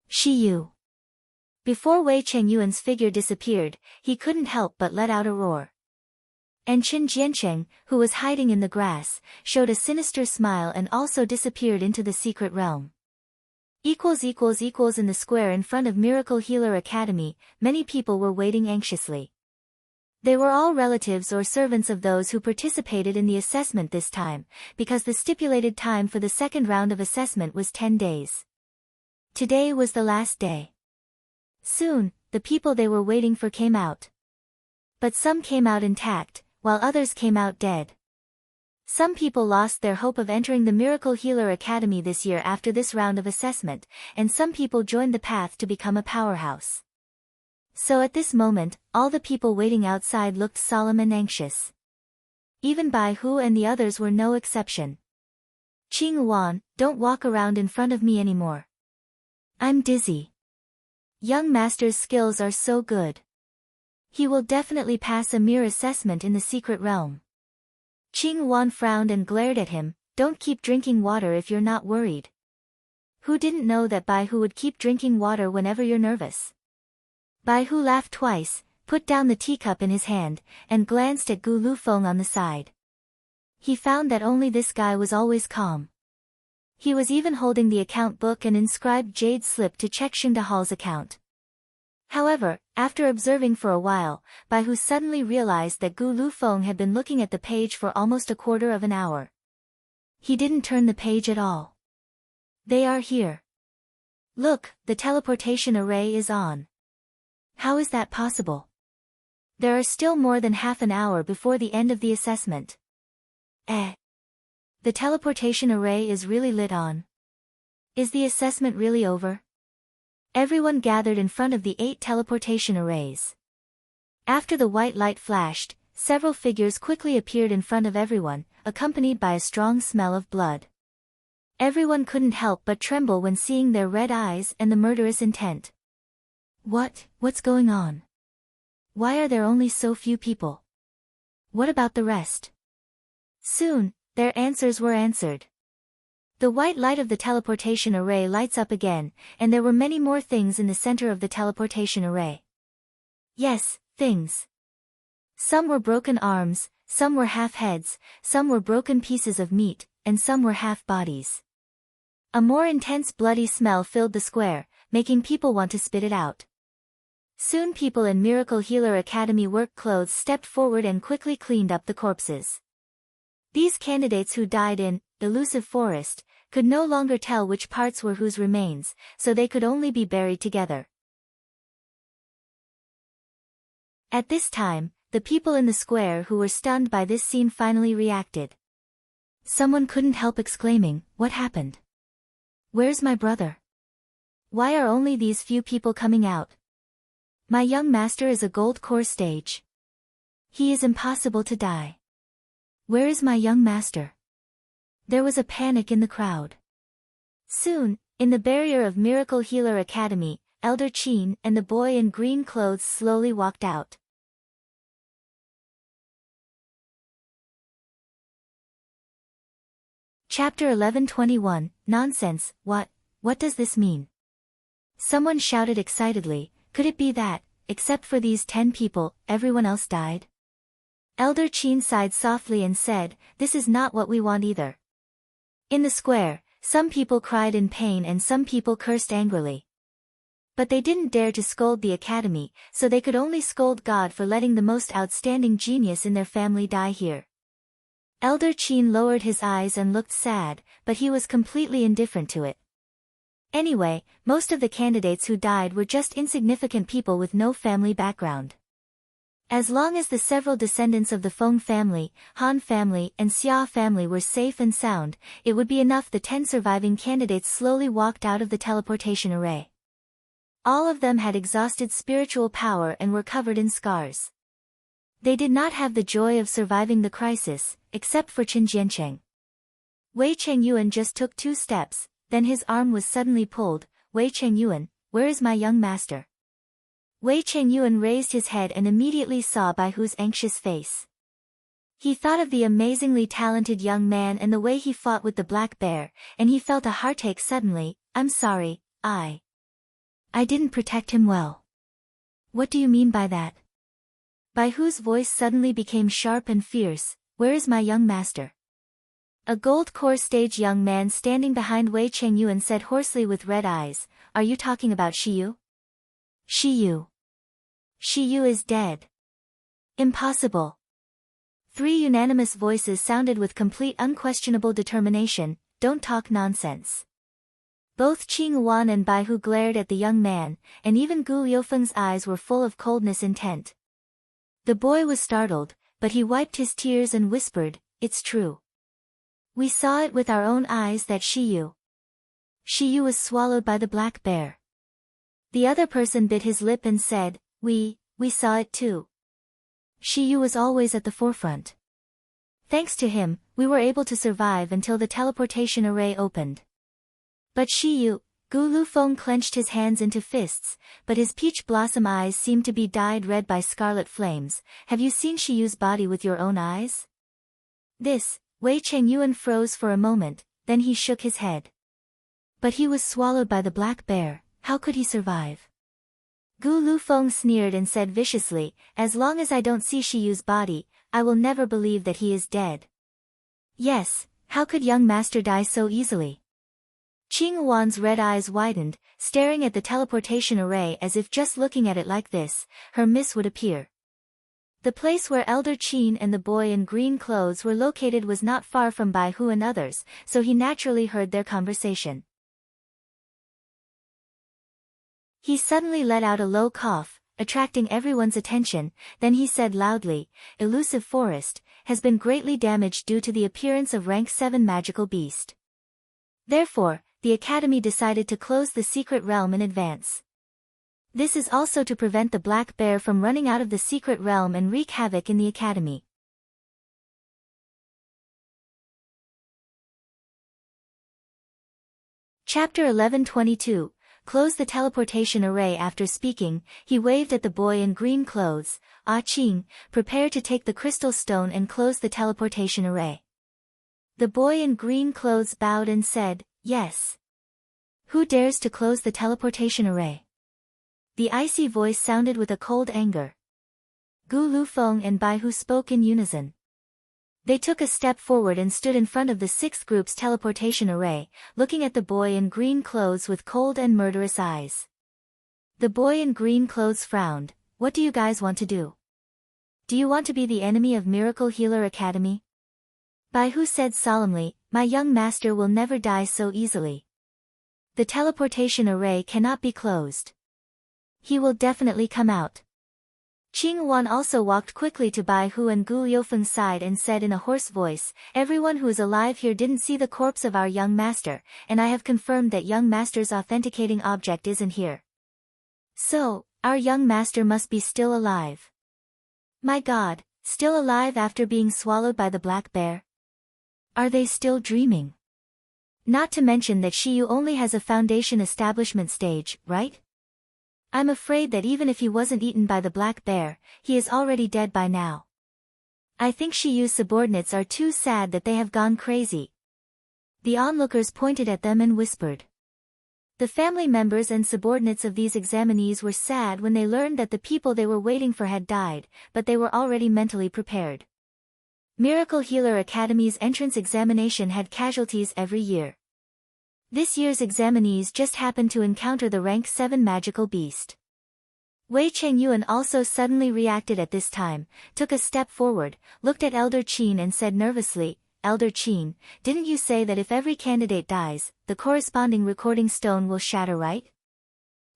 Shiyu. Before Wei Chengyuan's figure disappeared, he couldn't help but let out a roar. And Chen Jiancheng, who was hiding in the grass, showed a sinister smile and also disappeared into the secret realm. In the square in front of Miracle Healer Academy, many people were waiting anxiously. They were all relatives or servants of those who participated in the assessment this time, because the stipulated time for the second round of assessment was 10 days. Today was the last day. Soon, the people they were waiting for came out. But some came out intact, while others came out dead. Some people lost their hope of entering the Miracle Healer Academy this year after this round of assessment, and some people joined the path to become a powerhouse. So at this moment, all the people waiting outside looked solemn and anxious. Even Bai Hu and the others were no exception. "Qing Wan, don't walk around in front of me anymore. I'm dizzy. Young master's skills are so good. He will definitely pass a mere assessment in the secret realm." Qing Wan frowned and glared at him. "Don't keep drinking water if you're not worried." Who didn't know that Bai Hu would keep drinking water whenever you're nervous? Bai Hu laughed twice, put down the teacup in his hand, and glanced at Gu Lufeng on the side. He found that only this guy was always calm. He was even holding the account book and inscribed jade slip to check Xingdahal's account. However, after observing for a while, Bai Hu suddenly realized that Gu Lufeng had been looking at the page for almost a quarter of an hour. He didn't turn the page at all. "They are here. Look, the teleportation array is on." "How is that possible? There are still more than half an hour before the end of the assessment." The teleportation array is really lit on. Is the assessment really over? Everyone gathered in front of the 8 teleportation arrays. After the white light flashed, several figures quickly appeared in front of everyone, accompanied by a strong smell of blood. Everyone couldn't help but tremble when seeing their red eyes and the murderous intent. What's going on? Why are there only so few people? What about the rest? Soon, their answers were answered. The white light of the teleportation array lights up again, and there were many more things in the center of the teleportation array. Yes, things. Some were broken arms, some were half heads, some were broken pieces of meat, and some were half bodies. A more intense bloody smell filled the square, making people want to spit it out. Soon people in Miracle Healer Academy work clothes stepped forward and quickly cleaned up the corpses. These candidates who died in Illusive Forest could no longer tell which parts were whose remains, so they could only be buried together. At this time, the people in the square who were stunned by this scene finally reacted. Someone couldn't help exclaiming, "What happened? Where's my brother? Why are only these few people coming out? My young master is a gold core stage. He is impossible to die. Where is my young master?" There was a panic in the crowd. Soon, in the barrier of Miracle Healer Academy, Elder Qin and the boy in green clothes slowly walked out. Chapter 11:21, Nonsense, what does this mean? Someone shouted excitedly, could it be that, except for these 10 people, everyone else died? Elder Qin sighed softly and said, this is not what we want either. In the square, some people cried in pain and some people cursed angrily. But they didn't dare to scold the academy, so they could only scold God for letting the most outstanding genius in their family die here. Elder Qin lowered his eyes and looked sad, but he was completely indifferent to it. Anyway, most of the candidates who died were just insignificant people with no family background. As long as the several descendants of the Feng family, Han family and Xia family were safe and sound, it would be enough. The 10 surviving candidates slowly walked out of the teleportation array. All of them had exhausted spiritual power and were covered in scars. They did not have the joy of surviving the crisis, except for Qin Jiancheng. Wei Chengyuan just took 2 steps, then his arm was suddenly pulled. Wei Chengyuan, where is my young master? Wei Chengyuan raised his head and immediately saw Bai Hu's anxious face. He thought of the amazingly talented young man and the way he fought with the black bear, and he felt a heartache suddenly. I'm sorry, I didn't protect him well. What do you mean by that? Bai Hu's voice suddenly became sharp and fierce. Where is my young master? A gold core stage young man standing behind Wei Chengyuan said hoarsely with red eyes, are you talking about Shiyu? Shiyu. Shiyu is dead. Impossible. 3 unanimous voices sounded with complete unquestionable determination, don't talk nonsense. Both Qing Wan and Bai Hu glared at the young man, and even Gu Liufeng's eyes were full of coldness intent. The boy was startled, but he wiped his tears and whispered, it's true. We saw it with our own eyes that Shiyu was swallowed by the black bear. The other person bit his lip and said, we saw it too. Shiyu was always at the forefront. Thanks to him, we were able to survive until the teleportation array opened. But Shiyu, Gu Lufeng clenched his hands into fists, but his peach blossom eyes seemed to be dyed red by scarlet flames. Have you seen Shiyu's body with your own eyes? Wei Chengyuan froze for a moment, then he shook his head. But he was swallowed by the black bear, how could he survive? Gu Lufeng sneered and said viciously, as long as I don't see Shiyu's body, I will never believe that he is dead. Yes, how could young master die so easily? Qing Wan's red eyes widened, staring at the teleportation array as if just looking at it like this, her miss would appear. The place where Elder Qin and the boy in green clothes were located was not far from Bai Hu and others, so he naturally heard their conversation. He suddenly let out a low cough, attracting everyone's attention, then he said loudly, Illusive Forest has been greatly damaged due to the appearance of rank 7 magical beast. Therefore, the Academy decided to close the secret realm in advance. This is also to prevent the black bear from running out of the secret realm and wreak havoc in the Academy. Chapter 11:22. Close the teleportation array. After speaking, he waved at the boy in green clothes, Ah Qing, prepare to take the crystal stone and close the teleportation array. The boy in green clothes bowed and said, yes. Who dares to close the teleportation array? The icy voice sounded with a cold anger. Gu Lufeng and Bai Hu spoke in unison. They took a step forward and stood in front of the 6th group's teleportation array, looking at the boy in green clothes with cold and murderous eyes. The boy in green clothes frowned. What do you guys want to do? Do you want to be the enemy of Miracle Healer Academy? Bai Hu said solemnly, my young master will never die so easily. The teleportation array cannot be closed. He will definitely come out. Qing Wan also walked quickly to Bai Hu and Gu Liufeng's side and said in a hoarse voice, everyone who is alive here didn't see the corpse of our young master, and I have confirmed that young master's authenticating object isn't here. So, our young master must be still alive. My God, still alive after being swallowed by the black bear? Are they still dreaming? Not to mention that Shiyu only has a foundation establishment stage, right? I'm afraid that even if he wasn't eaten by the black bear, he is already dead by now. I think Shiyu's subordinates are too sad that they have gone crazy. The onlookers pointed at them and whispered. The family members and subordinates of these examinees were sad when they learned that the people they were waiting for had died, but they were already mentally prepared. Miracle Healer Academy's entrance examination had casualties every year. This year's examinees just happened to encounter the rank 7 magical beast. Wei Chengyuan also suddenly reacted at this time, took a step forward, looked at Elder Qin and said nervously, Elder Qin, didn't you say that if every candidate dies, the corresponding recording stone will shatter, right?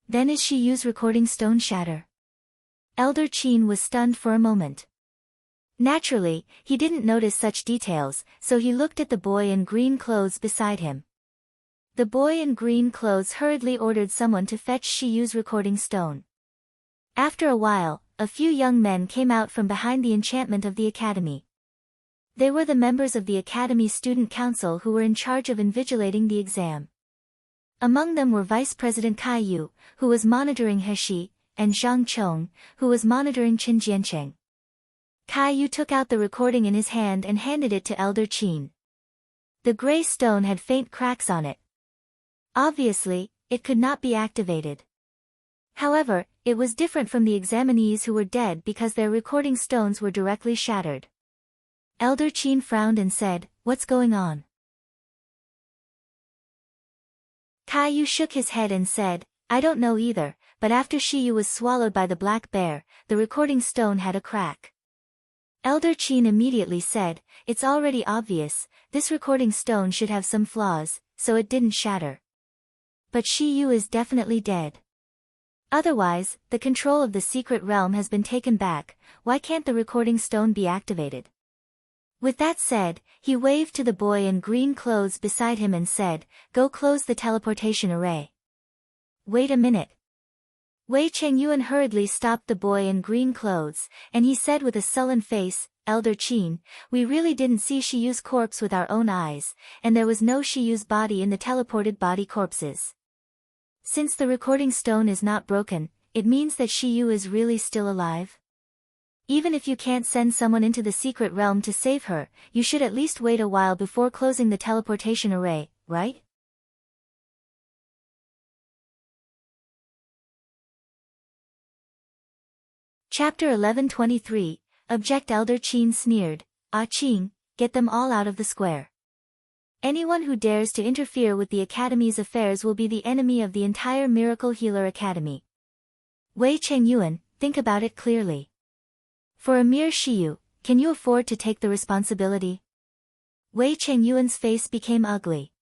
Then is Shiyu's recording stone shatter? Elder Qin was stunned for a moment. Naturally, he didn't notice such details, so he looked at the boy in green clothes beside him. The boy in green clothes hurriedly ordered someone to fetch Shiyu's recording stone. After a while, a few young men came out from behind the enchantment of the academy. They were the members of the academy student council who were in charge of invigilating the exam. Among them were Vice President Kai Yu, who was monitoring Heshi, and Zhang Chong, who was monitoring Qin Jiancheng. Kai Yu took out the recording in his hand and handed it to Elder Qin. The gray stone had faint cracks on it. Obviously, it could not be activated. However, it was different from the examinees who were dead because their recording stones were directly shattered. Elder Qin frowned and said, what's going on? Kai Yu shook his head and said, I don't know either, but after Shiyu was swallowed by the black bear, the recording stone had a crack. Elder Qin immediately said, it's already obvious, this recording stone should have some flaws, so it didn't shatter. But Shiyu is definitely dead. Otherwise, the control of the secret realm has been taken back, why can't the recording stone be activated? With that said, he waved to the boy in green clothes beside him and said, go close the teleportation array. Wait a minute. Wei Chengyuan hurriedly stopped the boy in green clothes, and he said with a sullen face, Elder Qin, we really didn't see Shiyu's corpse with our own eyes, and there was no Shiyu's body in the teleported body corpses. Since the recording stone is not broken, it means that Shiyu is really still alive? Even if you can't send someone into the secret realm to save her, you should at least wait a while before closing the teleportation array, right? Chapter 1123, Object Elder Qin sneered, Ah Qing, get them all out of the square. Anyone who dares to interfere with the Academy's affairs will be the enemy of the entire Miracle Healer Academy. Wei Chengyuan, think about it clearly. For a mere Shiyu, can you afford to take the responsibility? Wei Chengyuan's face became ugly.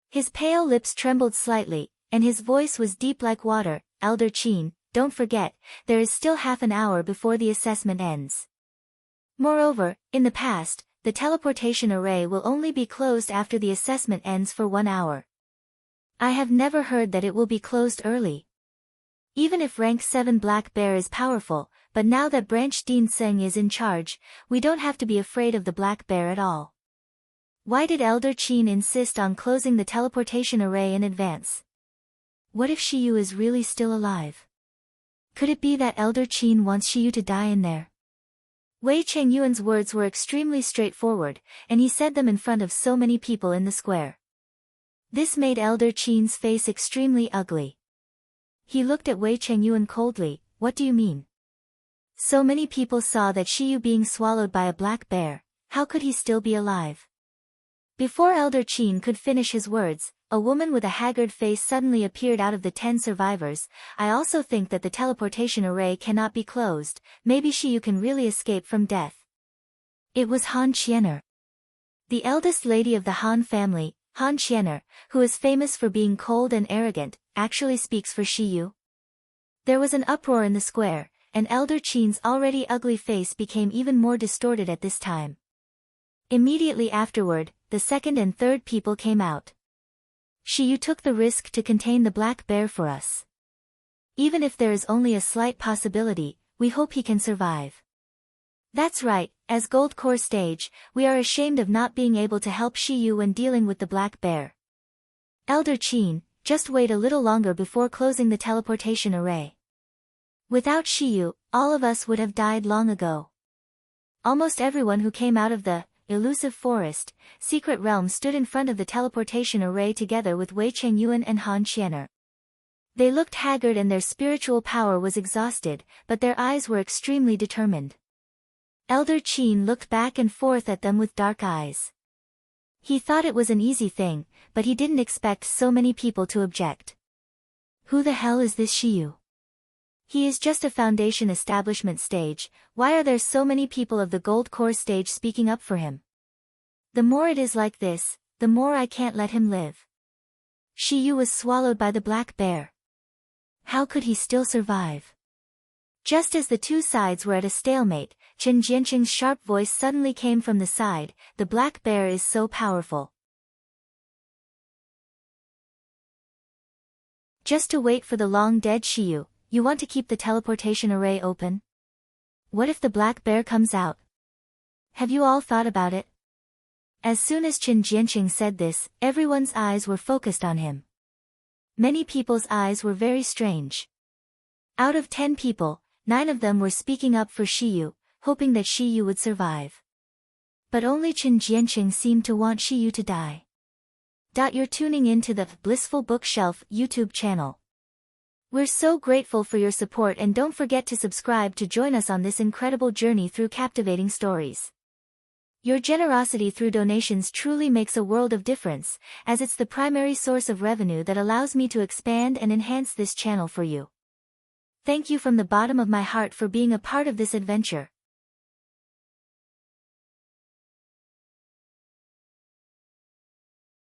His pale lips trembled slightly, and his voice was deep like water, Elder Qin, don't forget, there is still half an hour before the assessment ends. Moreover, in the past, the teleportation array will only be closed after the assessment ends for 1 hour. I have never heard that it will be closed early. Even if rank 7 Black Bear is powerful, but now that Branch Dean Seng is in charge, we don't have to be afraid of the Black Bear at all. Why did Elder Qin insist on closing the teleportation array in advance? What if Shiyu is really still alive? Could it be that Elder Qin wants Shiyu to die in there? Wei Chengyuan's words were extremely straightforward, and he said them in front of so many people in the square. This made Elder Qin's face extremely ugly. He looked at Wei Chengyuan coldly, what do you mean? So many people saw that Shiyu being swallowed by a black bear, how could he still be alive? Before Elder Qin could finish his words, a woman with a haggard face suddenly appeared out of the 10 survivors. I also think that the teleportation array cannot be closed. Maybe Shiyu can really escape from death. It was Han Qian'er. The eldest lady of the Han family, Han Qian'er, who is famous for being cold and arrogant, actually speaks for Shiyu. There was an uproar in the square, and Elder Qin's already ugly face became even more distorted at this time. Immediately afterward, the second and third people came out. Shiyu took the risk to contain the black bear for us. Even if there is only a slight possibility, we hope he can survive. That's right, as Gold Core stage, we are ashamed of not being able to help Shiyu when dealing with the black bear. Elder Qin, just wait a little longer before closing the teleportation array. Without Shiyu, all of us would have died long ago. Almost everyone who came out of the Illusive Forest, secret realm stood in front of the teleportation array together with Wei Chengyuan and Han Qian'er. They looked haggard and their spiritual power was exhausted, but their eyes were extremely determined. Elder Qin looked back and forth at them with dark eyes. He thought it was an easy thing, but he didn't expect so many people to object. Who the hell is this Shiyu? He is just a foundation establishment stage. Why are there so many people of the Gold Core stage speaking up for him? The more it is like this, the more I can't let him live. Shiyu was swallowed by the black bear. How could he still survive? Just as the two sides were at a stalemate, Chen Jianqing's sharp voice suddenly came from the side. The black bear is so powerful. Just to wait for the long-dead Shiyu, you want to keep the teleportation array open? What if the black bear comes out? Have you all thought about it? As soon as Chen Jianqing said this, everyone's eyes were focused on him. Many people's eyes were very strange. Out of 10 people, 9 of them were speaking up for Shiyu, hoping that Shiyu would survive. But only Chen Jianqing seemed to want Shiyu to die. You're tuning in to the Blissful Bookshelf YouTube channel. We're so grateful for your support, and don't forget to subscribe to join us on this incredible journey through captivating stories. Your generosity through donations truly makes a world of difference, as it's the primary source of revenue that allows me to expand and enhance this channel for you. Thank you from the bottom of my heart for being a part of this adventure.